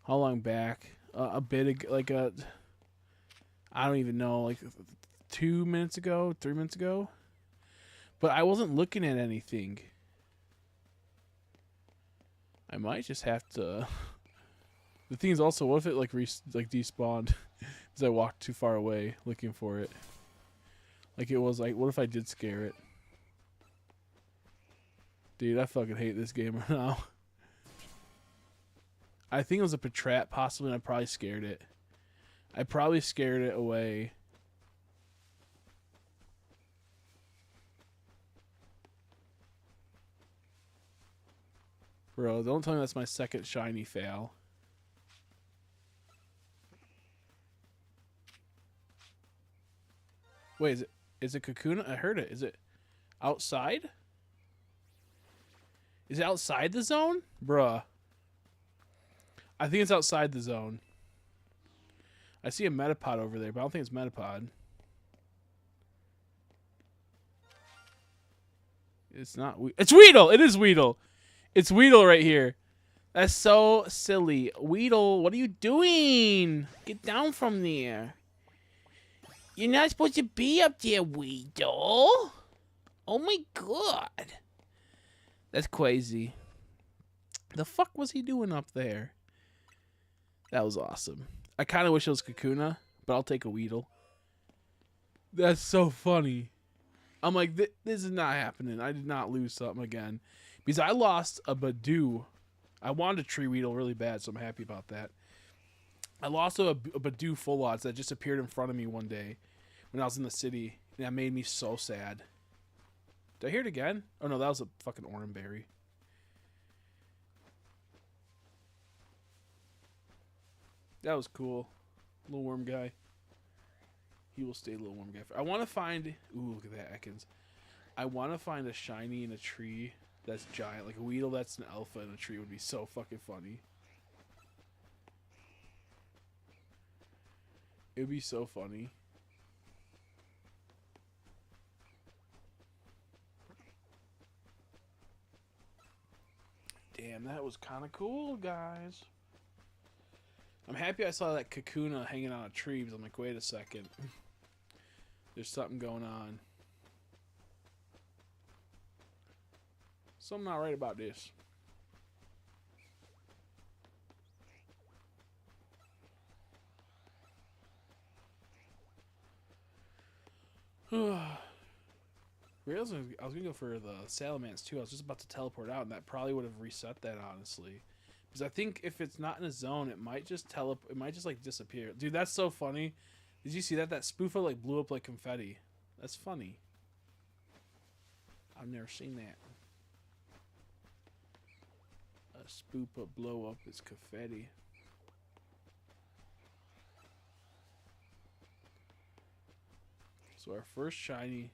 How long back? A bit ago, like I don't even know, like 2 minutes ago, 3 minutes ago. But I wasn't looking at anything. I might just have to. The thing is also, what if it like despawned because I walked too far away looking for it? Like it was like, what if I did scare it? Dude, I fucking hate this game right now. I think it was a Patrat possibly, and I probably scared it. I probably scared it away. Bro, don't tell me that's my second shiny fail. Wait, is it Kakuna? I heard it. Is it outside? Is it outside the zone? Bruh. I think it's outside the zone. I see a Metapod over there, but I don't think it's Metapod. It's not. It's Weedle! It is Weedle! It's Weedle right here. That's so silly. Weedle, what are you doing? Get down from there. You're not supposed to be up there, Weedle. Oh my god. That's crazy. The fuck was he doing up there? That was awesome. I kind of wish it was Kakuna, but I'll take a Weedle. That's so funny. I'm like, this is not happening. I did not lose something again. Because I lost a Badoo. I wanted a Tree Weedle really bad, so I'm happy about that. I lost a Badoo full odds that just appeared in front of me one day when I was in the city. And that made me so sad. Did I hear it again? Oh no, that was a fucking Oranberry. That was cool. Little worm guy. He will stay little worm guy. I want to find... Ooh, look at that, Ekans. I want to find a shiny in a tree that's giant. Like a Weedle that's an alpha in a tree would be so fucking funny. It would be so funny. Damn, that was kind of cool, guys. I'm happy I saw that Kakuna hanging on a tree because I'm like, wait a second. There's something going on. Something not right about this. I was gonna go for the Salamence too. I was just about to teleport out, and that probably would have reset that, honestly. Because I think if it's not in a zone, it might just it might just like disappear. Dude, that's so funny. Did you see that? That Spoofa like blew up like confetti. That's funny. I've never seen that. A Spoofa blow up is confetti. So our first shiny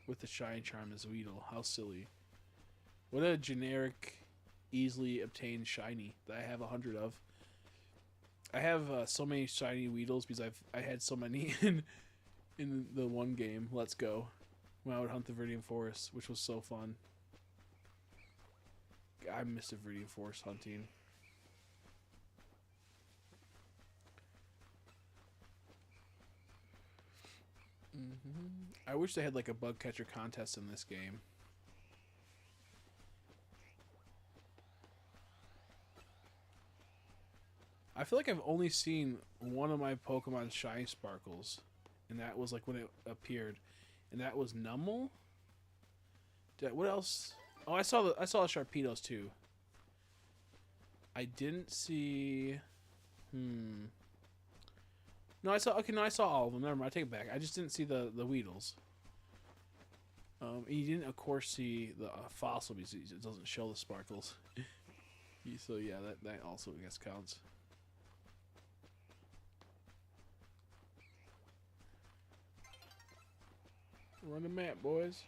with the shiny charm is Weedle. How silly. What a generic, easily obtained shiny that I have 100 of. I have so many shiny Weedles because I had so many in the one game, Let's Go, when I would hunt the Viridian Forest, which was so fun. I miss the Viridian Forest hunting. I wish they had like a bug catcher contest in this game. I feel like I've only seen one of my Pokemon shiny sparkles, and that was like when it appeared, and that was Numel. What else? Oh, I saw the Sharpedos too. I didn't see. No, I saw. Okay, no, I saw all of them. Never mind. I take it back. I just didn't see the Weedles. You didn't, of course, see the fossil because it doesn't show the sparkles. So yeah, that also I guess counts. Run the map, boys.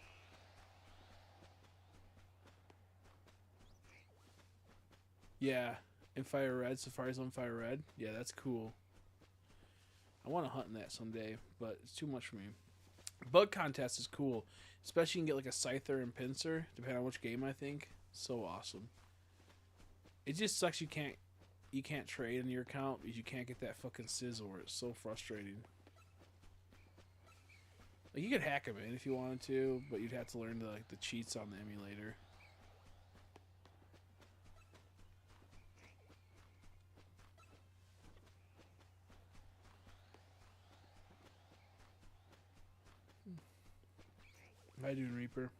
Yeah, and Fire Red, Safari's on Fire Red. Yeah, that's cool. I want to hunt in that someday, but it's too much for me. Bug contest is cool, especially you can get like a Scyther and Pinsir, depending on which game I think. So awesome. It just sucks you can't trade in your account because you can't get that fucking Scizor. It's so frustrating. Like you could hack them in if you wanted to, but you'd have to learn the cheats on the emulator. How you doing, Reaper?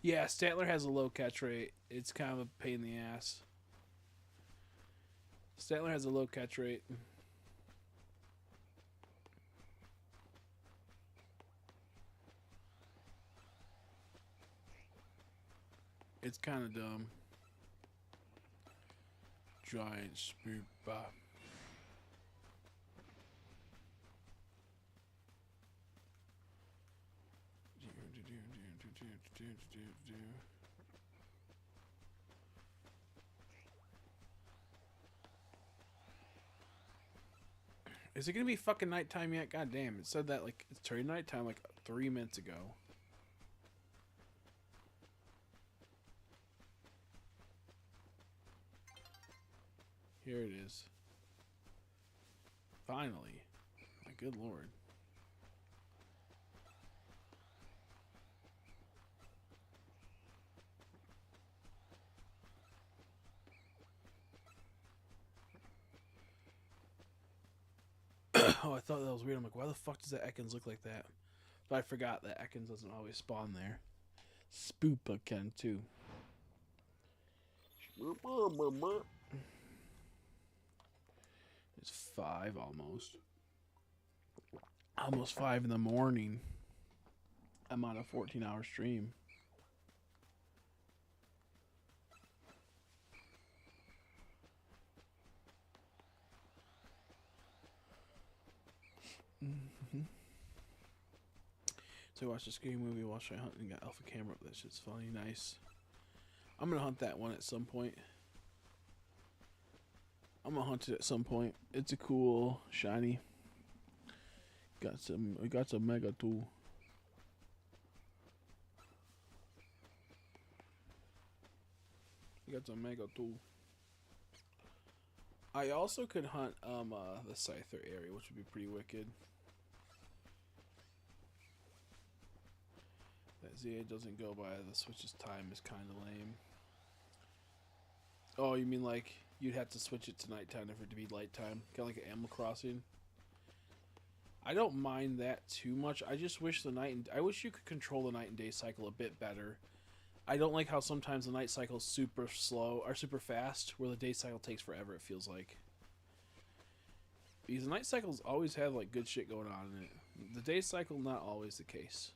Yeah, Statler has a low catch rate. It's kind of a pain in the ass. Statler has a low catch rate. It's kind of dumb. Giant spoopa. Is it gonna be fucking nighttime yet? God damn, it said that like it's turning nighttime like 3 minutes ago. Here it is. Finally. My good lord. Oh, I thought that was weird. I'm like, why the fuck does that Ekans look like that? But I forgot that Ekans doesn't always spawn there. Spoopa can too. It's 5 almost. Almost 5 in the morning. I'm on a 14-hour stream. So I watched a scary movie while I hunt and got alpha camera up. That shit's funny, nice. I'm gonna hunt that one at some point. I'm gonna hunt it at some point. It's a cool shiny. We got some mega too. We got some mega too. I also could hunt the Scyther area, which would be pretty wicked. That ZA doesn't go by the switch's time is kind of lame. Oh, you mean like you'd have to switch it to nighttime for it to be light time? Kind of like an Animal Crossing? I don't mind that too much. I just wish I wish you could control the night and day cycle a bit better. I don't like how sometimes the night cycle is super slow or super fast, where the day cycle takes forever, it feels like. Because the night cycles always have like good shit going on in it. The day cycle, not always the case.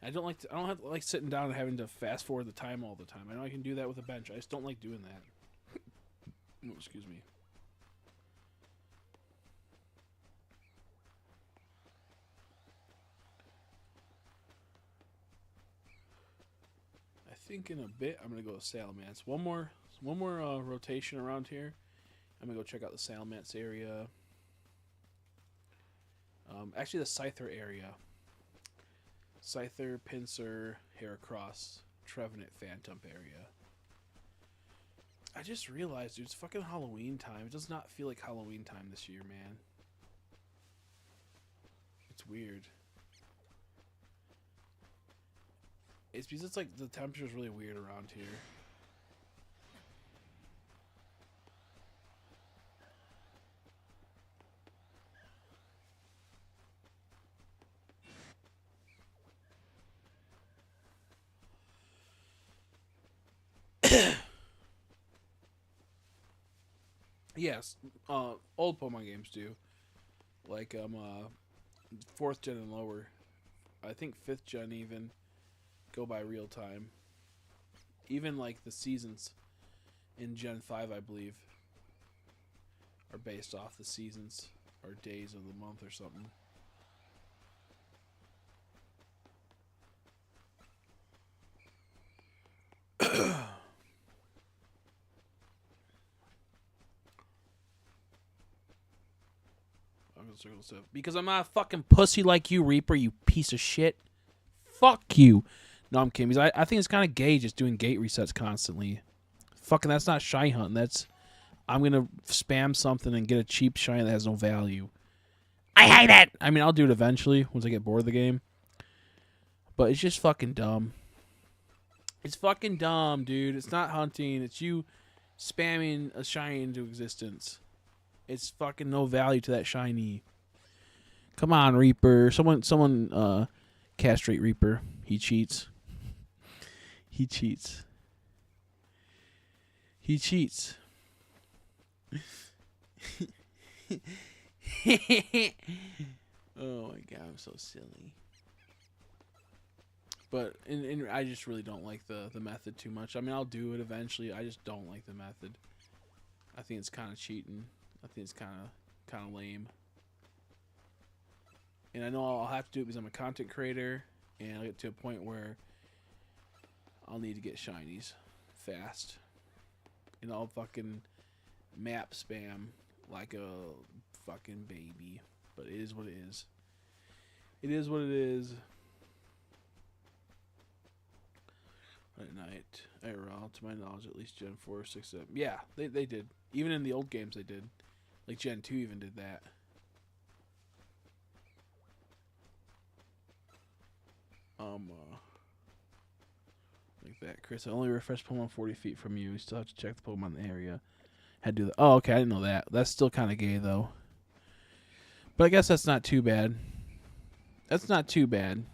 I don't have to like sitting down and having to fast forward the time all the time. I know I can do that with a bench. I just don't like doing that. Oh, excuse me. I think in a bit I'm gonna go with Salamance. One more rotation around here. I'm gonna go check out the Salamance area. Actually, the Scyther area. Scyther, Pinsir, Heracross, Trevenant, Phantom area. I just realized, dude, it's fucking Halloween time. It does not feel like Halloween time this year, man. It's weird. It's because it's like the temperature is really weird around here. Yes, old Pokemon games do. Like 4th gen and lower. I think 5th gen even go by real time. Even like the seasons in Gen 5, I believe, are based off the seasons or days of the month or something. Because I'm not a fucking pussy like you, Reaper, you piece of shit. Fuck you. No, I'm kidding. Because I think it's kind of gay just doing gate resets constantly. Fucking, that's not shy hunting. That's, I'm going to spam something and get a cheap shiny that has no value. I hate it! I mean, I'll do it eventually once I get bored of the game. But it's just fucking dumb. It's fucking dumb, dude. It's not hunting. It's you spamming a shiny into existence. It's fucking no value to that shiny. Come on, Reaper. Someone castrate Reaper. He cheats. He cheats. He cheats. Oh my god, I'm so silly. But I just really don't like the method too much. I mean, I'll do it eventually. I just don't like the method. I think it's kind of cheating. I think it's kind of lame. And I know I'll have to do it because I'm a content creator, and I'll get to a point where I'll need to get shinies fast. And I'll fucking map spam like a fucking baby. But it is what it is. It is what it is. At night, IRL, to my knowledge, at least Gen 4, 6, 7. Yeah, they did. Even in the old games, they did. Like Gen 2 even did that. Like that, Chris. I only refreshed Pokemon 40 feet from you. You still have to check the Pokemon in the area. Had to do that. Oh, okay. I didn't know that. That's still kind of gay though. But I guess that's not too bad. That's not too bad.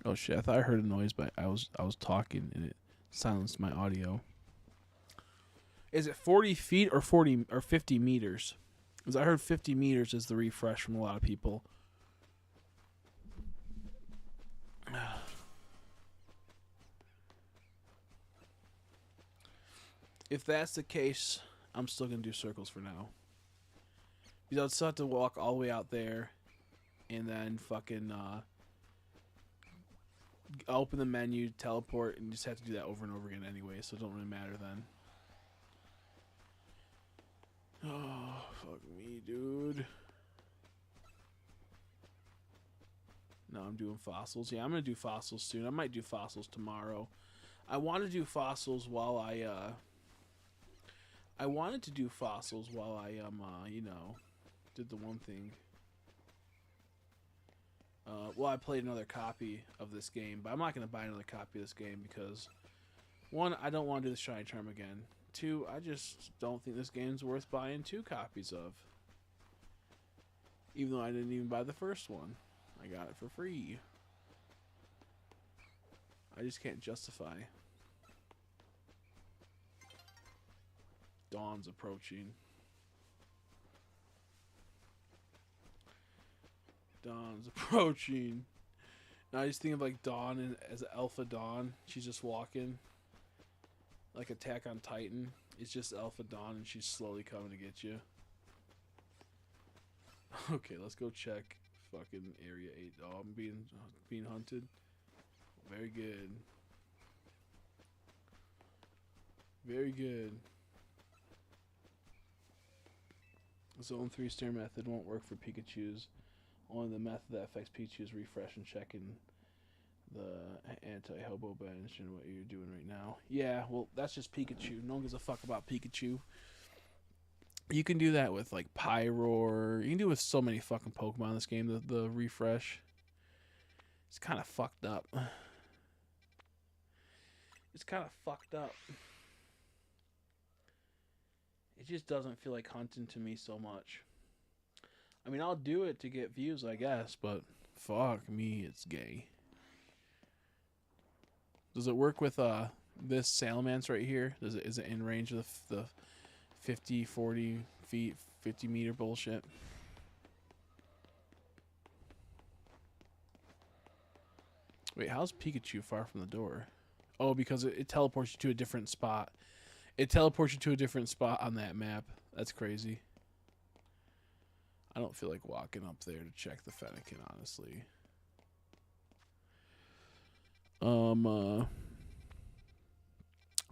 Oh shit! I thought I heard a noise, but I was talking and it silenced my audio. Is it 40 feet or 40 or 50 meters? Because I heard 50 meters is the refresh from a lot of people. If that's the case, I'm still gonna do circles for now. Because I'll still have to walk all the way out there, and then fucking open the menu, teleport, and just have to do that over and over again anyway. So it don't really matter then. Oh fuck me, dude. No, I'm doing fossils. Yeah, I'm gonna do fossils soon. I might do fossils tomorrow. I want to do fossils while I wanted to do fossils while I you know, did the one thing. Well, I played another copy of this game, but I'm not gonna buy another copy of this game because, one, I don't want to do the shiny charm again. Two, I just don't think this game's worth buying 2 copies of. Even though I didn't even buy the first one, I got it for free. I just can't justify. Dawn's approaching. Dawn's approaching. Now I just think of like Dawn as Alpha Dawn. She's just walking. Like Attack on Titan. It's just Alpha Dawn and she's slowly coming to get you. Okay, let's go check fucking Area 8. Oh, I'm being hunted. Very good. Very good. Zone 3 stair method won't work for Pikachu's. Only the method that affects Pikachu's refresh and checking the anti-hobo bench and what you're doing right now. Yeah, well, that's just Pikachu. No one gives a fuck about Pikachu. You can do that with, like, Pyroar. You can do it with so many fucking Pokemon in this game, the refresh. It's kind of fucked up. It's kind of fucked up. It just doesn't feel like hunting to me so much. I mean, I'll do it to get views, I guess, but fuck me, it's gay. Does it work with this Salamence right here? Is it in range of the 50, 40 feet, 50 meter bullshit? Wait, how's Pikachu far from the door? Oh, because it teleports you to a different spot. It teleports you to a different spot on that map. That's crazy. I don't feel like walking up there to check the Fennekin, honestly. Oh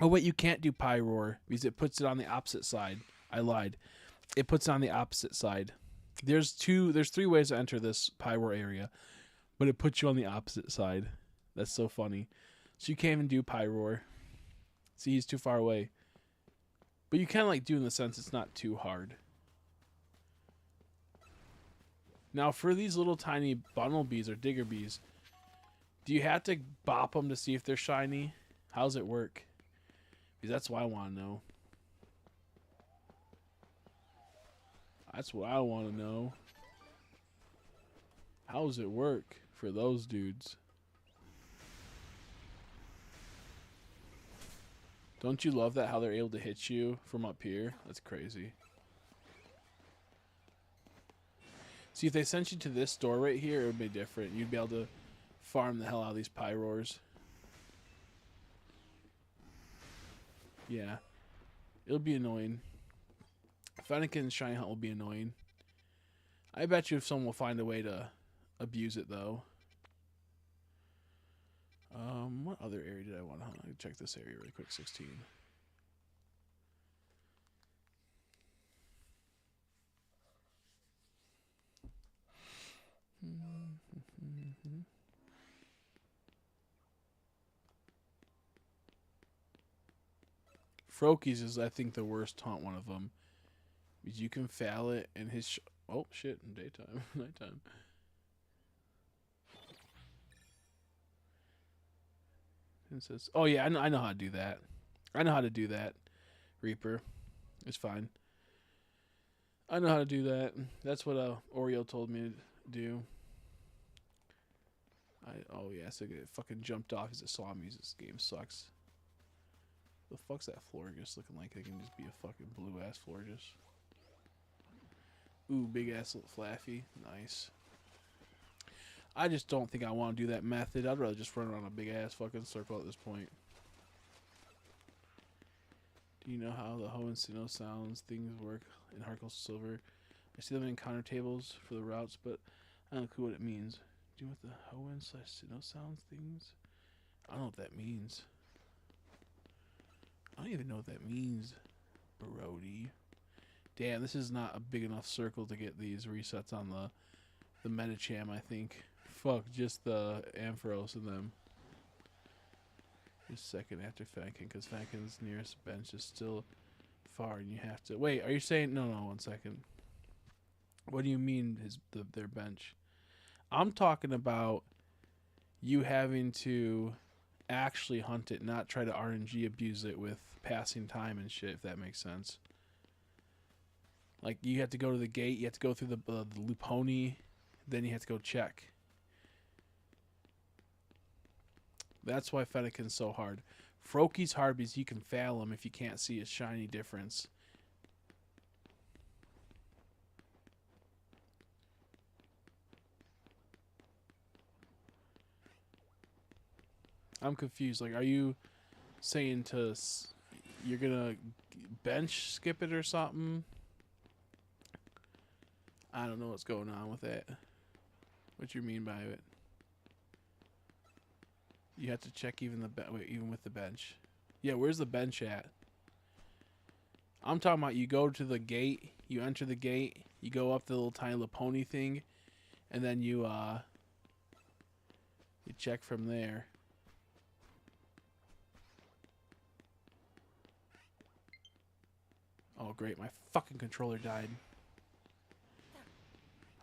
wait, you can't do Pyroar because it puts it on the opposite side. I lied. It puts it on the opposite side. There's 3 ways to enter this Pyroar area, but it puts you on the opposite side. That's so funny. So you can't even do Pyroar. See, he's too far away. But you can like do in the sense it's not too hard. Now for these little tiny Bunnelbees or Digger Bees, do you have to bop them to see if they're shiny? How's it work? Because that's what I want to know. That's what I want to know. How does it work for those dudes? Don't you love that how they're able to hit you from up here? That's crazy. See, if they sent you to this door right here, it would be different. You'd be able to farm the hell out of these Pyroars. Yeah. It'll be annoying. Fennekin's Shiny Hunt will be annoying. I bet you if someone will find a way to abuse it, though. What other area did I want to hunt? Let me check this area really quick. 16. Froakies is, I think, the worst hunt one of them. Because you can foul it and his... oh, shit. Daytime. Nighttime. It says... oh, yeah. I know how to do that. I know how to do that, Reaper. It's fine. I know how to do that. That's what Oreo told me to do. Oh, yeah. So it fucking jumped off as it saw me. This game sucks. The fuck's that Florges looking like? It can just be a fucking blue ass Florges. Ooh, big ass little Flaffy. Nice. I just don't think I want to do that method. I'd rather just run around a big ass fucking circle at this point. Do you know how the Ho and Sinnoh sounds things work in Heartgold Silver? I see them in encounter tables for the routes, but I don't know what it means. Do you know what the Ho and Sinnoh sounds things? I don't know what that means. I don't even know what that means, Brody. Damn, this is not a big enough circle to get these resets on the Medicham, I think. Fuck, just the Ampharos and them. Just second after Fennekin, because Fennekin's nearest bench is still far, and you have to... wait, are you saying... no, 1 second. What do you mean their bench? I'm talking about you having to actually hunt it, not try to RNG abuse it with passing time and shit, if that makes sense. Like, you have to go to the gate, you have to go through the Luponi, then you have to go check. That's why Fennekin's so hard. Froakie's hard because you can fail him if you can't see a shiny difference. I'm confused. Like, are you saying you're gonna bench skip it or something? I don't know what's going on with that. What you mean by it? You have to check even even with the bench. Yeah, where's the bench at? I'm talking about you go to the gate, you enter the gate, you go up the little tiny little pony thing, and then you check from there. Oh great, my fucking controller died.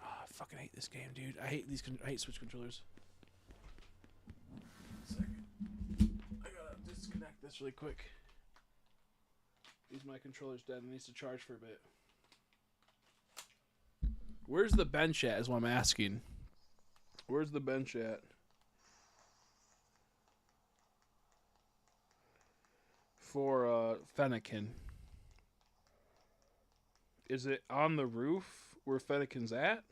Oh, I fucking hate this game, dude. I hate I hate Switch controllers. 1 second. I gotta disconnect this really quick. My controller's dead and needs to charge for a bit. Where's the bench at is what I'm asking. Where's the bench at? For Fennekin. Is it on the roof where Fennekin's at?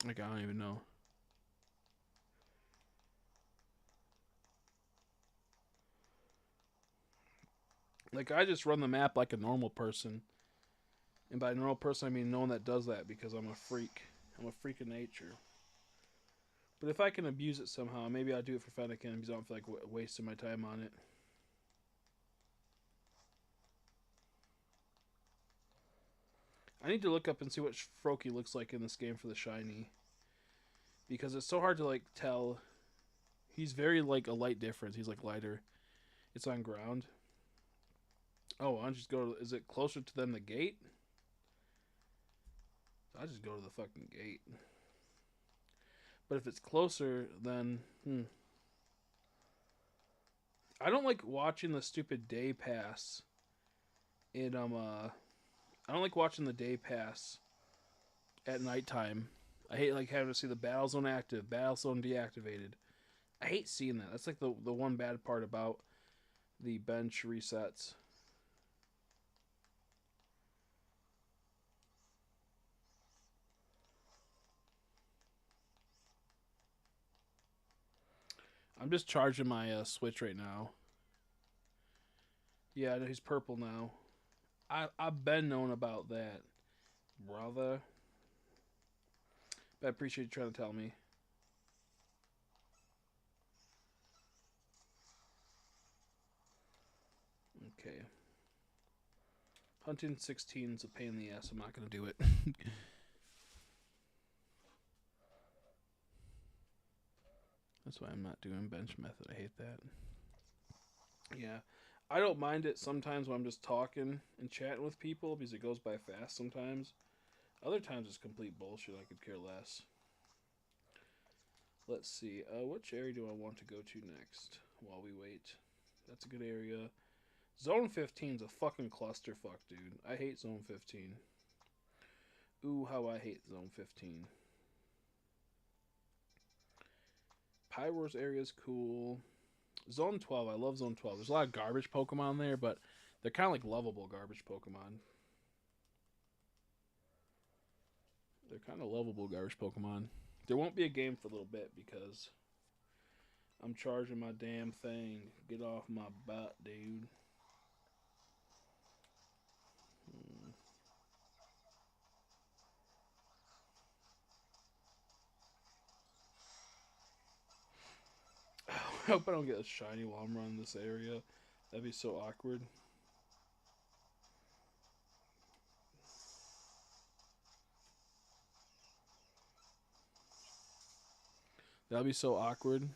Like, I don't even know. Like, I just run the map like a normal person. And by normal person, I mean no one that does that because I'm a freak. I'm a freak of nature. But if I can abuse it somehow, maybe I'll do it for Fennekin because I don't feel like wasting my time on it. I need to look up and see what Froakie looks like in this game for the shiny. Because it's so hard to, like, tell. He's very, like, a light difference. He's, like, lighter. It's on ground. Oh, I'll just go to... is it closer to them the gate? I'll just go to the fucking gate. But if it's closer, then... I don't like watching the stupid day pass. I don't like watching the day pass at nighttime. I hate, like, having to see the battle zone active, battle zone deactivated. I hate seeing that. That's, like, the one bad part about the bench resets. I'm just charging my Switch right now. Yeah, he's purple now. I've been known about that, brother. But I appreciate you trying to tell me. Okay. Hunting 16 is a pain in the ass. I'm not going to do it. That's why I'm not doing bench method. I hate that. Yeah. I don't mind it sometimes when I'm just talking and chatting with people because it goes by fast sometimes. Other times it's complete bullshit. I could care less. Let's see. Which area do I want to go to next while we wait? That's a good area. Zone 15 is a fucking clusterfuck, dude. I hate Zone 15. Ooh, how I hate Zone 15. Pyro's area is cool. Zone 12, I love Zone 12. There's a lot of garbage Pokemon there, but they're kind of like lovable garbage Pokemon. They're kind of lovable garbage Pokemon. There won't be a game for a little bit because I'm charging my damn thing. Get off my butt, dude. I hope I don't get a shiny while I'm running this area. That'd be so awkward. That'd be so awkward.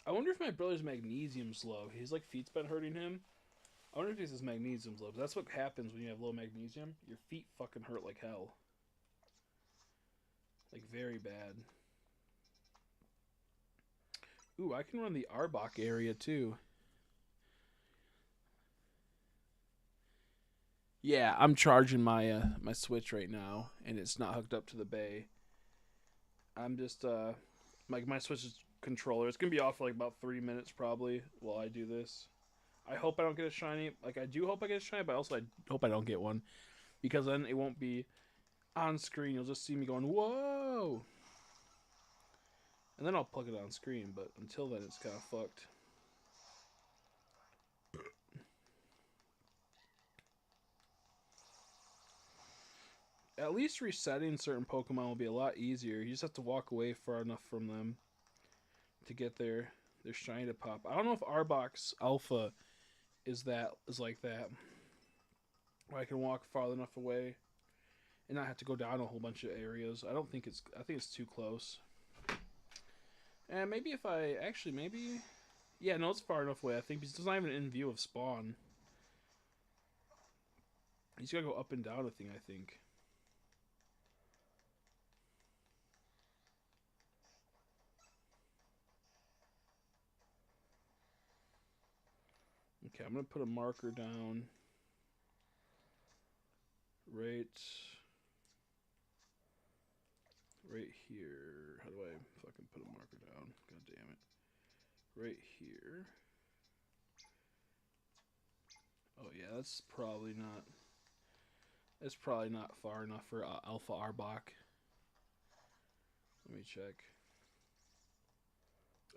I wonder if my brother's magnesium's low. His like feet's been hurting him. I wonder if his magnesium's low. That's what happens when you have low magnesium. Your feet fucking hurt like hell. Like very bad. Ooh, I can run the Arbok area too. Yeah, I'm charging my Switch right now, and it's not hooked up to the bay. I'm just like my Switch's controller. It's gonna be off for like about 3 minutes probably while I do this. I hope I don't get a shiny. Like I do hope I get a shiny, but also I hope I don't get one because then it won't be on screen. You'll just see me going whoa, and then I'll plug it on screen. But until then, it's kind of fucked. At least resetting certain Pokemon will be a lot easier. You just have to walk away far enough from them to get their shiny to pop. I don't know if Arbok's Alpha is like that. Where I can walk far enough away and not have to go down a whole bunch of areas. I think it's too close. And maybe if I actually yeah, no, it's far enough away. I think because it's not even in view of spawn. He's gotta go up and down a thing, I think. Okay, I'm gonna put a marker down right here. How do I fucking put a marker down? God damn it. Right here. Oh yeah, that's probably not far enough for Alpha Arbok. Let me check.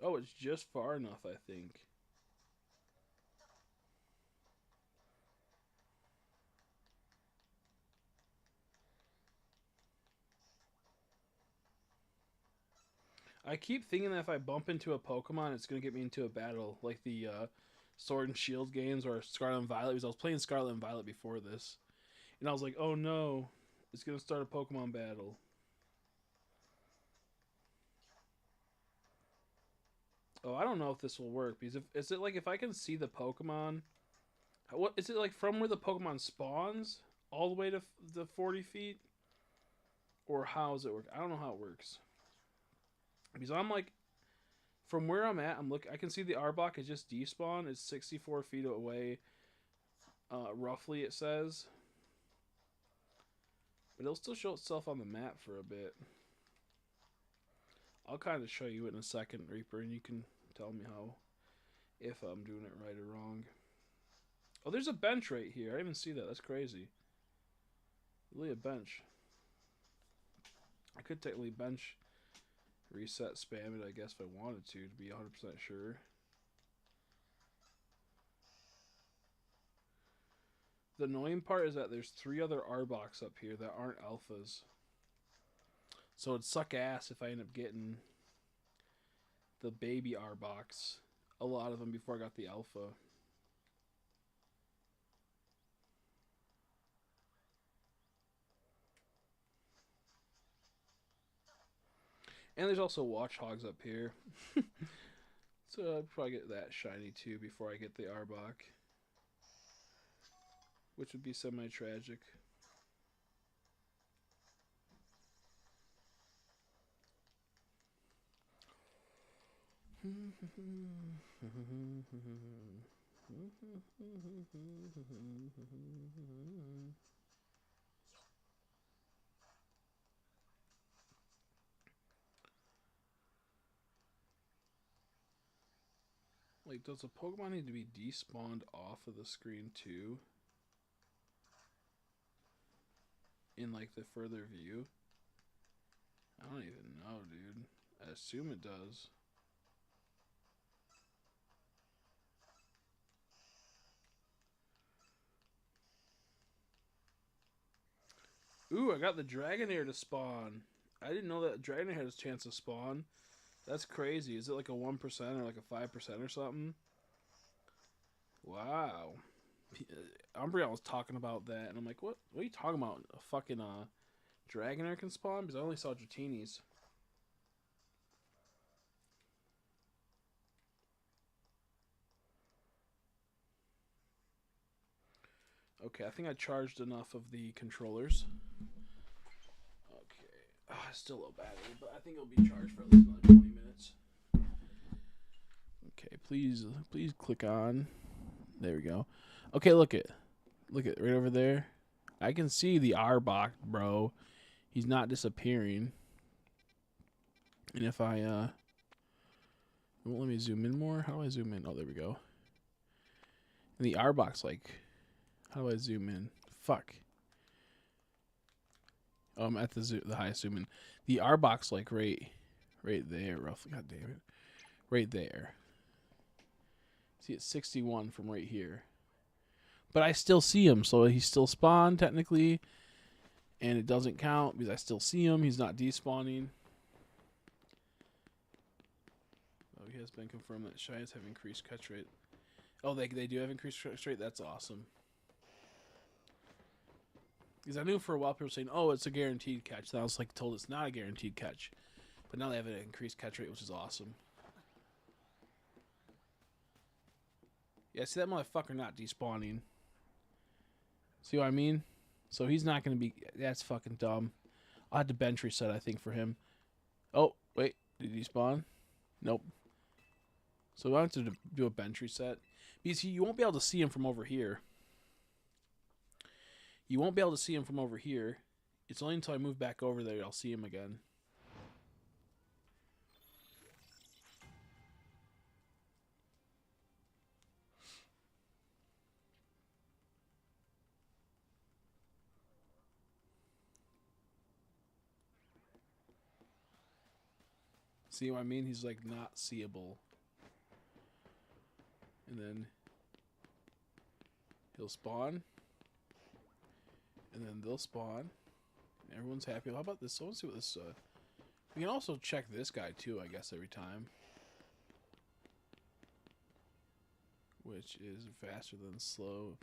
Oh, it's just far enough, I think. I keep thinking that if I bump into a Pokemon, it's going to get me into a battle, like the Sword and Shield games or Scarlet and Violet, because I was playing Scarlet and Violet before this. And I was like, oh no, it's going to start a Pokemon battle. Oh, I don't know if this will work, because is it like if I can see the Pokemon, what is it like from where the Pokemon spawns all the way to the 40 feet? Or how does it work? I don't know how it works. Because I'm like, from where I'm at, I can see the Arbok is just despawn. It's 64 feet away, roughly it says. But it'll still show itself on the map for a bit. I'll kind of show you it in a second, Reaper, and you can tell me if I'm doing it right or wrong. Oh, there's a bench right here. I didn't even see that. That's crazy. Really a bench. I could technically bench reset spam it, I guess, if I wanted to be 100% sure. The annoying part is that there's 3 other Arboks up here that aren't alphas. So it'd suck ass if I end up getting the baby Arboks, a lot of them, before I got the alpha. And there's also Watchhogs up here. So I'd probably get that shiny too before I get the Arbok, which would be semi-tragic. Like, does a Pokemon need to be despawned off of the screen too? In, like, the further view? I don't even know, dude. I assume it does. Ooh, I got the Dragonair to spawn. I didn't know that Dragonair had a chance to spawn. That's crazy. Is it like a 1% or like a 5% or something? Wow. Umbreon was talking about that, and I'm like, what are you talking about? A fucking Dragonair can spawn? Because I only saw Dratini's. Okay, I think I charged enough of the controllers. Okay. Oh, still low battery, but I think it'll be charged for at least another 20 minutes. Okay, please click on. There we go. Okay, look it right over there. I can see the Arbok, bro. He's not disappearing. And if I it won't let me zoom in more. How do I zoom in? Oh, there we go. And the Arbok's like, how do I zoom in? Fuck. Oh, I'm at the highest zoom in. The Arbok's like right there, roughly. God damn it. Right there. See, it's 61 from right here. But I still see him, so he's still spawned technically. And it doesn't count because I still see him. He's not despawning. Oh, he has been confirmed that Shines have increased catch rate. Oh, they do have increased catch rate? That's awesome. Because I knew for a while people were saying, oh, it's a guaranteed catch. And I was like told it's not a guaranteed catch. But now they have an increased catch rate, which is awesome. Yeah, see that motherfucker not despawning. See what I mean? So he's not going to be... That's fucking dumb. I'll have to bench reset, I think, for him. Oh, wait. Did he spawn? Nope. So I have to do a bench reset. Because you won't be able to see him from over here. You won't be able to see him from over here. It's only until I move back over there I'll see him again. See what I mean? He's like not seeable. And then he'll spawn. And then they'll spawn. And everyone's happy. How about this? So let's see what this... we can also check this guy too, I guess, every time. Which is faster than slow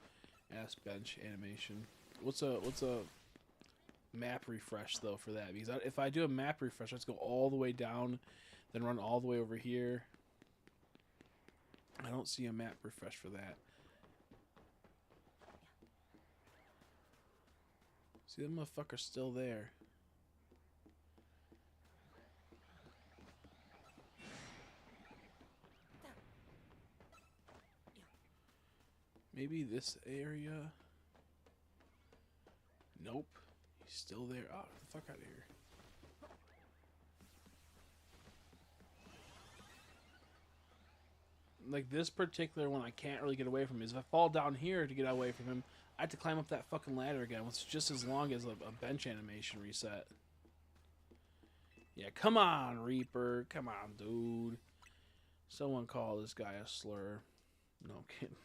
ass bench animation. What's a map refresh though for that? Because if I do a map refresh, let's go all the way down, then run all the way over here. I don't see a map refresh for that. See, that motherfucker's still there. Maybe this area. Nope. He's still there. Oh, get the fuck out of here. Like this particular one I can't really get away from is if I fall down here to get away from him, I have to climb up that fucking ladder again, which is just as long as a bench animation reset. Yeah, come on, Reaper. Come on, dude. Someone call this guy a slur. No, I'm kidding.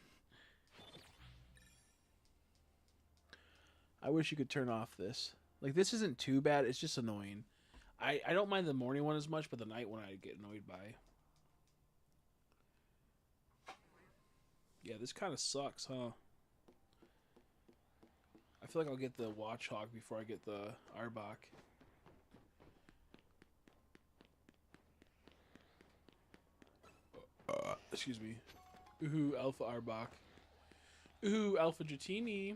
I wish you could turn off this. Like, this isn't too bad. It's just annoying. I don't mind the morning one as much, but the night one I get annoyed by. Yeah, this kind of sucks, huh? I feel like I'll get the Watchhog before I get the Arbok. Excuse me. Ooh, Alpha Arbok. Ooh, Alpha Dratini.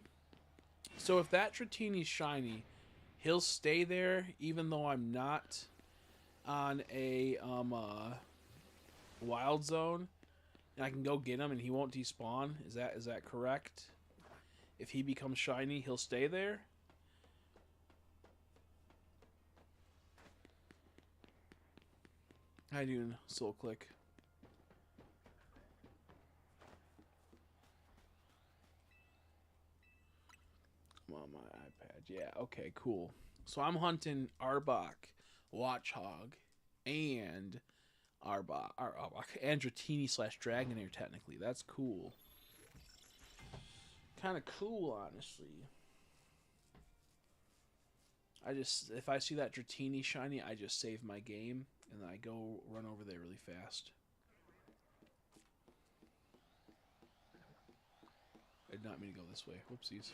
So if that Dratini's shiny, he'll stay there even though I'm not on a wild zone, and I can go get him and he won't despawn. Is that correct? If he becomes shiny, he'll stay there. How you doing, Soul Click? I'm on my iPad. Yeah, okay, cool. So I'm hunting Arbok, Watchhog, and Arbok and Dratini / Dragonair technically. That's cool. Kind of cool, honestly. If I see that Dratini shiny, I just save my game and then I go run over there really fast. I did not mean to go this way. Whoopsies.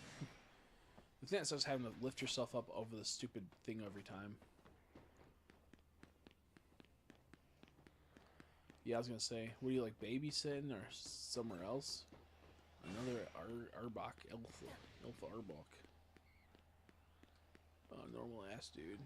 The thing that sucks having to lift yourself up over the stupid thing every time. Yeah, I was gonna say, what are you like babysitting or somewhere else? Another Arbok, Alpha Arbok. Oh, normal ass dude.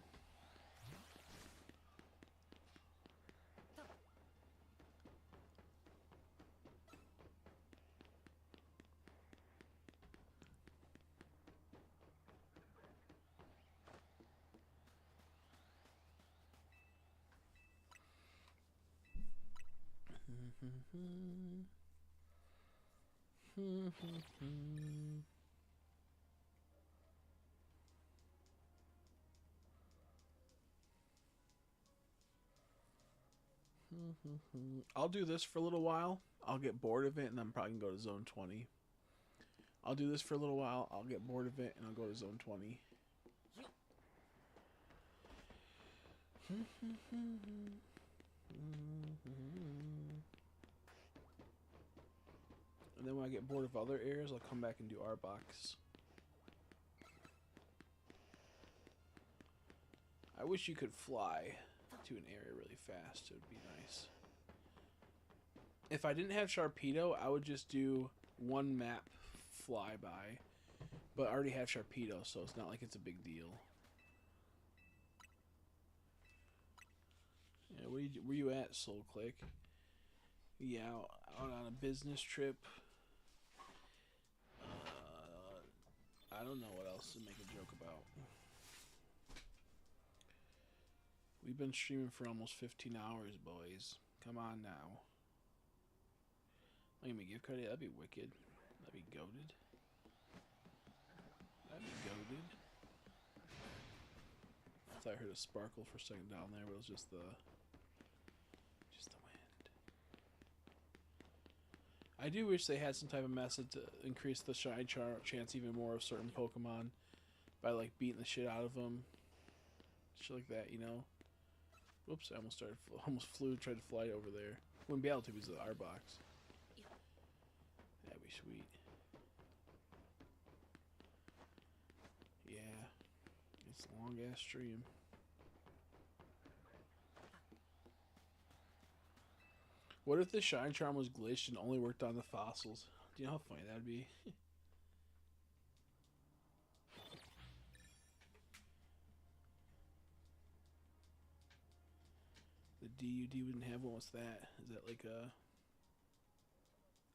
I'll do this for a little while. I'll get bored of it and I'm probably gonna go to zone 20. I'll do this for a little while. I'll get bored of it and I'll go to zone 20. And then when I get bored of other areas, I'll come back and do Arbox. I wish you could fly to an area really fast. It would be nice. If I didn't have Sharpedo, I would just do one map flyby. But I already have Sharpedo, so it's not like it's a big deal. Yeah, where you at, Soul Click? Yeah, out on a business trip. I don't know what else to make a joke about. We've been streaming for almost 15 hours, boys. Come on now. Give me a gift card. That'd be wicked. That'd be goated. That'd be goated. I thought I heard a sparkle for a second down there, but it was just the wind. I do wish they had some type of method to increase the shine chance even more of certain Pokemon by like beating the shit out of them, shit like that, you know. Whoops! I almost tried to fly over there. Wouldn't be able to because of the Arbox. That'd be sweet. Yeah, it's a long ass stream. What if the Shine Charm was glitched and only worked on the fossils? Do you know how funny that'd be? The DUD wouldn't have one. What's that? Is that like a...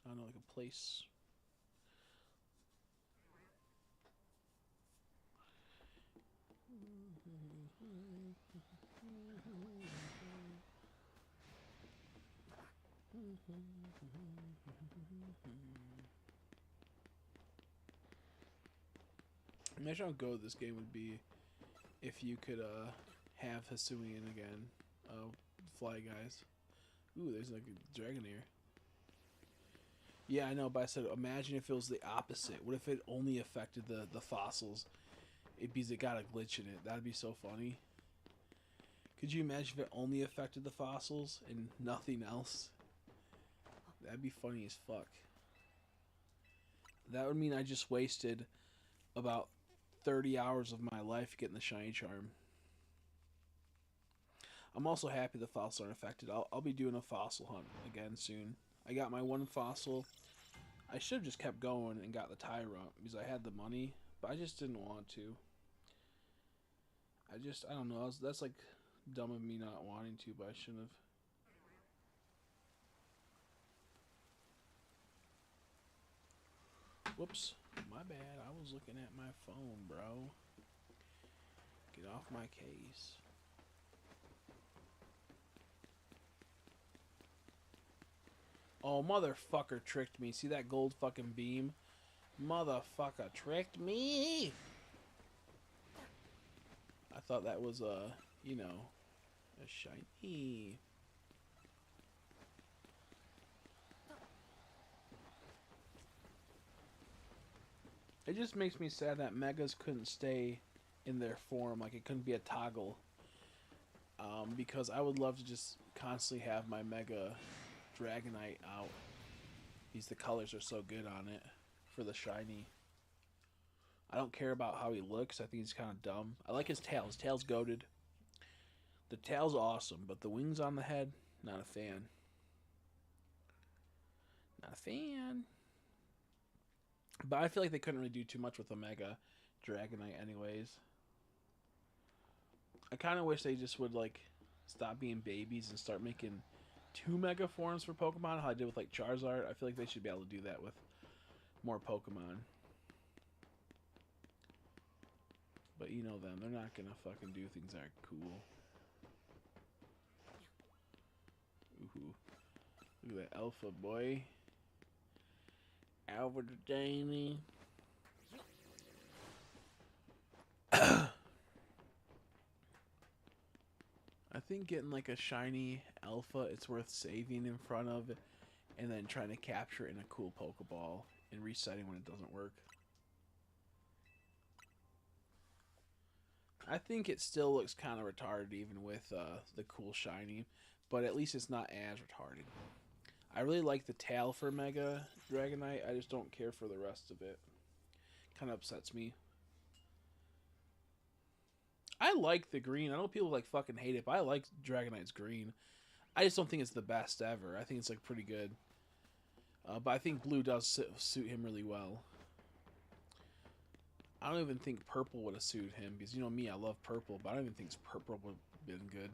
I don't know, like a place? Imagine how good this game would be if you could have Hisuian again. Fly guys. Ooh, there's like a dragon here. Yeah, I know, but I said imagine if it was the opposite. What if it only affected the fossils? Because it got a glitch in it. That'd be so funny. Could you imagine if it only affected the fossils and nothing else? That'd be funny as fuck. That would mean I just wasted about 30 hours of my life getting the shiny charm. I'm also happy the fossils aren't affected. I'll be doing a fossil hunt again soon. I got my one fossil. I should have just kept going and got the Tyrant because I had the money, but I just didn't want to. I don't know. That's like dumb of me not wanting to, but I shouldn't have. Whoops. My bad. I was looking at my phone, bro. Get off my case. Oh, motherfucker tricked me. See that gold fucking beam? Motherfucker tricked me! I thought that was you know, a shiny. It just makes me sad that Megas couldn't stay in their form. Like, it couldn't be a toggle. Because I would love to just constantly have my Mega Dragonite out. Because the colors are so good on it for the shiny. I don't care about how he looks. I think he's kind of dumb. I like his tail. His tail's goated. The tail's awesome, but the wings on the head, not a fan. Not a fan. But I feel like they couldn't really do too much with the Mega Dragonite anyways. I kind of wish they just would, like, stop being babies and start making 2 Mega forms for Pokemon, how I did with, like, Charizard. I feel like they should be able to do that with more Pokemon. But you know them, they're not gonna fucking do things that are cool. Ooh. Look at that Alpha boy. Alpha Danny. I think getting like a shiny Alpha, it's worth saving in front of it and then trying to capture it in a cool Pokeball and resetting when it doesn't work. I think it still looks kind of retarded even with the cool shiny, but at least it's not as retarded. I really like the tail for Mega Dragonite. I just don't care for the rest of it. Kind of upsets me. I like the green. I know people like fucking hate it, but I like Dragonite's green. I just don't think it's the best ever. I think it's like pretty good. But I think blue does suit him really well. I don't even think purple would have suited him because, you know me, I love purple, but I don't even think purple would have been good.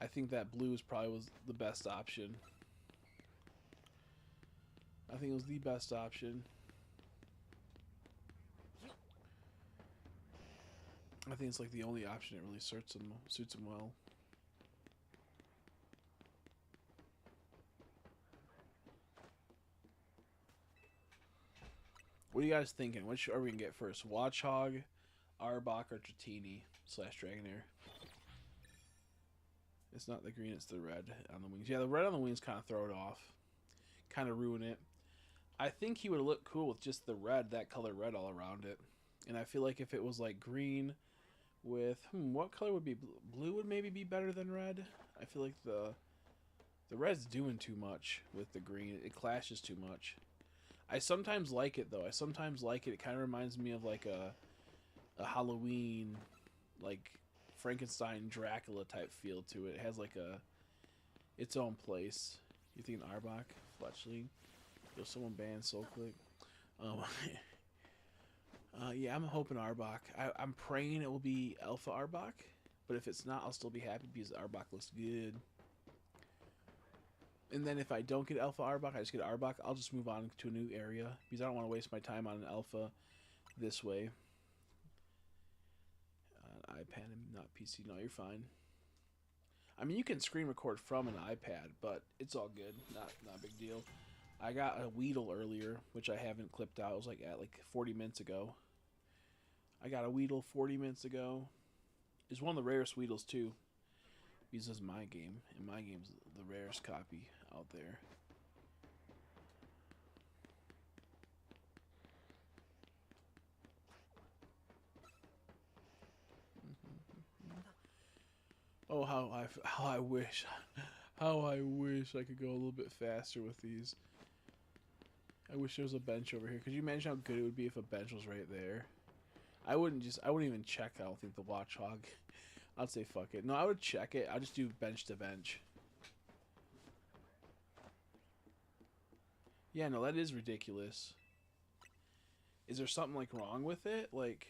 I think that blue probably was the best option. I think it was the best option. I think it's like the only option that really suits him well. What are you guys thinking? Which are we gonna get first? Watchog, Arbok, or Dratini / Dragonair? It's not the green, it's the red on the wings. Yeah, the red on the wings kind of throw it off. Kind of ruin it. I think he would look cool with just the red, that color red all around it. And I feel like if it was like green with... what color would be blue? Blue would maybe be better than red. I feel like the red's doing too much with the green. It clashes too much. I sometimes like it, though. I sometimes like it. It kind of reminds me of like a Halloween, like... Frankenstein Dracula type feel to it. It has like its own place. You think Arbok, Fletchling? Yo, someone banned Soul Click. Yeah, I'm hoping Arbok. I'm praying it will be Alpha Arbok, but if it's not, I'll still be happy because Arbok looks good. And then if I don't get Alpha Arbok, I just get Arbok. I'll just move on to a new area because I don't want to waste my time on an Alpha this way. iPad and not PC. No, you're fine. I mean, you can screen record from an iPad, but it's all good. Not a big deal. I got a Weedle earlier, which I haven't clipped out. It was like at 40 minutes ago. I got a Weedle 40 minutes ago. It's one of the rarest Weedles too. Because this is my game, and my game's the rarest copy out there. Oh, how I wish I could go a little bit faster with these. I wish there was a bench over here. Could you imagine how good it would be if a bench was right there? I wouldn't even check. I don't think the watch hog. I'd say fuck it. No, I would check it. I'll just do bench to bench. Yeah, no, that is ridiculous. Is there something like wrong with it? Like,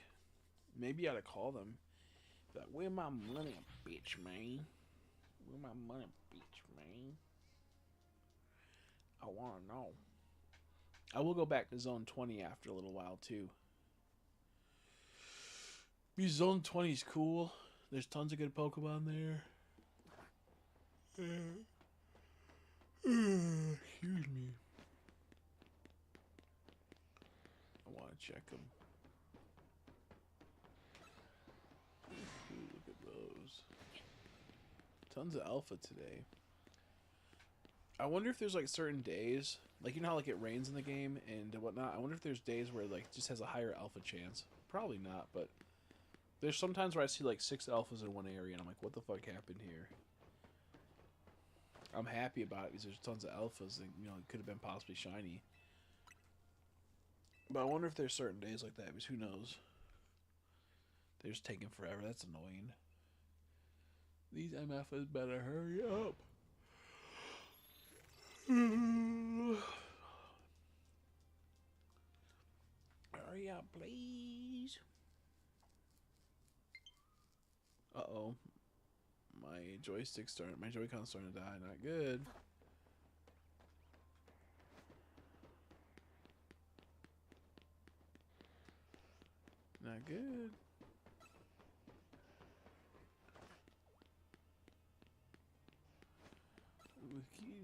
maybe I ought to call them. Like, where my money, bitch, man? Where my money, bitch, man? I want to know. I will go back to Zone 20 after a little while, too. Because Zone 20 is cool. There's tons of good Pokemon there. Excuse me. I want to check them. Ooh, look at those. Tons of alpha today. I wonder if there's like certain days, like you know how like it rains in the game and whatnot. I wonder if there's days where it like just has a higher alpha chance. Probably not, but there's sometimes where I see like 6 alphas in one area and I'm like, what the fuck happened here? I'm happy about it because there's tons of alphas and you know it could have been possibly shiny. But I wonder if there's certain days like that because who knows? They're just taking forever. That's annoying. These MFs better hurry up. Hurry up, please. Uh-oh. My Joy-Con's starting to die. Not good. Not good.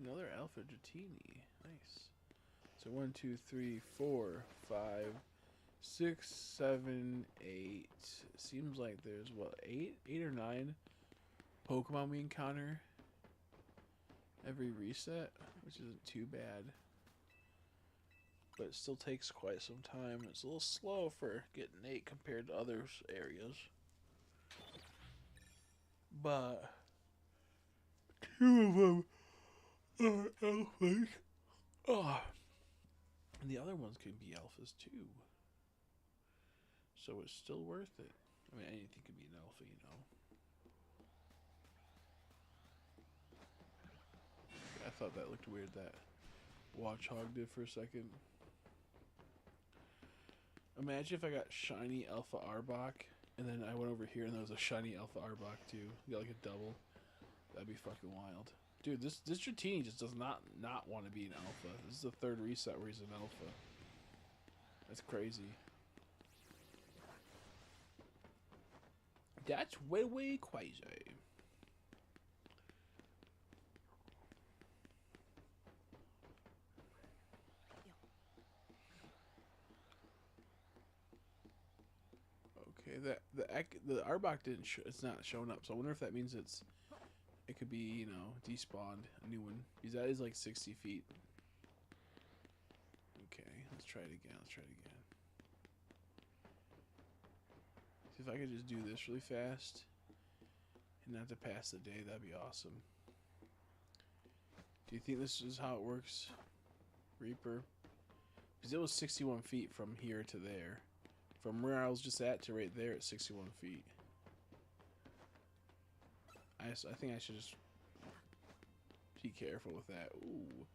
Another Alpha Dratini. Nice. So 1, 2, 3, 4, 5, 6, 7, 8. Seems like there's what 8 or 9 Pokemon we encounter every reset, which isn't too bad. But it still takes quite some time. It's a little slow for getting 8 compared to other areas. But 2 of them are alphas. Oh. And the other ones can be alphas too. So it's still worth it. I mean, anything can be an alpha, you know. I thought that looked weird, that Watchhog did for a second. Imagine if I got shiny Alpha Arbok, and then I went over here and there was a shiny Alpha Arbok too. You got like a double. That'd be fucking wild. Dude, this Dratini just does not want to be an alpha. This is the 3rd reset where he's an alpha. That's crazy. That's way crazy. Okay, the Arbok didn't. It's not showing up. So I wonder if that means it could be, you know, despawned, a new one. Because that is like 60 feet. Okay, let's try it again. See if I could just do this really fast and not to pass the day, that'd be awesome. Do you think this is how it works, Reaper? Because it was 61 feet from here to there. From where I was just at to right there at 61 feet. I think I should just be careful with that. Ooh.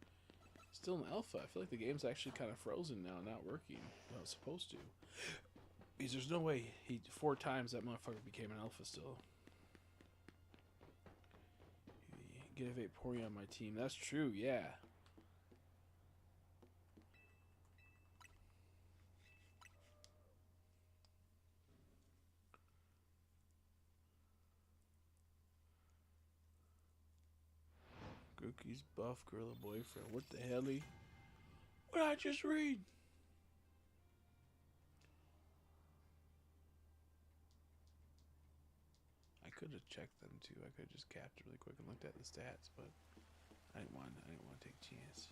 Still an alpha. I feel like the game's actually kind of frozen now, not working. Well, it's supposed to. Because there's no way 4 times that motherfucker became an alpha still. Get a Vaporeon on my team. That's true, yeah. Grookey's buff gorilla boyfriend. What the hell? What did I just read? could have checked them too. I could have just capped really quick and looked at the stats, but I didn't want to take a chance.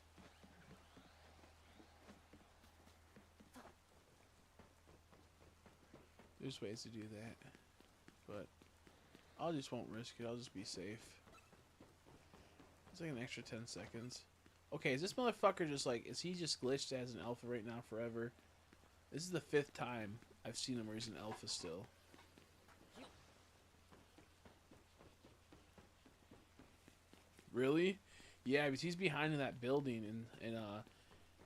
There's ways to do that, but I just won't risk it. I'll just be safe. It's like an extra 10 seconds. Okay, is this motherfucker just like, is he just glitched as an alpha right now forever? This is the 5th time I've seen him where he's an alpha still. Really? Yeah, because he's behind in that building in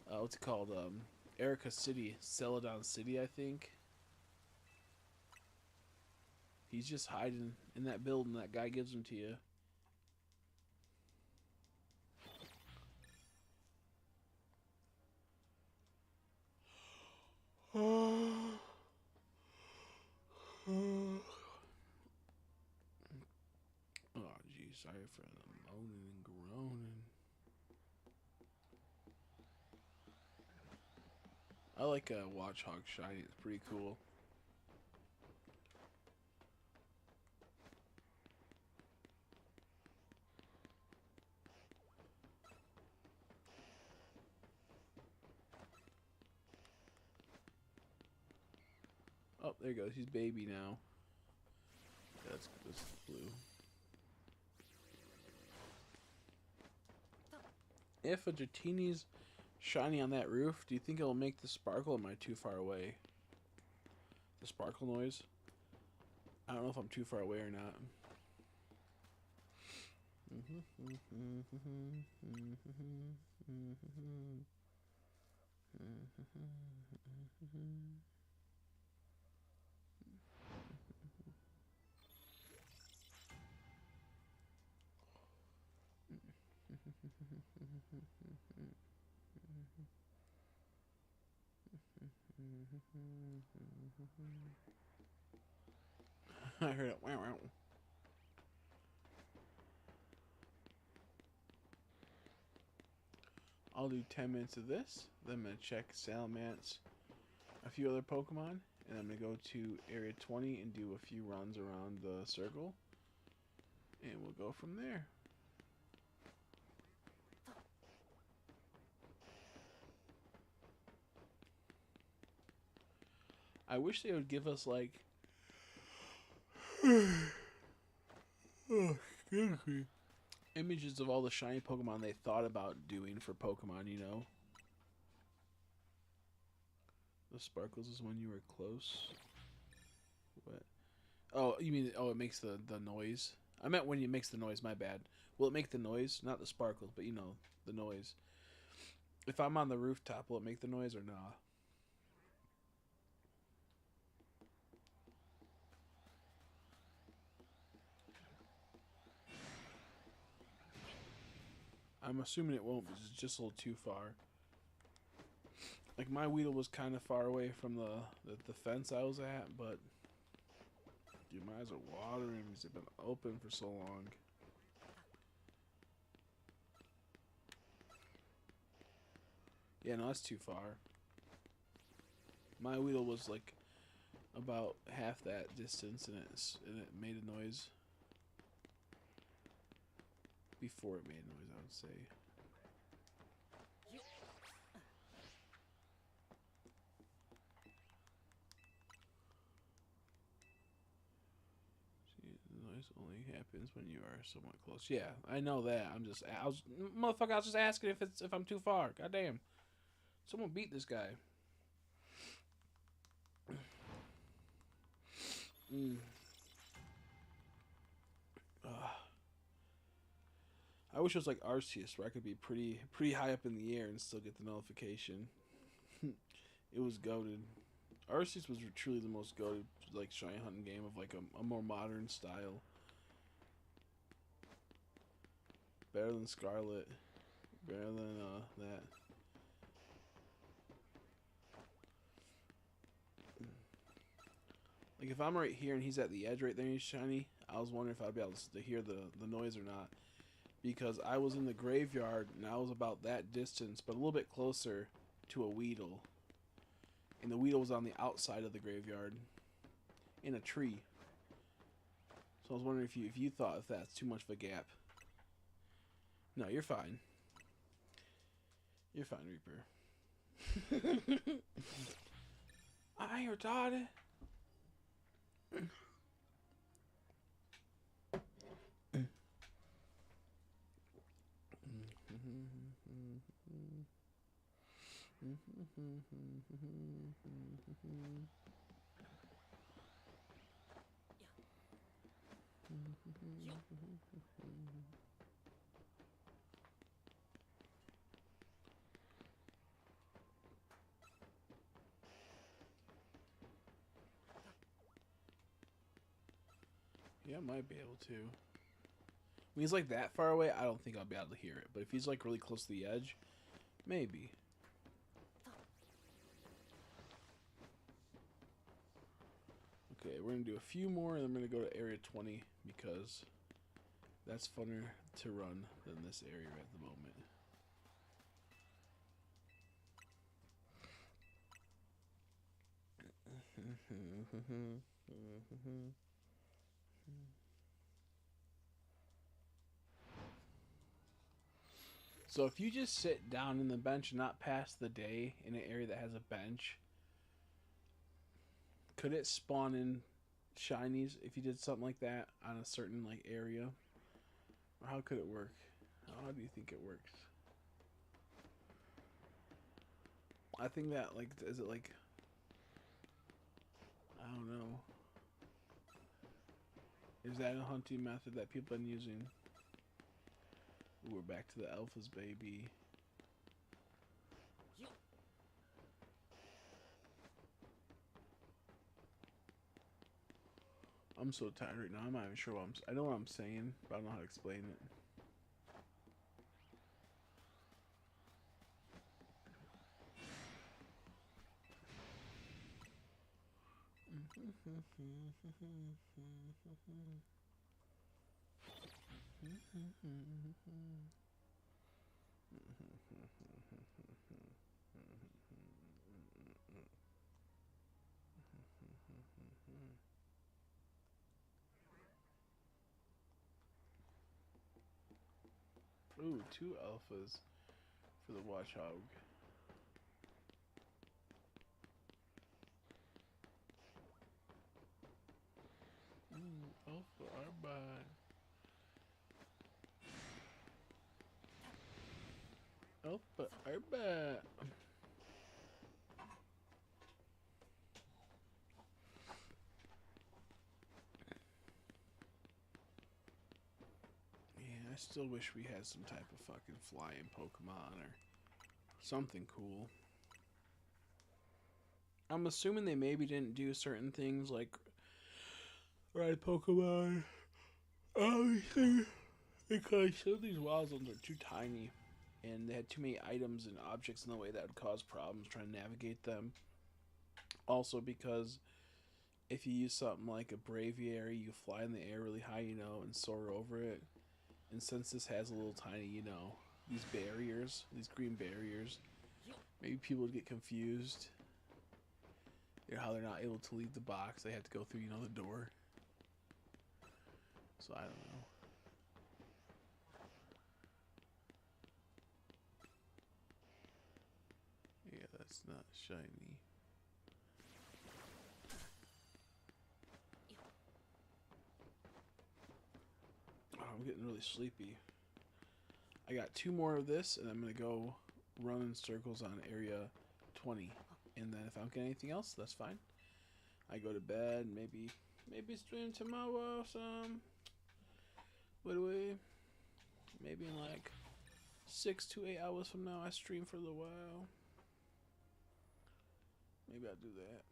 what's it called? Erica City, Celadon City, I think. He's just hiding in that building. That guy gives them to you. Oh, geez, sorry for the moaning and groaning. I like Watch Hog Shiny. It's pretty cool. Oh, there he goes. He's baby now. That's blue. If a Dratini's shiny on that roof, do you think it'll make the sparkle, or am I too far away? The sparkle noise? I don't know if I'm too far away or not. I heard it. Wow, wow. I'll do 10 minutes of this. Then I'm going to check Salamence, a few other Pokemon, and I'm going to go to Area 20 and do a few runs around the circle. And we'll go from there. I wish they would give us, like... oh, excuse me. Images of all the shiny Pokemon they thought about doing for Pokemon, you know? The sparkles is when you were close. What? Oh, you mean, oh, it makes the noise? I meant when it makes the noise, my bad. Will it make the noise? Not the sparkles, but you know, the noise. If I'm on the rooftop, will it make the noise or nah? I'm assuming it won't because it's just a little too far. Like, my Weedle was kind of far away from the fence I was at, but... Dude, my eyes are watering because they've been open for so long. Yeah, no, that's too far. My Weedle was, like, about half that distance, and it made a noise. Before it made a noise, I would say. The noise only happens when you are somewhat close. Yeah, I know that. Motherfucker, I was just asking if I'm too far. Goddamn. Someone beat this guy. I wish it was like Arceus, where I could be pretty high up in the air and still get the notification. It was goated. Arceus was truly the most goated, like, shiny hunting game of like a more modern style. Better than Scarlet. Better than that. Like, if I'm right here and he's at the edge right there and he's shiny, I was wondering if I'd be able to hear the noise or not. Because I was in the graveyard and I was about that distance, but a little bit closer to a Weedle. And the Weedle was on the outside of the graveyard. In a tree. So I was wondering if you thought if that's too much of a gap. No, you're fine. You're fine, Reaper. I'm retarded. Yeah, I might be able to. When he's like that far away, I don't think I'll be able to hear it. But if he's like really close to the edge, maybe. Okay, we're gonna do a few more, and then we're gonna go to area 20 because that's funner to run than this area at the moment. So if you just sit down in the bench and not pass the day in an area that has a bench, could it spawn in shinies if you did something like that on a certain like area? Or how could it work? How do you think it works? I think that like is it like I don't know. Is that a hunting method that people have been using? Ooh, we're back to the alphas, baby. I'm so tired right now. I'm not even sure what I know what I'm saying, but I don't know how to explain it. Ooh, 2 alphas for the Watchhog. Alpha Arbite. Alpha Arbite. Yeah, I still wish we had some type of fucking flying Pokemon or something cool. I'm assuming they maybe didn't do certain things like ride Pokemon. Obviously, because some of these wild zones are too tiny and they had too many items and objects in the way that would cause problems trying to navigate them. Also, because if you use something like a Braviary, you fly in the air really high, and soar over it. And since this has a little tiny, these barriers, these green barriers, maybe people would get confused. How they're not able to leave the box. They have to go through, the door. So I don't know. Yeah, that's not shiny. Oh, I'm getting really sleepy. I got 2 more of this, and I'm going to go run in circles on area 20. And then if I don't get anything else, that's fine. I go to bed, maybe stream tomorrow some. Maybe in like 6 to 8 hours from now, I stream for a little while. Maybe I'll do that.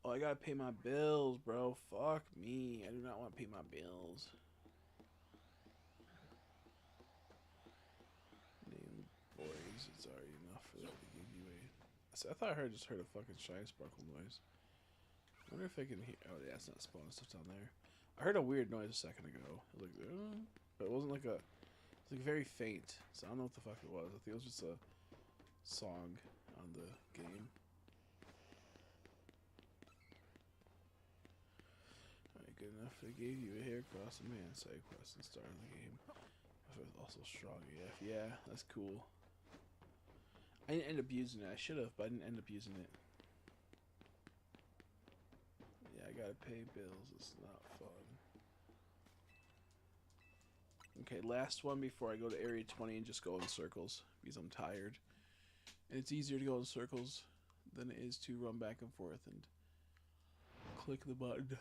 Oh, I gotta pay my bills, bro. Fuck me. I do not want to pay my bills. Name boys, it's already enough for that to give you a. I thought I just heard a fucking shine sparkle noise. I wonder if I can hear. Oh, yeah, it's not spawning stuff down there. I heard a weird noise a second ago. But it wasn't like a. It's like very faint. So I don't know what the fuck it was. I think it was just a song on the game. good enough. They gave you a hair cross, a man side quest, and starting the game. I was also strong AF. Yeah, that's cool. I didn't end up using it. I should have, but I didn't end up using it. Yeah, I gotta pay bills. It's not fun. Okay, last one before I go to Area 20 and just go in circles because I'm tired. And it's easier to go in circles than it is to run back and forth and click the button.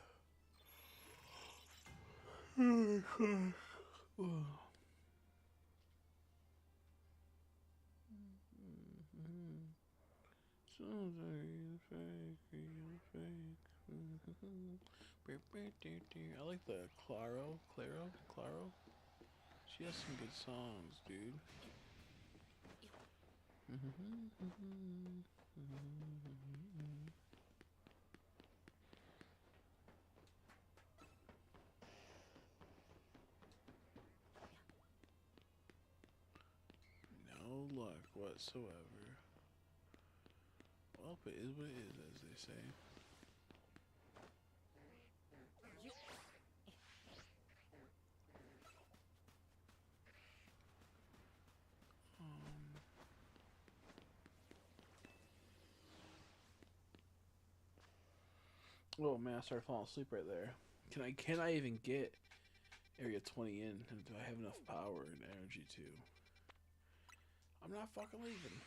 I like the Claro. She has some good songs, dude. No luck whatsoever. Well, it is what it is, as they say. Oh man, I started falling asleep right there. Can I even get Area 20 in? And do I have enough power and energy to? I'm not fucking leaving.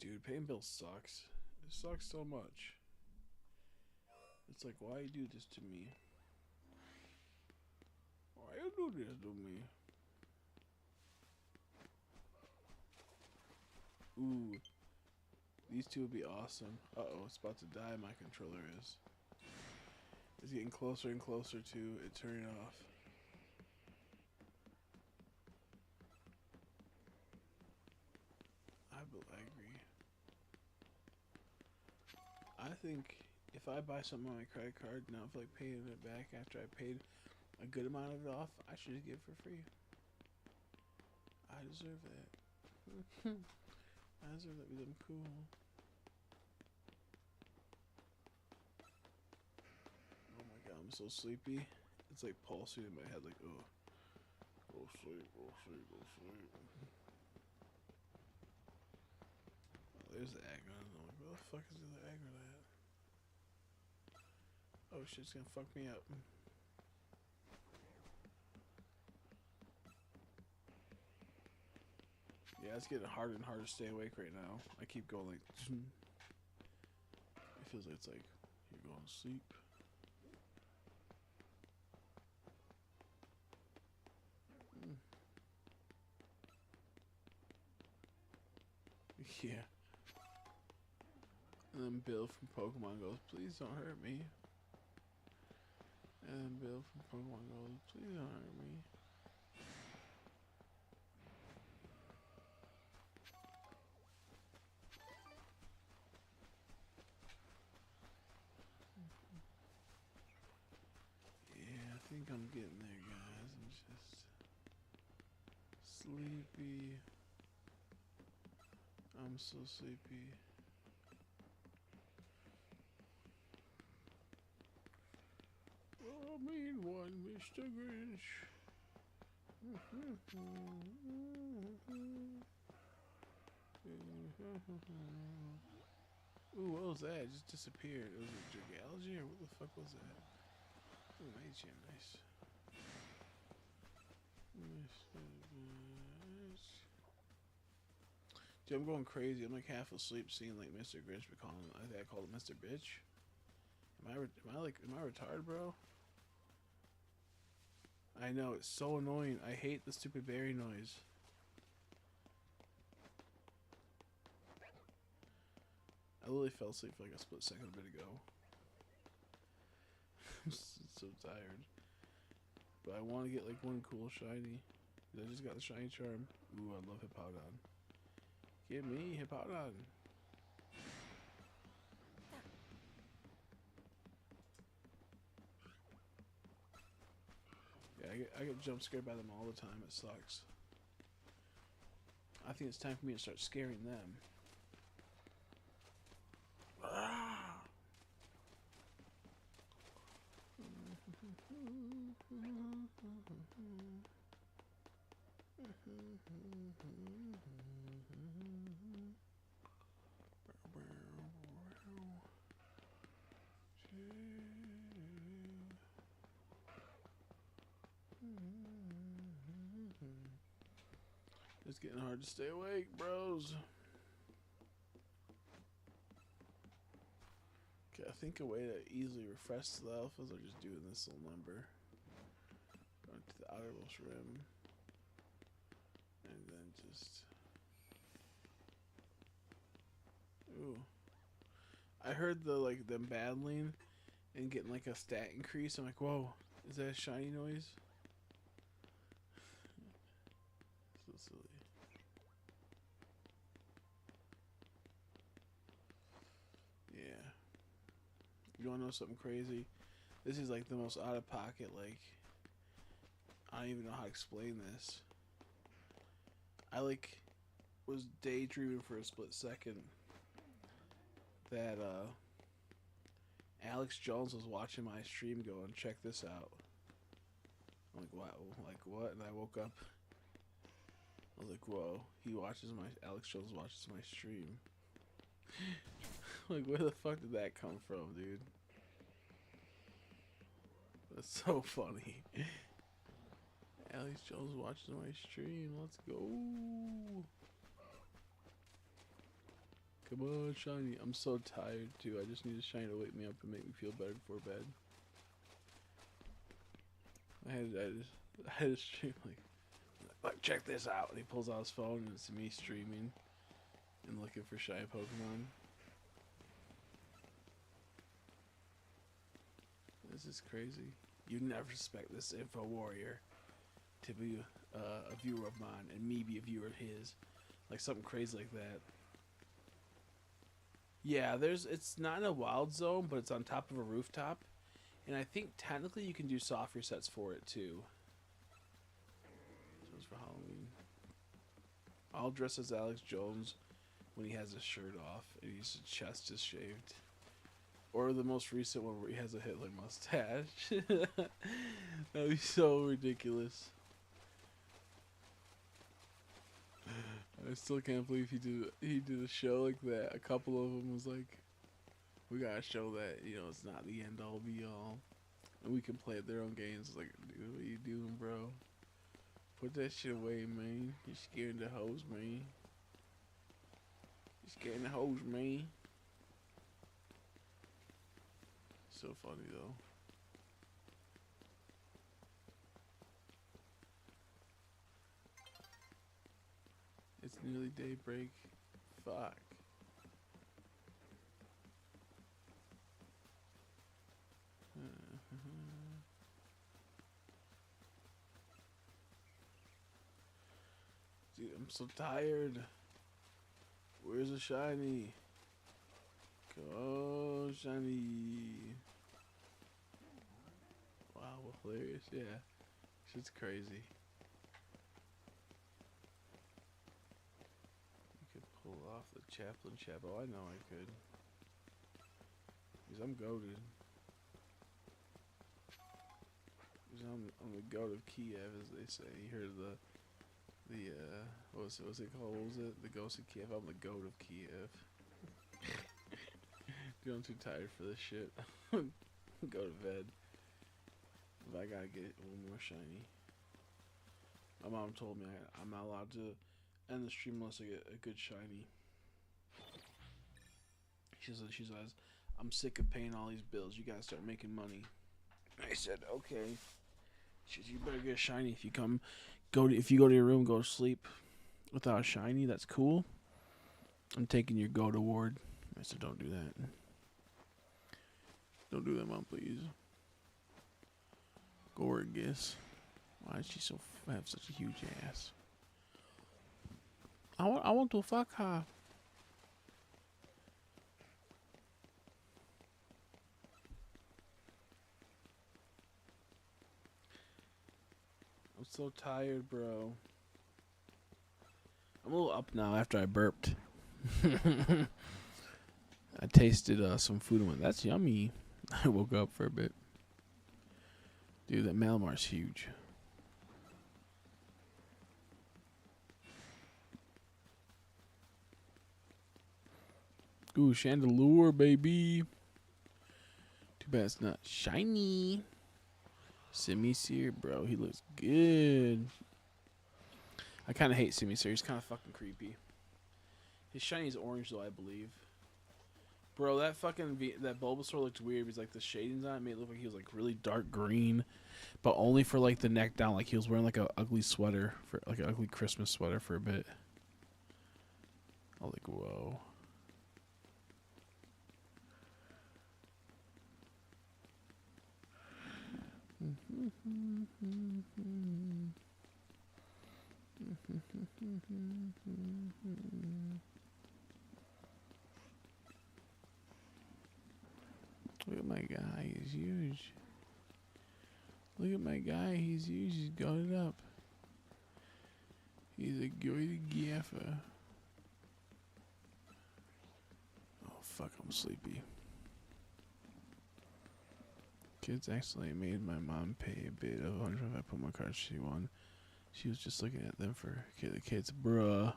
Dude, paying bills sucks. It sucks so much. It's like, why you do this to me? Why you do this to me? Ooh. These two would be awesome. Uh-oh, it's about to die, my controller is. It's getting closer and closer to it turning off. I agree. I think if I buy something on my credit card now, if like paying it back after I paid a good amount of it off, I should just get it for free. I deserve that. I deserve that because I'm cool. Oh my god, I'm so sleepy. It's like pulsing in my head, like, oh, go sleep, go sleep, go sleep. Oh, there's the aggro. I'm like, where the fuck is the other aggro at? Oh shit, it's gonna fuck me up. Yeah, it's getting harder and harder to stay awake right now. I keep going like, it feels like it's like you're going to sleep. Yeah. And then Bill from Pokemon goes, please don't hurt me. And then Bill from Pokemon goes, please don't hurt me. Yeah, I think I'm getting there, guys. I'm just sleepy. I'm so sleepy. Oh, mean one, Mr. Grinch. Ooh, what was that? It just disappeared. Was it Dragalgy or what the fuck was that? Ooh, nice, nice. Dude, I'm going crazy. I'm like half asleep seeing like Mr. Grinch, but I think I called him Mr. Bitch. Am I retarded, bro? I know, it's so annoying. I hate the stupid berry noise. I literally fell asleep for like a split second a bit ago. I'm so tired. But I want to get like one cool shiny. I just got the shiny charm. Ooh, I love Hippowdon. Give me Hippowdon. Yeah, I get jump scared by them all the time. It sucks. I think it's time for me to start scaring them. Ah! It's getting hard to stay awake, bros. Okay, I think a way to easily refresh the alphas are just doing this little number. Going to the outermost rim. And then just... Ooh. I heard them battling and getting like a stat increase. I'm like, whoa, is that a shiny noise? So silly. Yeah. You wanna know something crazy? This is like the most out of pocket, like, I don't even know how to explain this. I was daydreaming for a split second that Alex Jones was watching my stream going, check this out. I'm like, wow, like what? And I woke up. I was like, whoa, Alex Jones watches my stream. Like, where the fuck did that come from, dude? That's so funny. Alex Jones watches my stream. Let's go. Come on, shiny. I'm so tired, too. I just need a shiny to wake me up and make me feel better before bed. I had a stream like, check this out. And he pulls out his phone and it's me streaming and looking for shiny Pokemon. This is crazy. You'd never suspect this info warrior to be a viewer of mine and me be a viewer of his. Like something crazy like that. Yeah, it's not in a wild zone, but it's on top of a rooftop. And I think technically you can do soft resets for it too. So it's for Halloween. I'll dress as Alex Jones when he has his shirt off and his chest is shaved. Or the most recent one where he has a Hitler mustache. That'd be so ridiculous. I still can't believe he did a show like that. A couple of them was like, we gotta show that, you know, it's not the end all be all. And we can play their own games. It's like, dude, what are you doing, bro? Put that shit away, man. You're scaring the hoes, man. You're scaring the hoes, man. So funny, though. It's nearly daybreak. Fuck. Dude, I'm so tired. Where's the shiny? Go, shiny. Wow, hilarious. Yeah. Shit's crazy. You could pull off the chaplain chap. Oh, I know I could. Because I'm goated. Because I'm the goat of Kiev, as they say. You heard of the what's it called? What was it? The ghost of Kiev. I'm the goat of Kiev. Dude, I'm too tired for this shit. Go to bed. But I gotta get one more shiny. My mom told me I'm not allowed to end the stream unless I get a good shiny. She says, I'm sick of paying all these bills. You gotta start making money. I said, okay. She said, you better get a shiny if you if you go to your room, go to sleep without a shiny. That's cool. I'm taking your goat award. I said, don't do that. Don't do that, Mom, please. Gorgeous. Why is she have such a huge ass? I want to fuck her. I'm so tired, bro. I'm a little up now after I burped. I tasted some food and went, that's yummy. I woke up for a bit. Dude, that Malamar's huge. Ooh, Chandelure, baby. Too bad it's not shiny. Semi-sear, bro. He looks good. I kind of hate Semi-sear. He's kind of fucking creepy. His shiny is orange, though, I believe. Bro, that fucking that Bulbasaur looked weird because like the shadings on it made it look like he was like really dark green, but only for like the neck down. Like he was wearing like a ugly sweater for like an ugly Christmas sweater for a bit. I was like, whoa. Look at my guy, he's huge. Look at my guy, he's huge, he's got it up. He's a good gaffer. Oh fuck, I'm sleepy. Kids actually made my mom pay a bit of 100 if I put my card she won. She was just looking at them for the kids, bruh.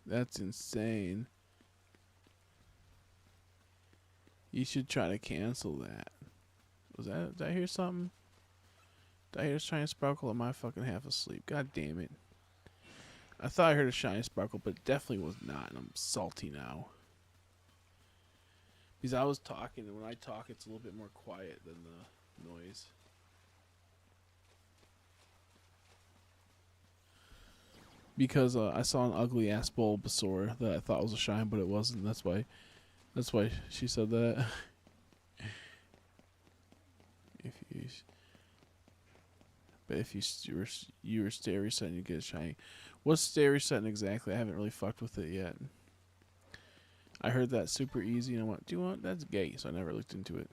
That's insane. You should try to cancel that. Did I hear something? Did I hear a shiny sparkle? Am I fucking half asleep? God damn it. I thought I heard a shiny sparkle, but it definitely was not, and I'm salty now. Because I was talking, and when I talk, it's a little bit more quiet than the noise. Because I saw an ugly ass Bulbasaur that I thought was a shine, but it wasn't. That's why she said that. If you were Starry Setting, you get a shiny. What's Starry Setting exactly? I haven't really fucked with it yet. I heard that super easy, and I went, "Do you want? That's gay." So I never looked into it.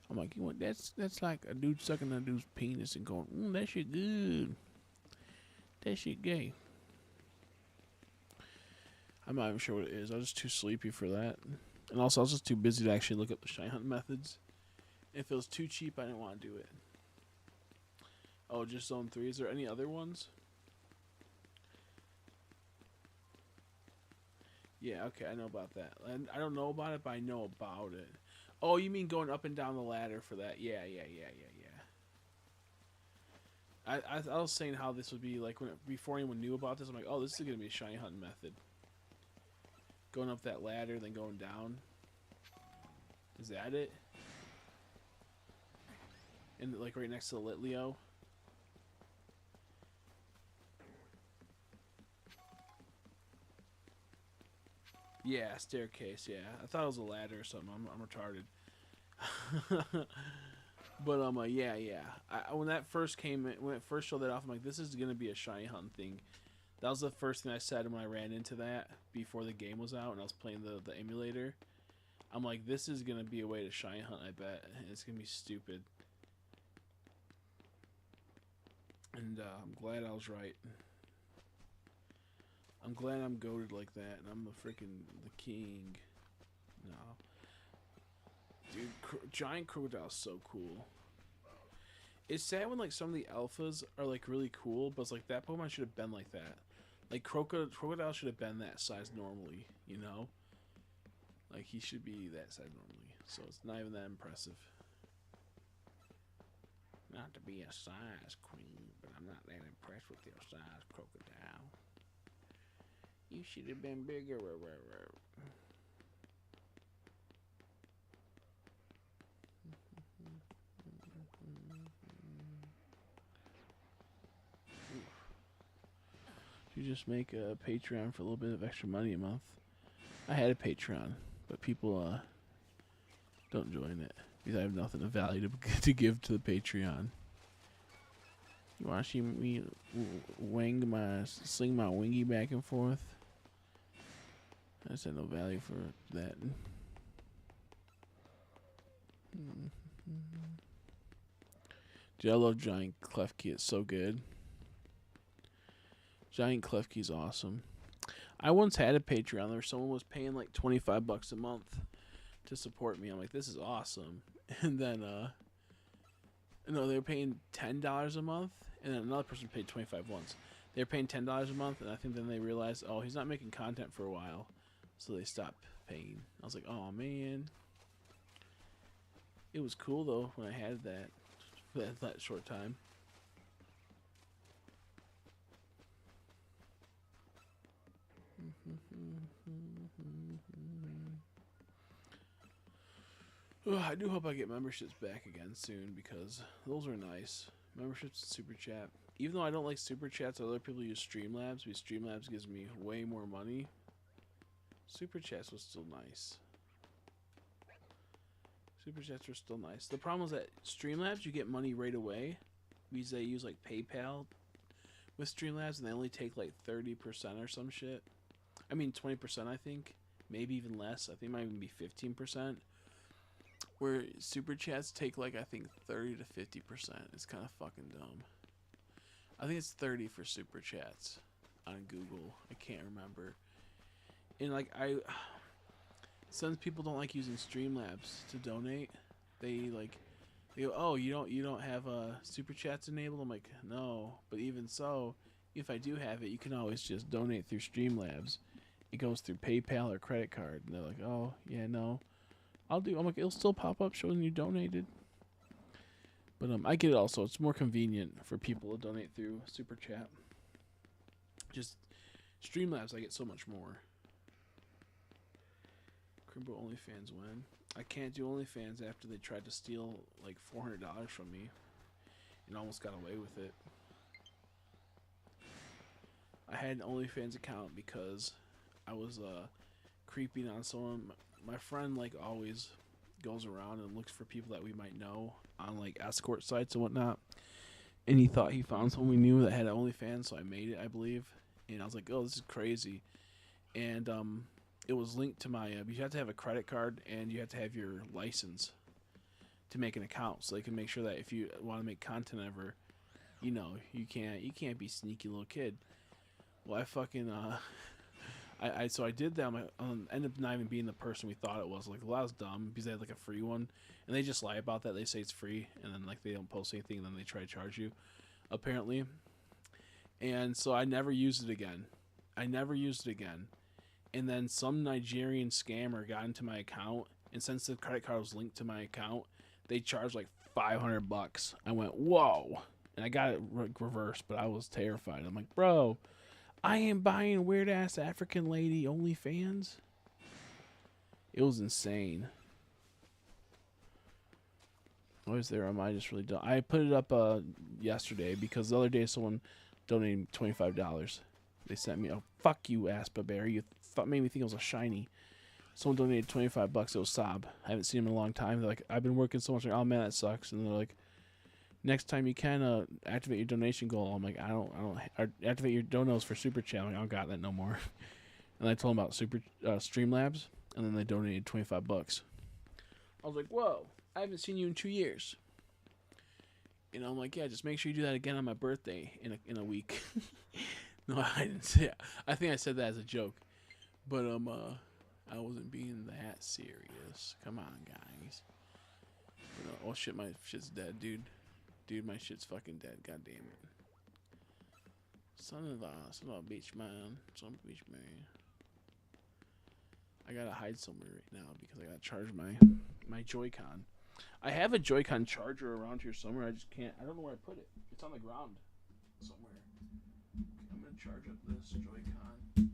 I'm like, you want? That's like a dude sucking a dude's penis and going, "That shit good. That shit gay." I'm not even sure what it is. I was just too sleepy for that, and also I was just too busy to actually look up the shiny hunt methods. If it was too cheap, I didn't want to do it. Oh, just Zone 3. Is there any other ones? Yeah, okay, I know about that. And I don't know about it, but I know about it. Oh, you mean going up and down the ladder for that? Yeah. I was saying how this would be like before anyone knew about this. I'm like, oh, this is gonna be a shiny hunting method. Going up that ladder, then going down. Is that it? And like right next to the Litleo. Yeah, staircase. Yeah, I thought it was a ladder or something. I'm retarded. But yeah. When that first came, when it first showed that off, I'm like, this is gonna be a shiny hunt thing. That was the first thing I said when I ran into that before the game was out and I was playing the emulator. I'm like, this is gonna be a way to shiny hunt. I bet and it's gonna be stupid. And I'm glad I was right. I'm glad I'm goated like that, and I'm the king. No, dude, giant crocodile is so cool. It's sad when like some of the alphas are like really cool, but it's like that Pokemon should have been like that. Like crocodile should have been that size normally, you know. Like he should be that size normally, so it's not even that impressive. Not to be a size queen, but I'm not that impressed with your size, crocodile. You should have been bigger. You just make a Patreon for a little bit of extra money a month. I had a Patreon, but people don't join it because I have nothing of value to give to the Patreon. You want to see me sling my wingy back and forth? I just had no value for that. Dude, I love Giant Klefki. It's so good. Giant Klefki's awesome. I once had a Patreon where someone was paying like $25 a month to support me. I'm like, this is awesome. And then, no, they were paying $10 a month, and then another person paid 25 once. They were paying $10 a month, and I think then they realized, oh, he's not making content for a while, so they stopped paying. I was like, oh man, it was cool though when I had that for that short time. Oh, I do hope I get memberships back again soon because those are nice. Memberships and Super Chat. Even though I don't like Super Chats, other people use Streamlabs because Streamlabs gives me way more money. Super Chats was still nice. Super Chats were still nice. The problem is that Streamlabs, you get money right away because they use like PayPal with Streamlabs and they only take like 30% or some shit. I mean 20% I think. Maybe even less. I think it might even be 15%. Where Super Chats take like I think 30 to 50%. It's kind of fucking dumb. I think it's 30 for Super Chats on Google. I can't remember. And like since people don't like using Streamlabs to donate, they go, oh, you don't have Super Chats enabled. I'm like, no, but even so, if I do have it, you can always just donate through Streamlabs. It goes through PayPal or credit card, and they're like, oh yeah, no. I'm like, it'll still pop up showing you donated. But I get it also. It's more convenient for people to donate through Super Chat. Just Streamlabs, I get so much more. Crimbo OnlyFans when? I can't do OnlyFans after they tried to steal like $400 from me and almost got away with it. I had an OnlyFans account because I was creeping on someone. My friend like always goes around and looks for people that we might know on like escort sites and whatnot. And he thought he found someone we knew that had an OnlyFans, so I made it, I believe. And I was like, oh, this is crazy. And it was linked to my. You have to have a credit card and you have to have your license to make an account, so they can make sure that if you want to make content ever, you know, you can't be sneaky little kid. Well, I fucking so I did that. I ended up not even being the person we thought it was. Like, well, that was dumb because they had like a free one, and they just lie about that. They say it's free, and then like they don't post anything, and then they try to charge you, apparently. And so I never used it again. And then some Nigerian scammer got into my account, and since the credit card was linked to my account, they charged like $500. I went, whoa, and I got it reversed, but I was terrified. I'm like, bro, I am buying weird ass African lady OnlyFans. It was insane. What is there? Am I just really dumb? I put it up yesterday because the other day someone donated $25. They sent me, oh fuck you, Aspaberry. You made me think it was a shiny. Someone donated $25. It was Saab. I haven't seen him in a long time. They're like, I've been working so much. Like, oh man, that sucks. And they're like, next time you can activate your donation goal. I'm like, I don't activate your donos for Super Chat. I'm like, I don't got that no more. And I told them about Streamlabs, and then they donated $25. I was like, whoa, I haven't seen you in 2 years. You know, I'm like, yeah, just make sure you do that again on my birthday in a week. No, I didn't say it. I think I said that as a joke, but I wasn't being that serious. Come on, guys. But, oh shit, my shit's dead, dude. Dude, my shit's fucking dead. God damn it. Son of a bitch, man. Son of a bitch, man. I gotta hide somewhere right now because I gotta charge my Joy-Con. I have a Joy-Con charger around here somewhere. I just can't. I don't know where I put it. It's on the ground somewhere. I'm gonna charge up this Joy-Con.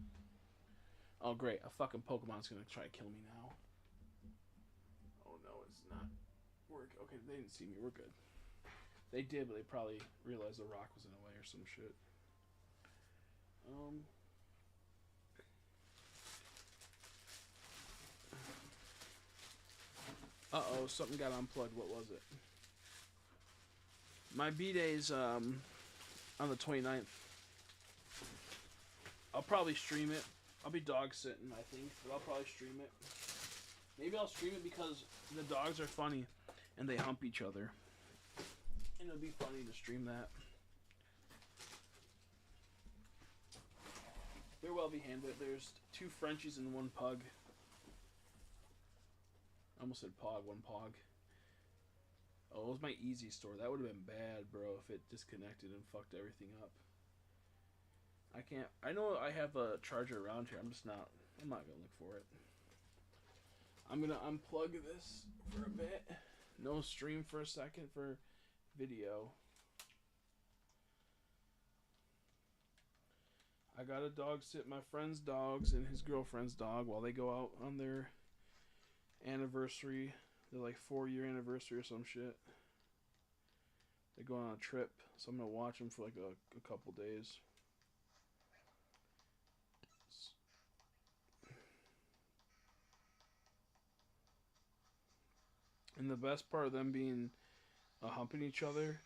Oh great, a fucking Pokemon's gonna try to kill me now. Oh no, it's not. Okay, they didn't see me. We're good. They did, but they probably realized the rock was in the way or some shit. Uh-oh, something got unplugged. What was it? My B-Day's on the 29th. I'll probably stream it. I'll be dog sitting, I think, but I'll probably stream it. Maybe I'll stream it because the dogs are funny and they hump each other. And it'll be funny to stream that. They're well behaved. There's 2 Frenchies and 1 pug. I almost said pog, 1 pog. Oh, it was my Easy store. That would have been bad, bro, if it disconnected and fucked everything up. I can't. I know I have a charger around here. I'm not gonna look for it. I'm gonna unplug this for a bit. No stream for a second for video. I got a dog sit my friend's dogs and his girlfriend's dog while they go out on their anniversary. They're like 4-year anniversary or some shit. They're going on a trip, so I'm gonna watch them for like a couple days. And the best part of them being humping each other,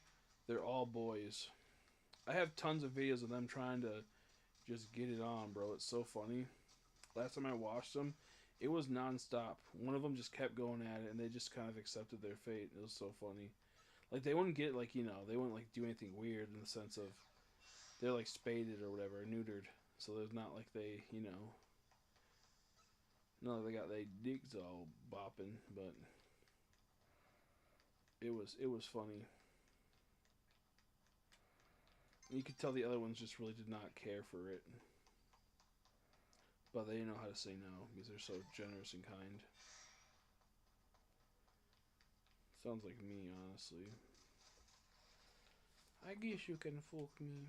they're all boys. I have tons of videos of them trying to just get it on, bro. It's so funny. Last time I watched them, it was nonstop. One of them just kept going at it, and they just kind of accepted their fate. It was so funny. Like, they wouldn't get, like, they wouldn't, like, do anything weird in the sense of they're, like, spaded or whatever, neutered. So there's not like they, no, they got their dicks all bopping, but it was funny. You could tell the other ones just really did not care for it. But they didn't know how to say no because they're so generous and kind. Sounds like me, honestly. I guess you can fuck me.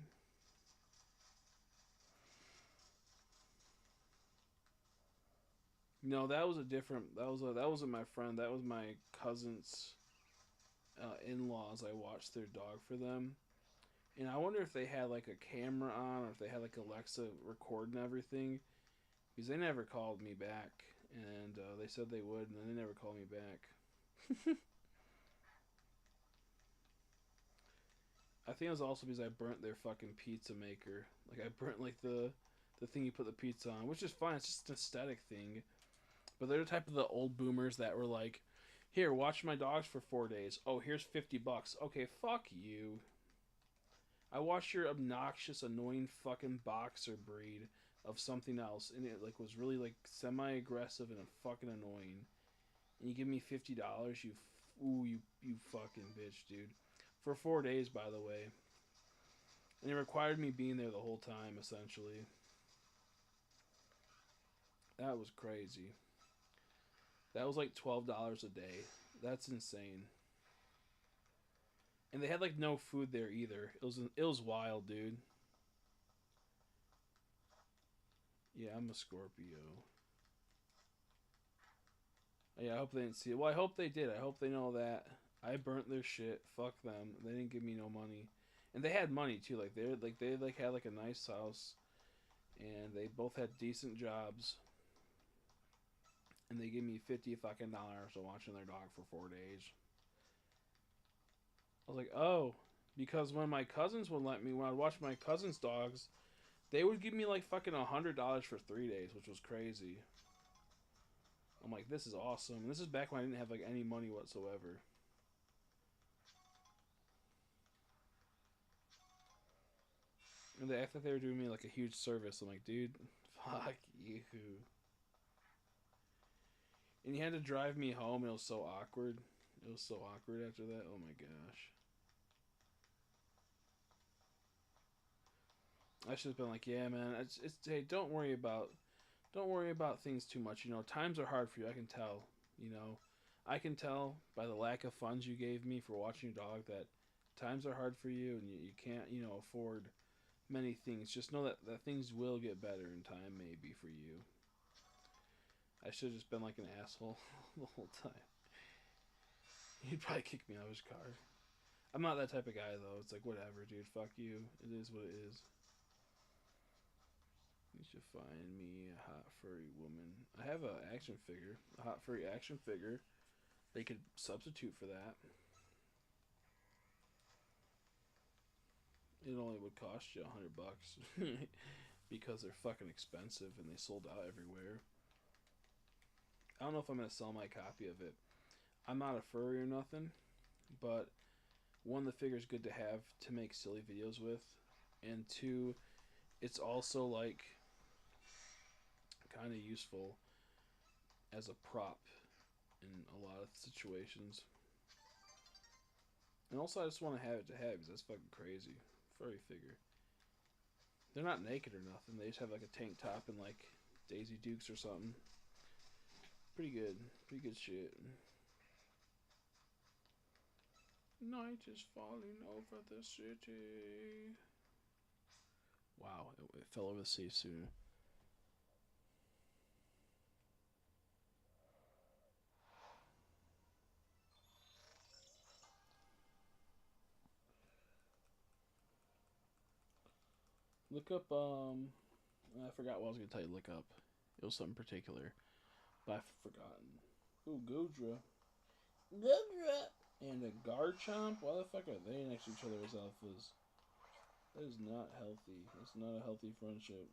No, that was a different. That wasn't my friend. That was my cousin's in-laws. I watched their dog for them, and I wonder if they had like a camera on or if they had like Alexa recording everything, because they never called me back, and they said they would, and then they never called me back. I think it was also because I burnt their fucking pizza maker. Like I burnt like the thing you put the pizza on, which is fine. It's just an aesthetic thing. But they're the type of the old boomers that were like, "Here, watch my dogs for 4 days. Oh, here's $50. Okay, fuck you. I watched your obnoxious, annoying fucking boxer breed of something else, and it like was really like semi-aggressive and fucking annoying. And you give me $50, you fucking bitch, dude. For 4 days, by the way. And it required me being there the whole time, essentially. That was crazy. That was like $12 a day. That's insane. And they had like no food there either. It was wild, dude. Yeah, I'm a Scorpio. Yeah, I hope they didn't see it. Well, I hope they did. I hope they know that I burnt their shit. Fuck them. They didn't give me no money, and they had money too. Like they had like a nice house, and they both had decent jobs, and they gave me $50 fucking dollars for watching their dog for 4 days. I was like, oh, because when my cousins would let me, when I'd watch my cousins' dogs, they would give me like fucking $100 for 3 days, which was crazy. I'm like, this is awesome. And this is back when I didn't have like any money whatsoever. And they act like they were doing me like a huge service. I'm like, dude, fuck you. And he had to drive me home. It was so awkward. It was so awkward after that. Oh my gosh. I should have been like, yeah, man. It's hey, don't worry about things too much. Times are hard for you. I can tell. I can tell by the lack of funds you gave me for watching your dog that times are hard for you, and you can't afford many things. Just know that things will get better in time, maybe for you. I should have just been like an asshole the whole time. He'd probably kick me out of his car. I'm not that type of guy though. It's like whatever, dude. Fuck you. It is what it is. You should find me a hot furry woman. I have a hot furry action figure. They could substitute for that. It only would cost you $100 because they're fucking expensive and they sold out everywhere. I don't know if I'm gonna sell my copy of it. I'm not a furry or nothing, but one, the figure's good to have to make silly videos with, and two, it's also like kind of useful as a prop in a lot of situations. And also, I just want to have it to have because that's fucking crazy. Furry figure. They're not naked or nothing. They just have like a tank top and like Daisy Dukes or something. Pretty good. Pretty good shit. Night is falling over the city. Wow, it fell over the sea soon. Look up, I forgot what I was gonna tell you to look up. It was something particular, but I've forgotten. Ooh, Goodra. Goodra! And a Garchomp? Why the fuck are they next to each other as alphas? That is not healthy. That's not a healthy friendship.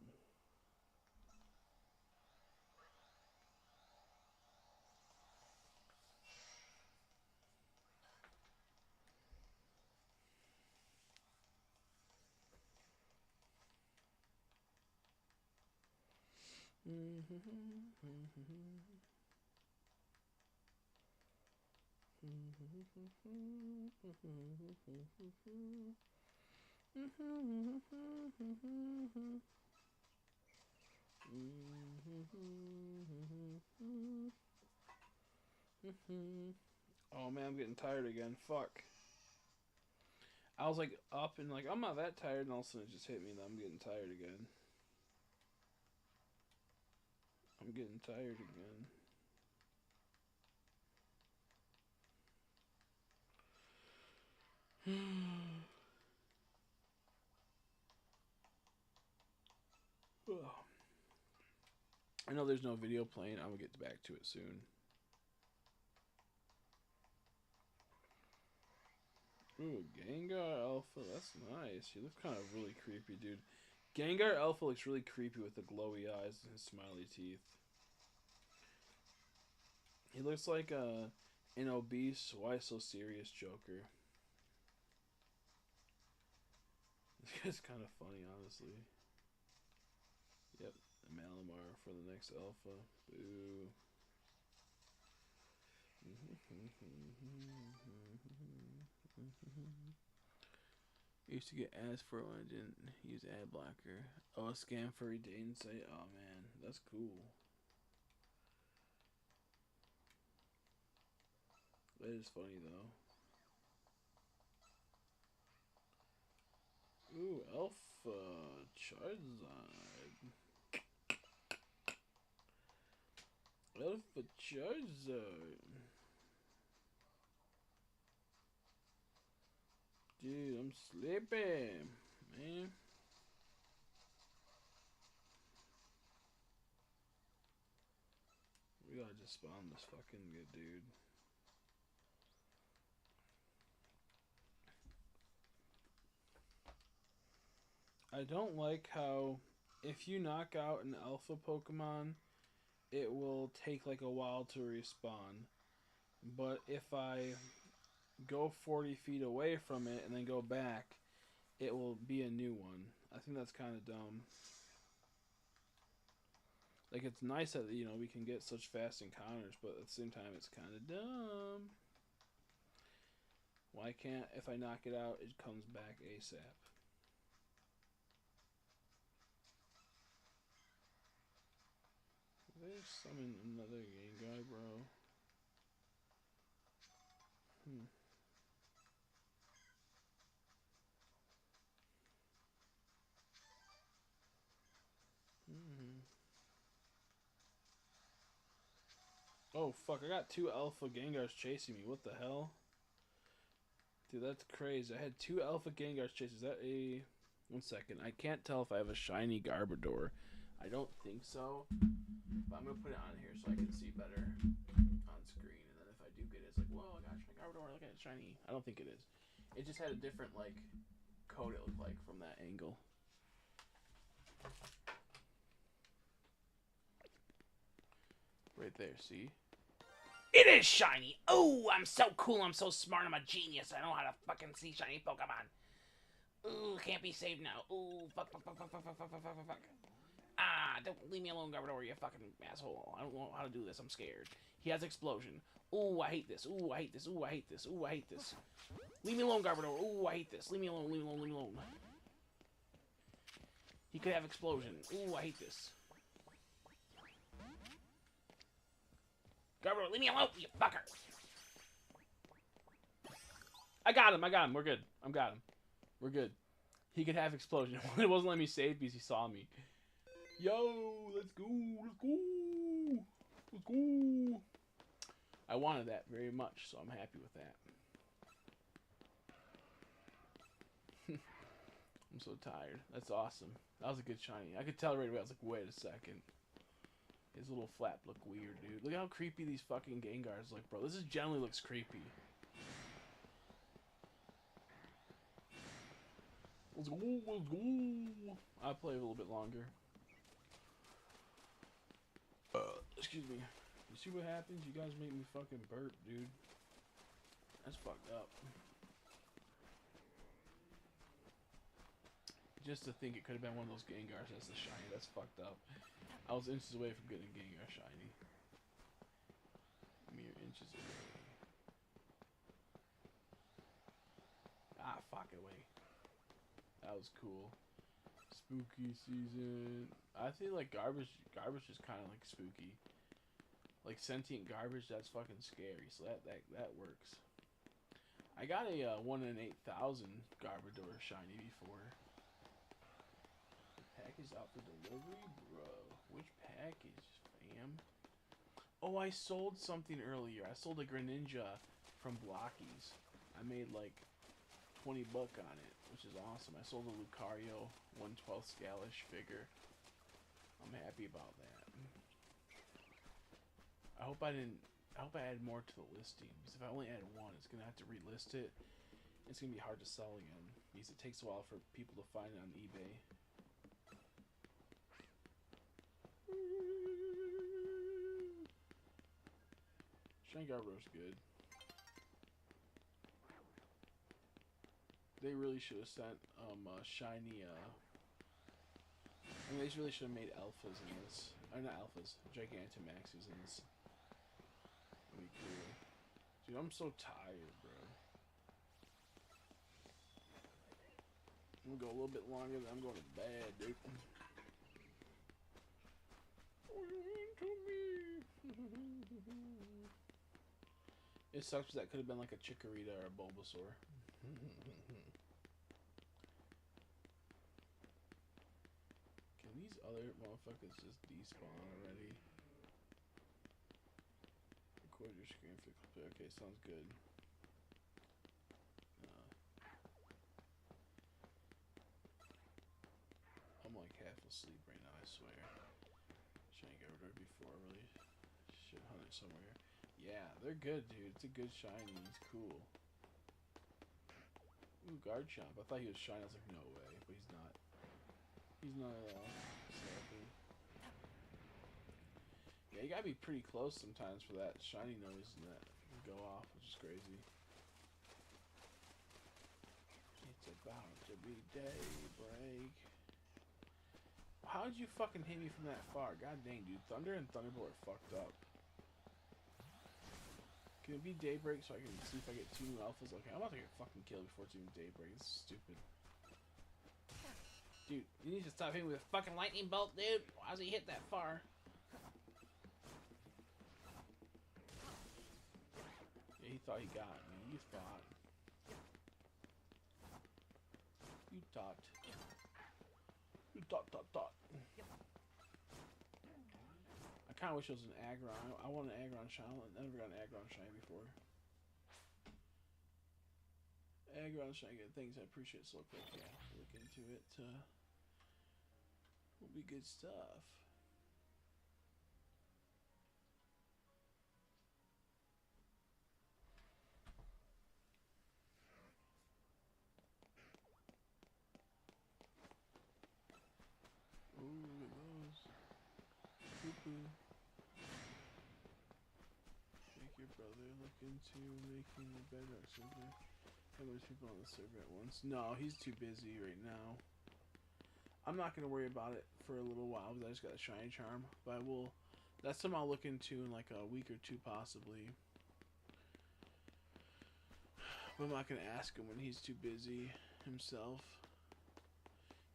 Oh man, I'm getting tired again. Fuck. I was like up and like I'm not that tired, and all of a sudden it just hit me that I'm getting tired again. I'm getting tired again. I know there's no video playing. I'm gonna get back to it soon. Ooh, Gengar Alpha. That's nice. He looks kind of really creepy, dude. Gengar Alpha looks really creepy with the glowy eyes and his smiley teeth. He looks like an obese, why so serious Joker. It's kind of funny, honestly. Yep, Malamar for the next Alpha. Boo. Used to get ads for it when I didn't use ad blocker. Oh, a scam furry dating site? Oh man, that's cool. That is funny though. Ooh, Alpha Charizard. Alpha Charizard. Dude, I'm sleeping, man. We gotta just spawn this fucking good dude. I don't like how if you knock out an alpha Pokemon, it will take like a while to respawn. But if I go 40 feet away from it and then go back, it will be a new one. I think that's kind of dumb. Like, it's nice that, you know, we can get such fast encounters, but at the same time, it's kind of dumb. Why can't, if I knock it out, it comes back ASAP? There's summon another game guy, bro. Hmm. Hmm. Oh, fuck, I got two Alpha Gengars chasing me. What the hell? Dude, that's crazy. I had two Alpha Gengars chasing. Is that a... One second. I can't tell if I have a shiny Garbodor. I don't think so. But I'm going to put it on here so I can see better on screen. And then if I do get it, it's like, whoa, I got my Garbodor. Look at it, shiny. I don't think it is. It just had a different, like, code it looked like from that angle. Right there, see? It is shiny! Oh, I'm so cool, I'm so smart, I'm a genius. I know how to fucking see shiny Pokemon. Ooh, can't be saved now. Ooh, fuck. Ah, don't leave me alone, Garbodor, you fucking asshole. I don't know how to do this. I'm scared. He has explosion. Ooh, I hate this. Ooh, I hate this. Ooh, I hate this. Ooh, I hate this. Leave me alone, Garbodor. Ooh, I hate this. Leave me alone. Leave me alone. Leave me alone. He could have explosion. Ooh, I hate this. Garbodor, leave me alone, you fucker. I got him. I got him. We're good. I got him. We're good. He could have explosion. It wasn't letting me save because he saw me. Yo, let's go. Let's go. Let's go. I wanted that very much, so I'm happy with that. I'm so tired. That's awesome. That was a good shiny. I could tell right away. I was like, wait a second. His little flap look weird, dude. Look how creepy these fucking Gengars look, bro. This generally looks creepy. Let's go, let's go. I'll play a little bit longer. Excuse me. You see what happens? You guys make me fucking burp, dude. That's fucked up. Just to think it could have been one of those Gengars that's the shiny. That's fucked up. I was inches away from getting a Gengar shiny. Mere inches away. Ah, fuck away. That was cool. Spooky season. I feel like garbage is kind of like spooky. Like sentient garbage, that's fucking scary. So that works. I got a 1 in 8,000 Garbodor shiny before. The package out for delivery, bro. Which package, fam? Oh, I sold something earlier. I sold a Greninja from Blockies. I made like 20 buck on it, which is awesome. I sold a Lucario 1/12 Scalish figure. I'm happy about that. I hope I added more to the listing, because if I only add one, it's gonna have to relist it. It's gonna be hard to sell again because it takes a while for people to find it on eBay. Shiny Garbodor's good. They really should have sent shiny. I mean, they really should have made alphas in this. Not alphas, Gigantamaxes in this. That'd be cool. Dude, I'm so tired, bro. I'm gonna go a little bit longer than I'm going to bed, dude. It sucks because that could have been like a Chikorita or a Bulbasaur. Can these other motherfuckers just despawn already? Record your screen for clip. Okay, sounds good. I'm like half asleep right now, I swear. Shiny Garbodor before I really should hunt it somewhere. Yeah, they're good, dude. It's a good shiny. It's cool. Ooh, Garchomp. I thought he was shiny. I was like, no way. But he's not. He's not at all. Sadly. Yeah, you gotta be pretty close sometimes for that shiny noise and that to go off, which is crazy. It's about to be daybreak. How did you fucking hit me from that far? God dang, dude. Thunder and Thunderbolt are fucked up. Can it be daybreak so I can see if I get 2 new alphas? Okay, I'm about to get fucking killed before it's even daybreak. This is stupid. Dude, you need to stop hitting with a fucking lightning bolt, dude. Why does he hit that far? Yeah, he thought he got me. You thought. You thought. You thought. I kind of wish it was an Aggron. I want an Aggron shiny. I never got an Aggron shiny before. Aggron shiny, good things. I appreciate so quick. Yeah, look into it. Will be good stuff. Ooh, look at those. Poo-poo. Make your brother look into making the bedrock server. How many people on the server at once? No, he's too busy right now. I'm not gonna worry about it for a little while because I just got a shiny charm. But I will. That's something I'll look into in like a week or two, possibly. But I'm not gonna ask him when he's too busy himself.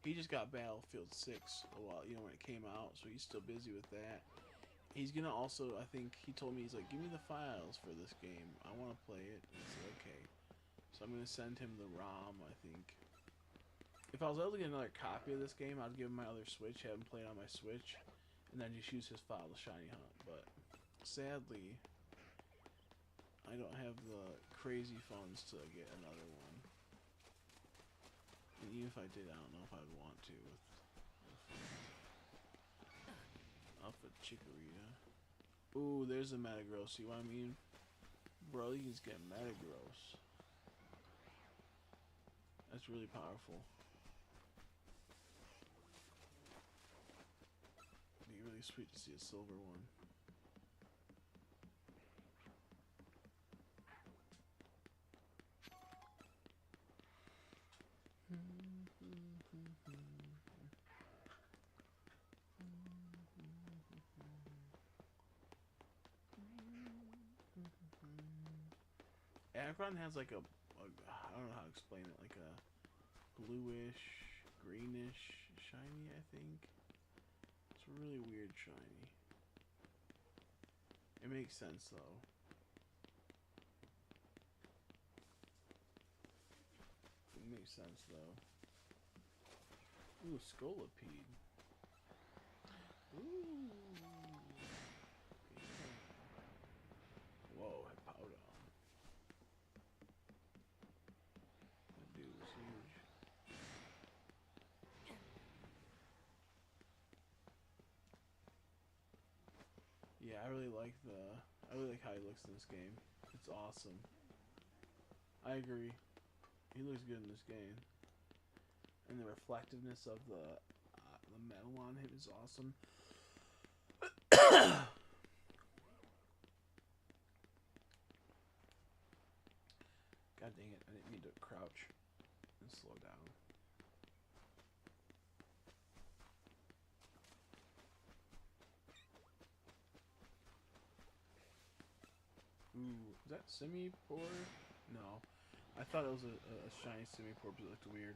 He just got Battlefield 6 a while, when it came out, so he's still busy with that. He's gonna also, I think, he told me, he's like, give me the files for this game. I want to play it. I said, okay. So I'm gonna send him the ROM, I think. If I was able to get another copy of this game, I'd give him my other Switch, have him play it on my Switch, and then just use his file to shiny hunt. But sadly, I don't have the crazy funds to get another one. And even if I did, I don't know if I'd want to. Alpha Chikorita. Ooh, there's a Metagross. See what I mean? Bro, you can just get Metagross. That's really powerful. It'd be really sweet to see a silver one. Akron has like a, I don't know how to explain it, like a bluish, greenish shiny, I think. It's a really weird shiny. It makes sense though. It makes sense though. Ooh, Scolipede. Ooh. Whoa, Hippowdon. That dude was huge. Yeah, I really like how he looks in this game. It's awesome. I agree. He looks good in this game. And the reflectiveness of the metal on him is awesome. God dang it, I didn't mean to crouch and slow down. Ooh, is that Simipour? No. I thought it was a shiny Simipour, but it looked weird.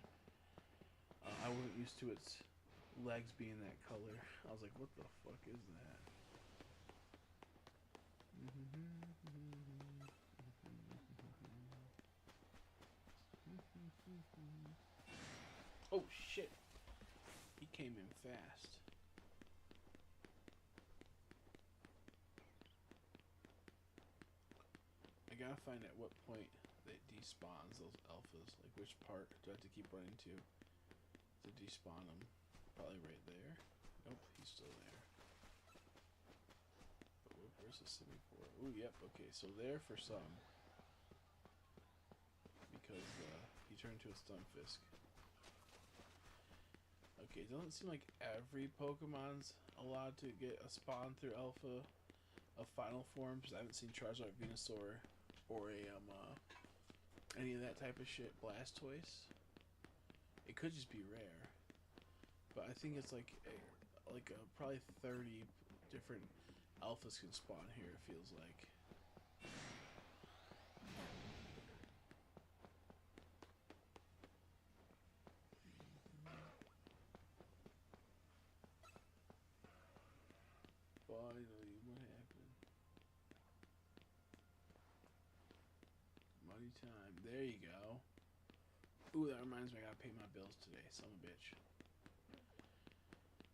I wasn't used to its legs being that color. I was like, what the fuck is that? Oh shit! He came in fast. I gotta find at what point that despawns those alphas. Like which part do I have to keep running to despawn them? Probably right there. Nope, he's still there. But where's the Simipour? Ooh, yep. Okay, so there for some. Because he turned to a Stunfisk. Okay, it doesn't seem like every Pokemon's allowed to get a spawn through Alpha of Final Forms. I haven't seen Charizard, Venusaur, or any of that type of shit. Blastoise. It could just be rare, but I think it's like probably 30 different alphas can spawn here. It feels like. Finally, what happened? Money time. There you go. Ooh, that reminds me, I gotta pay my bills today. Son of a bitch.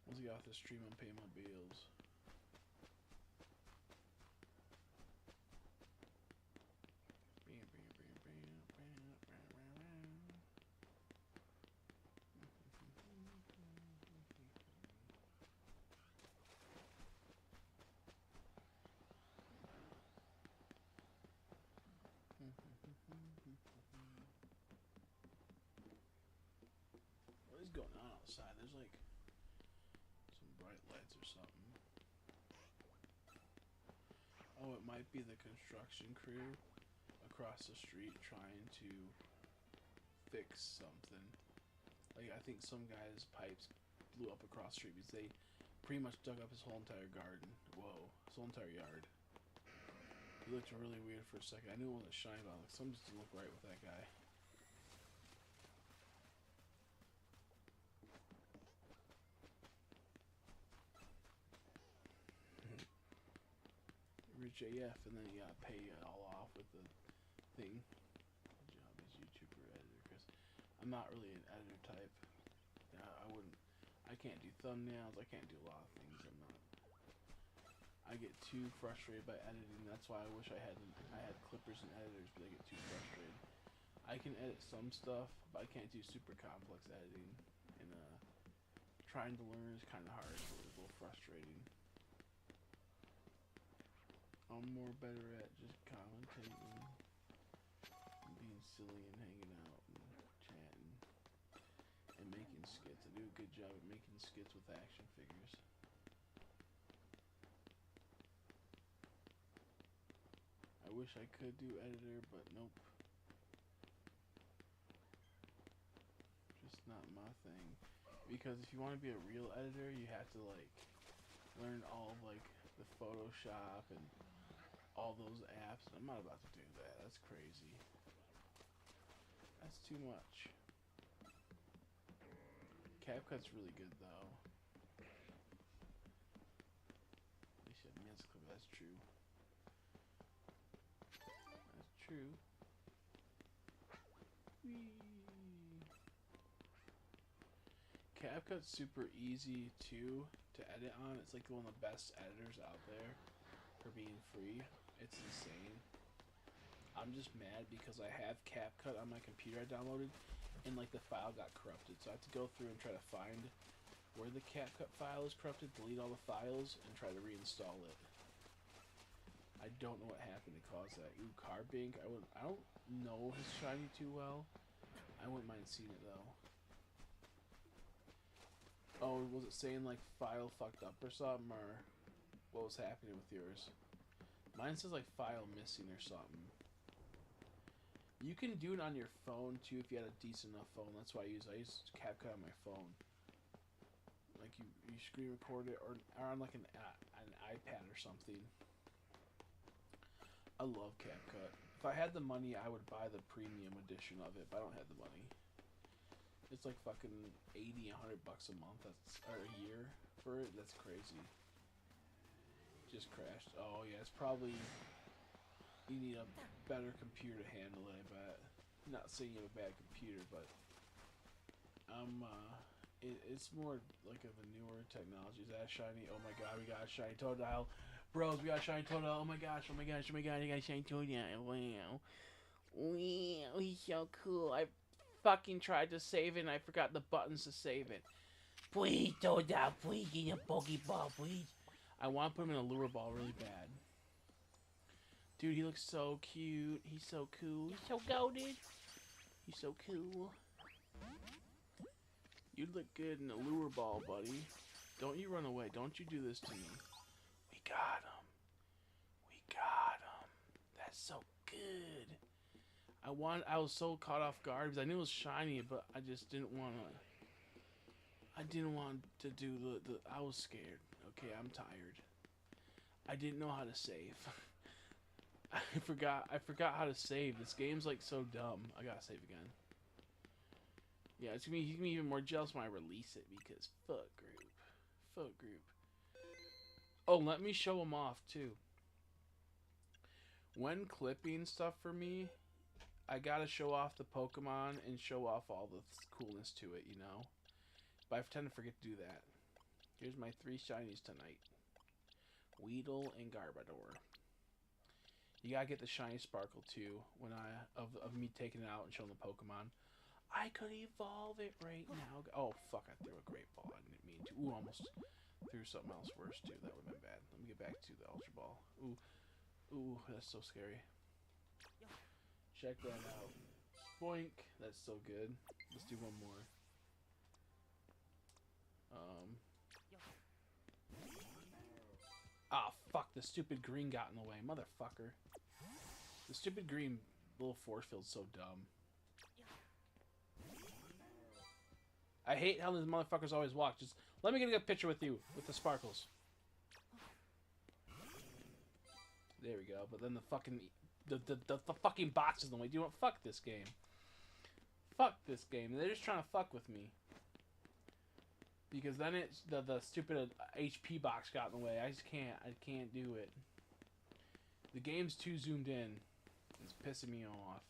Once I get off the stream, I'm paying my bills. What is going on outside? There's like some bright lights or something. Oh, it might be the construction crew across the street trying to fix something. Like, I think some guy's pipes flew up across the street because they pretty much dug up his whole entire garden. Whoa, his whole entire yard. He looked really weird for a second. I knew it wasn't shiny, but like, something just didn't look right with that guy. Rich AF, and then you gotta pay it all off with the thing. Good job as YouTuber editor, Chris. I'm not really an editor type. Yeah, I can't do thumbnails. I can't do a lot of things. I get too frustrated by editing. That's why I wish I had clippers and editors, but I get too frustrated. I can edit some stuff, but I can't do super complex editing. And trying to learn is kind of hard. So it's a little frustrating. I'm more better at just commentating and being silly and hanging out and chatting and making skits. I do a good job at making skits with action figures. I wish I could do editor, but nope. Just not my thing. Because if you want to be a real editor, you have to like learn all of like the Photoshop and all those apps. I'm not about to do that. That's crazy. That's too much. CapCut's really good though. They said yes, clip. That's true. That's true. Whee. CapCut's super easy too to edit on. It's like one of the best editors out there for being free. It's insane. I'm just mad because I have CapCut on my computer I downloaded, and like the file got corrupted, so I have to go through and try to find where the CapCut file is corrupted, delete all the files, and try to reinstall it. I don't know what happened to cause that. Ooh, Carbink. I don't know his shiny too well. I wouldn't mind seeing it though. Oh, was it saying like file fucked up or something, or what was happening with yours? Mine says like file missing or something. You can do it on your phone too if you had a decent enough phone. That's why I use CapCut on my phone. Like you screen record it or on like an iPad or something. I love CapCut. If I had the money, I would buy the premium edition of it, but I don't have the money. It's like fucking $80, $100 a month. Or a year for it. That's crazy. Just crashed. Oh yeah, it's probably you need a better computer to handle it. I bet. Not saying you have a bad computer, but it's more like of a newer technology. Is that shiny? Oh my god, we got a shiny Totodile. Bros, we got a shiny Totodile. Oh my gosh, oh my gosh, oh my god, I got a shiny Totodile. Wow. Wow, he's so cool. I fucking tried to save it and I forgot the buttons to save it. Please, Totodile, please get a Pokeball, please. I want to put him in a lure ball really bad. Dude, he looks so cute. He's so cool. He's so goated. He's so cool. You'd look good in a lure ball, buddy. Don't you run away. Don't you do this to me. We got him. We got him. That's so good. I was so caught off guard because I knew it was shiny, but I just didn't want to. I didn't want to do the. I was scared. Okay, I'm tired. I didn't know how to save. I forgot how to save. This game's like so dumb. I gotta save again. Yeah, he's gonna be even more jealous when I release it because fuck group. Fuck group. Oh, let me show him off too. When clipping stuff for me, I gotta show off the Pokemon and show off all the coolness to it, you know? But I tend to forget to do that. Here's my 3 shinies tonight. Weedle and Garbodor. You gotta get the shiny sparkle too when of me taking it out and showing the Pokemon. I could evolve it right now. Oh fuck, I threw a great ball. I didn't mean to. Ooh, almost threw something else worse too. That would have been bad. Let me get back to the Ultra Ball. Ooh, that's so scary. Check that out. Boink. That's so good. Let's do one more. Ah, fuck. The stupid green got in the way. Motherfucker. The stupid green little force field's so dumb. I hate how these motherfuckers always walk. Just let me get a good picture with you with the sparkles. There we go. But then the fucking the fucking box is in the way. Do you know what? Fuck this game. Fuck this game. They're just trying to fuck with me. Because then it's the stupid HP box got in the way. I just can't. I can't do it. The game's too zoomed in. It's pissing me off.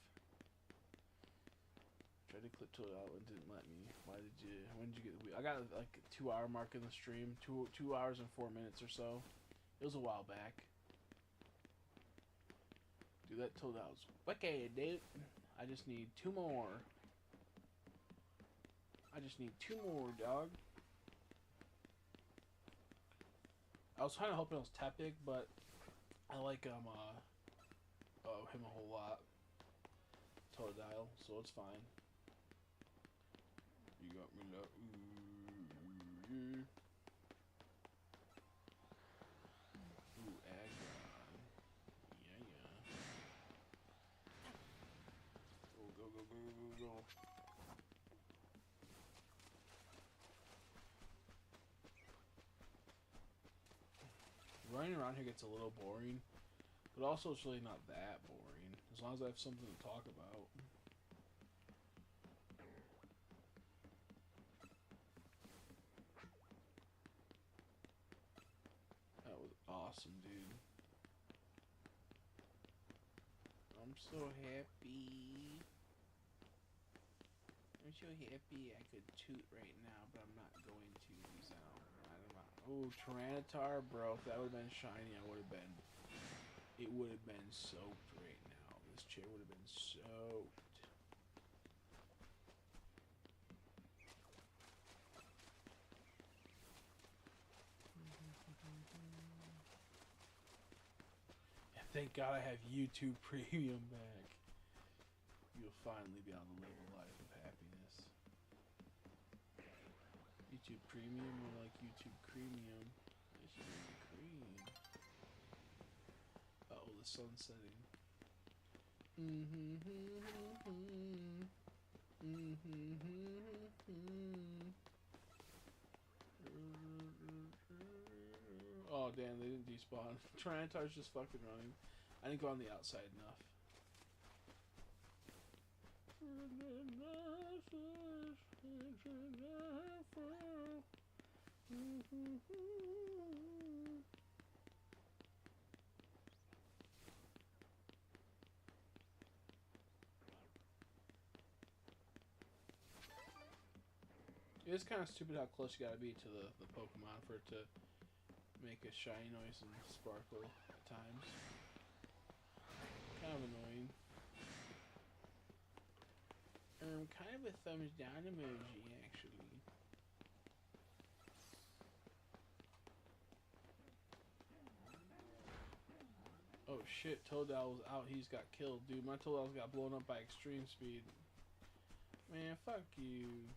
Tried to clip to it out and didn't let me. Why did you? When did you get? I got like a 2-hour mark in the stream. 2 hours and 4 minutes or so. It was a while back. Dude, that told I was wicked, dude. I just need 2 more. I just need 2 more, dog. I was kind of hoping it was Tepic, but I like him a whole lot. Totodile, so it's fine. You got me that. Ooh, Aggron. Yeah. Go. Running around here gets a little boring, but also it's really not that boring, as long as I have something to talk about. That was awesome, dude. I'm so happy. I'm so happy I could toot right now, but I'm not going to because I don't. Oh, Tyranitar, bro. If that would have been shiny, I would have been. It would have been soaked right now. This chair would have been soaked. Thank God I have YouTube Premium back. You'll finally be able to live a life of happiness. YouTube Premium or like YouTube Creamium. This should be cream. Uh oh, the sun's setting. Oh damn, they didn't despawn. Tyranitar's just fucking running. I didn't go on the outside enough. It's kind of stupid how close you gotta be to the Pokemon for it to make a shiny noise and sparkle at times. Kind of annoying. Kind of a thumbs down emoji, actually. Oh shit, Totodile was out, he's got killed. Dude, my Totodile's got blown up by extreme speed. Man, fuck you.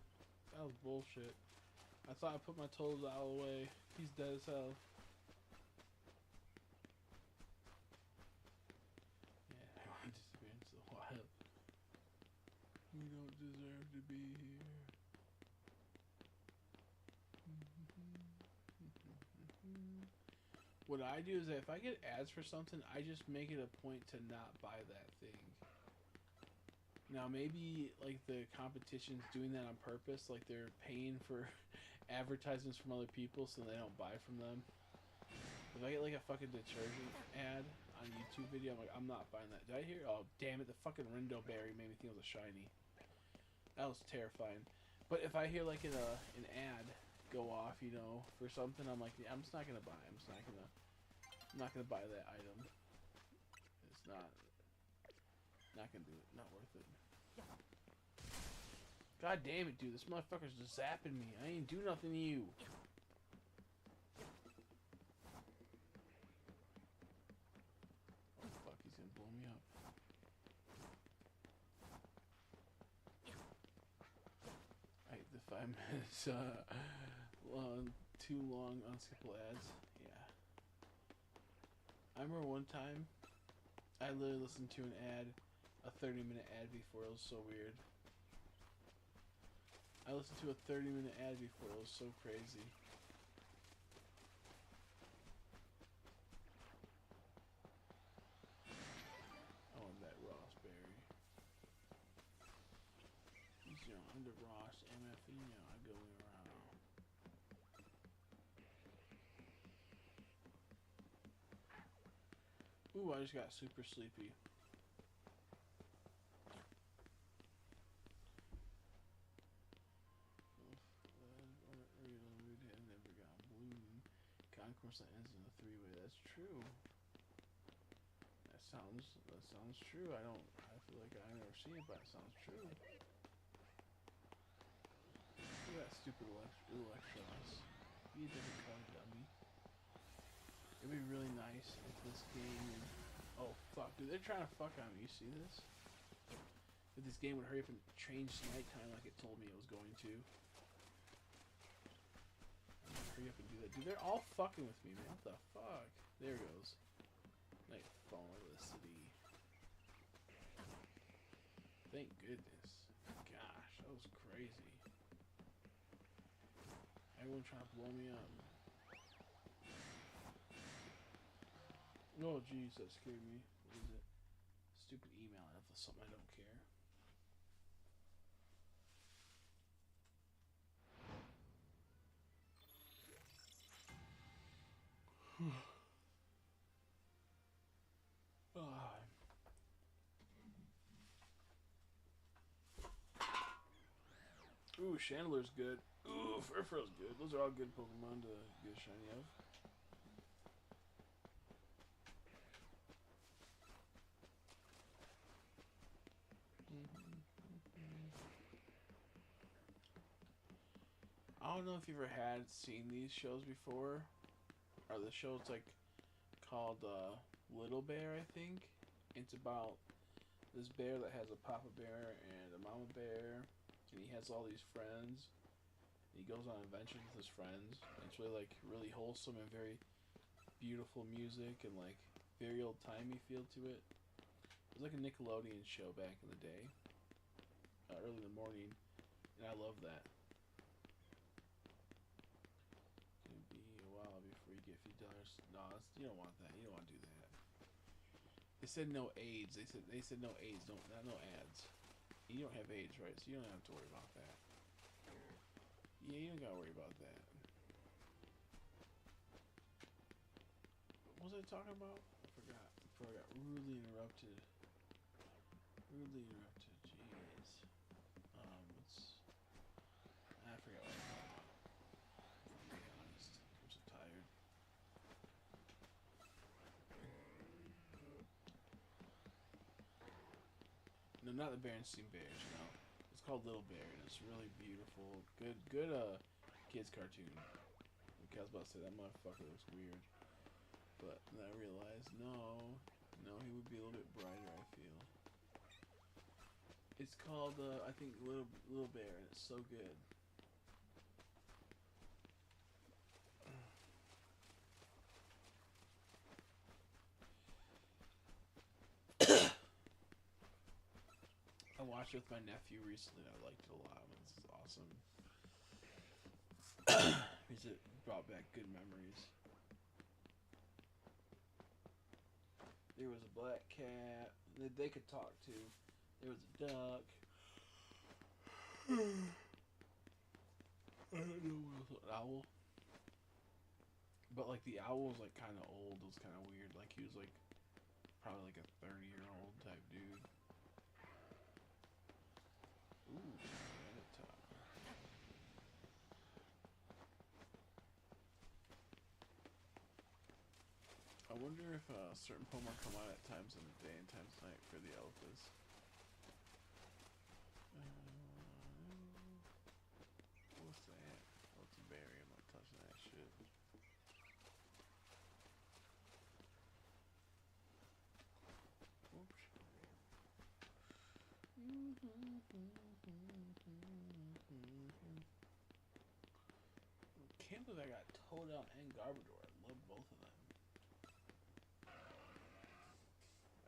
That was bullshit. I thought I put my Totodile away. He's dead as hell. Yeah, I want to experience the wild. You don't deserve to be here. What I do is that if I get ads for something, I just make it a point to not buy that thing. Now maybe like the competition's doing that on purpose, like they're paying for advertisements from other people so they don't buy from them. If I get like a fucking detergent ad on a YouTube video, I'm like, I'm not buying that. Did I hear? Oh damn it, the fucking Rindo Berry made me think it was a shiny. That was terrifying. But if I hear like an ad go off, you know, for something, I'm like, yeah, I'm just not gonna buy. I'm not gonna buy that item. It's not gonna do it. Not worth it. God damn it, dude. This motherfucker's just zapping me. I ain't do nothing to you. Oh, fuck. He's gonna blow me up. I hate the 5 minutes, too long unskippable ads. Yeah. I remember one time, I literally listened to an ad, a 30-minute ad before. It was so weird. I I listened to a 30-minute ad before. It was so crazy. I want that Ross berry. You know, under Ross, MF, you know, I go around. Ooh, I just got super sleepy. Never got blue. Concourse that ends in a three-way. That's true. That sounds true. I feel like I've never seen it, but it sounds true. Look at that stupid Electros. Be a different color, dummy. It'd be really nice if this game. Oh fuck, dude! They're trying to fuck on me. You see this? If this game would hurry up and change to nighttime like it told me it was going to. Hurry up and do that, dude. They're all fucking with me, man. What the fuck? There it goes. Nightfall of the city. Thank goodness. Gosh, that was crazy. Everyone trying to blow me up. Oh jeez, that scared me. What is it? Stupid email. I have something I don't care. Ooh, Chandler's good. Ooh, Furfur's good. Those are all good Pokemon to get a shiny of. I don't know if you ever had seen these shows before. Or the show's like called Little Bear, I think. It's about this bear that has a papa bear and a mama bear, and he has all these friends. And he goes on adventures with his friends. And it's really wholesome and very beautiful music and like very old timey feel to it. It was like a Nickelodeon show back in the day, early in the morning, and I love that. It'll be a while before you get $50. No, you don't want that. You don't want to do that. They said no AIDS. They said no AIDS. No ads. You don't have AIDS, right? So you don't have to worry about that. Yeah, you don't gotta worry about that. What was I talking about? I forgot. Before I got rudely interrupted. Rudely interrupted. Jeez. I forgot what I was talking about. To be honest, I'm so tired. No, not the Berenstein Bears. No, it's called Little Bear, and it's really beautiful. Good kids cartoon. Okay, I was about to say that motherfucker looks weird, but then I realized no, he would be a little bit brighter. I feel. It's called I think Little Bear, and it's so good. I watched it with my nephew recently. And I liked it a lot. This is awesome. Because it brought back good memories. There was a black cat that they could talk to. There was a duck. I don't know what else. An owl. But like the owl was like kind of old. It was kind of weird. Like he was like probably like a 30-year-old type dude. Ooh, Rattata. I wonder if certain Pokemon come out at times in the day and times of night for the Alphas. What's that? Oh, it's a berry. I'm not touching that shit. Oops. Can't believe I got Toadle and Garbodor. I love both of them.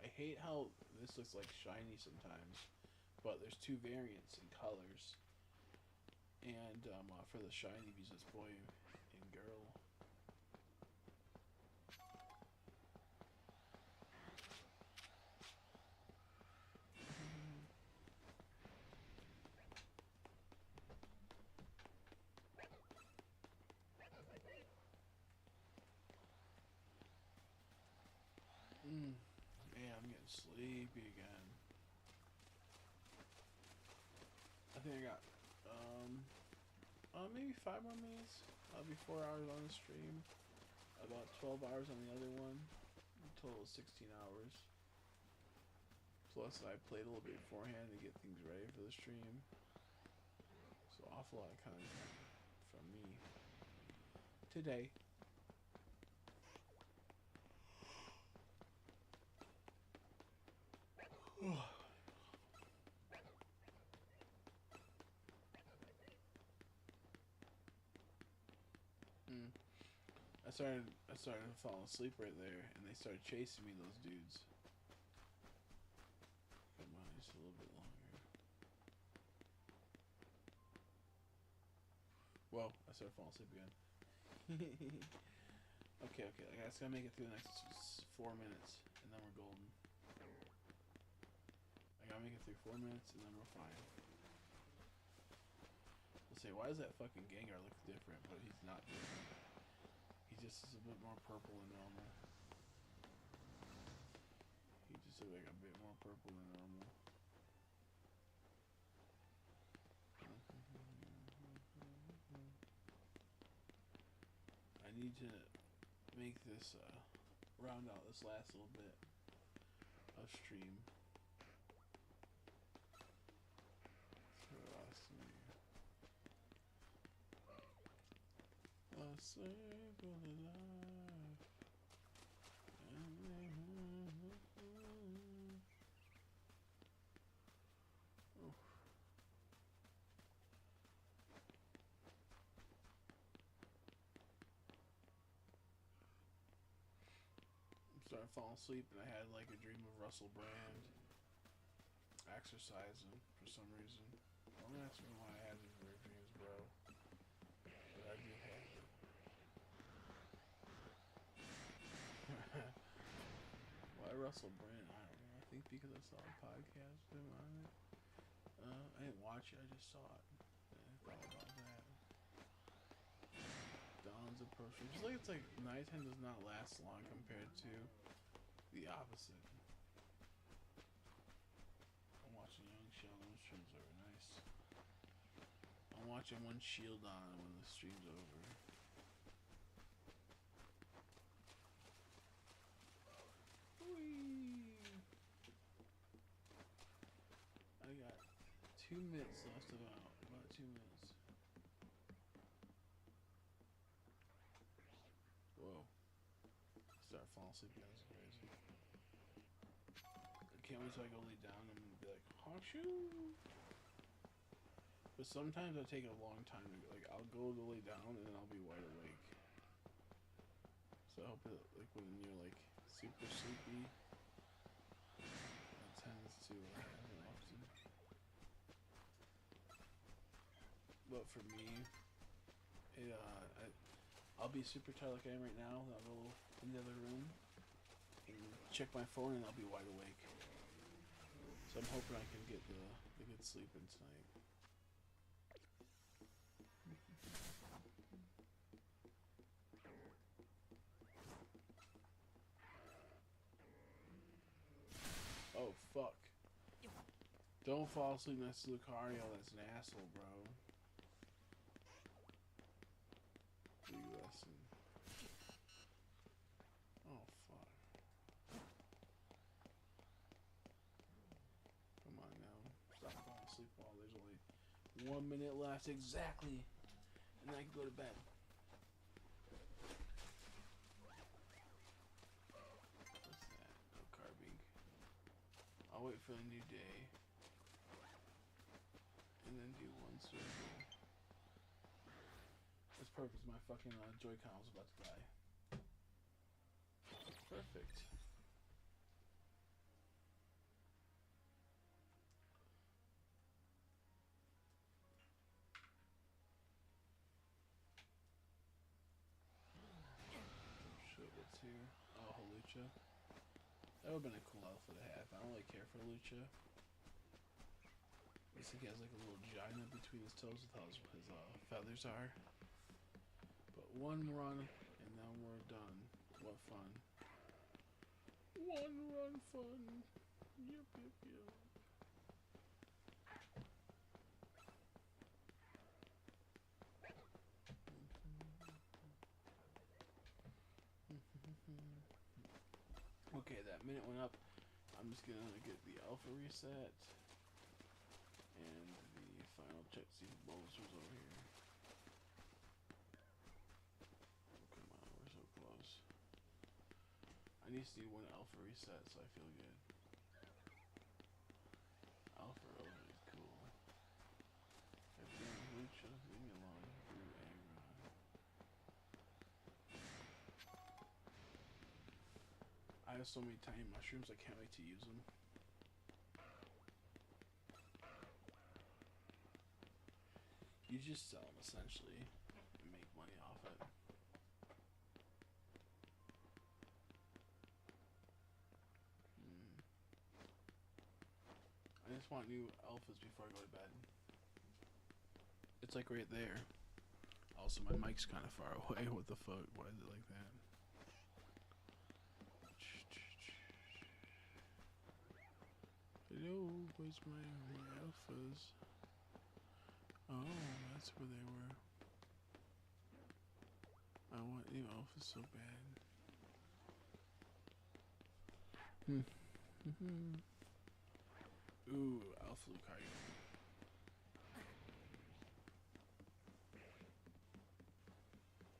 I hate how this looks like shiny sometimes, but there's two variants in colors. And for the shiny, use this boy and girl. Man, I'm getting sleepy again. I think I got maybe 5 more minutes. I'll be 4 hours on the stream. About 12 hours on the other one. A total of 16 hours. Plus, I played a little bit beforehand to get things ready for the stream. So, awful lot of content from me today. I started to fall asleep right there, and they started chasing me. Those dudes. Come on, just a little bit longer. Whoa! I started falling asleep again. Okay. I just gotta make it through the next 4 minutes, and then we're golden. I gotta make it through 4 minutes, and then we're fine. We'll say, why does that fucking Gengar look different? But he's not different. He just is a bit more purple than normal. He just looks like a bit more purple than normal. I need to make this round out this last little bit of stream. Started falling asleep, and I had like a dream of Russell Brand exercising for some reason. Don't ask me why I had these weird dreams, bro. But I did have it. Why Russell Brand? I don't know. I think because I saw a podcast of him on it. I didn't watch it. I just saw it. And I thought about that. Dawn's approach. It's like nighttime does not last long compared to the opposite. I'm watching Young Sheldon. The stream's over. Nice. I'm watching one shield on when the stream's over. Whee! I got 2 minutes left about 2 minutes. Whoa. Start falling asleep again. That's crazy. I can't wait till I go lay down and be like, Hawkshoe! But sometimes I take a long time to like I'll go to lay down and then I'll be wide awake. So I hope that like when you're like super sleepy, that tends to happen often. But for me, I'll be super tired like I am right now. I'll go in the other room and check my phone, and I'll be wide awake. So I'm hoping I can get the good sleep in tonight. Oh fuck! Don't fall asleep next to Lucario. That's an asshole, bro. Lesson. Oh fuck. Come on now. Stop falling asleep while there's only 1 minute left exactly. And then I can go to bed. What's that? No carbink. I'll wait for the new day. And then do one circle. That's perfect. My fucking Joy-Con was about to die. Perfect. Lucha. That would have been a cool outfit to have. I don't really care for Lucha. At least he has like a little giant between his toes with how his feathers are. But one run and then we're done. What fun. One run fun. Yep, yep, yep. Okay, that minute went up. I'm just gonna get the alpha reset and the final check. See if Bulbasaur's over here. Oh, come on, we're so close. I need to do one alpha reset so I feel good. Alpha over is cool. Everything Lucha, leave me alone. Ooh, Aggron. I have so many tiny mushrooms, I can't wait to use them. You just sell them essentially and make money off it. I just want new alphas before I go to bed. It's like right there. Also, my mic's kind of far away. What the fuck? Why is it like that? Hello, where's my alphas? Oh, that's where they were. I want new alphas so bad. Ooh, alpha Lucario.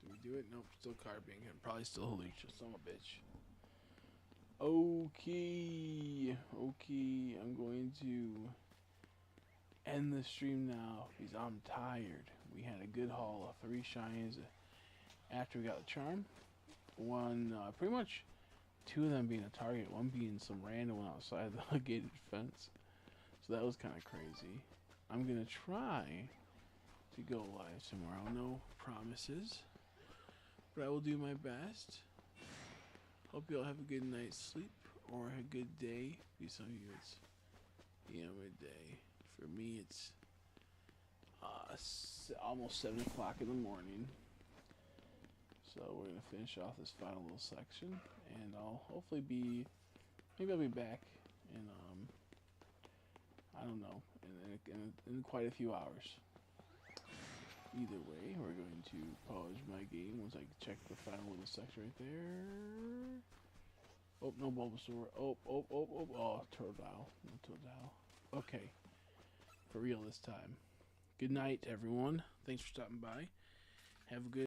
Did we do it? Nope, still Carbing and probably still Halicha, son of a bitch. Okay, I'm going to end the stream now because I'm tired. We had a good haul of 3 shines after we got the charm. One, pretty much 2 of them being a target, one being some random one outside the gated fence. So that was kind of crazy. I'm gonna try to go live tomorrow. No promises, but I will do my best. Hope you all have a good night's sleep or a good day. For some of you, it's midday. For me, it's almost 7 o'clock in the morning. So we're gonna finish off this final little section, and I'll hopefully maybe I'll be back in I don't know, in quite a few hours. Either way, we're going to pause my game once I check the final little section right there. Oh, no Bulbasaur. Oh, Totodile. No Totodile. Okay. For real this time. Good night, everyone. Thanks for stopping by. Have a good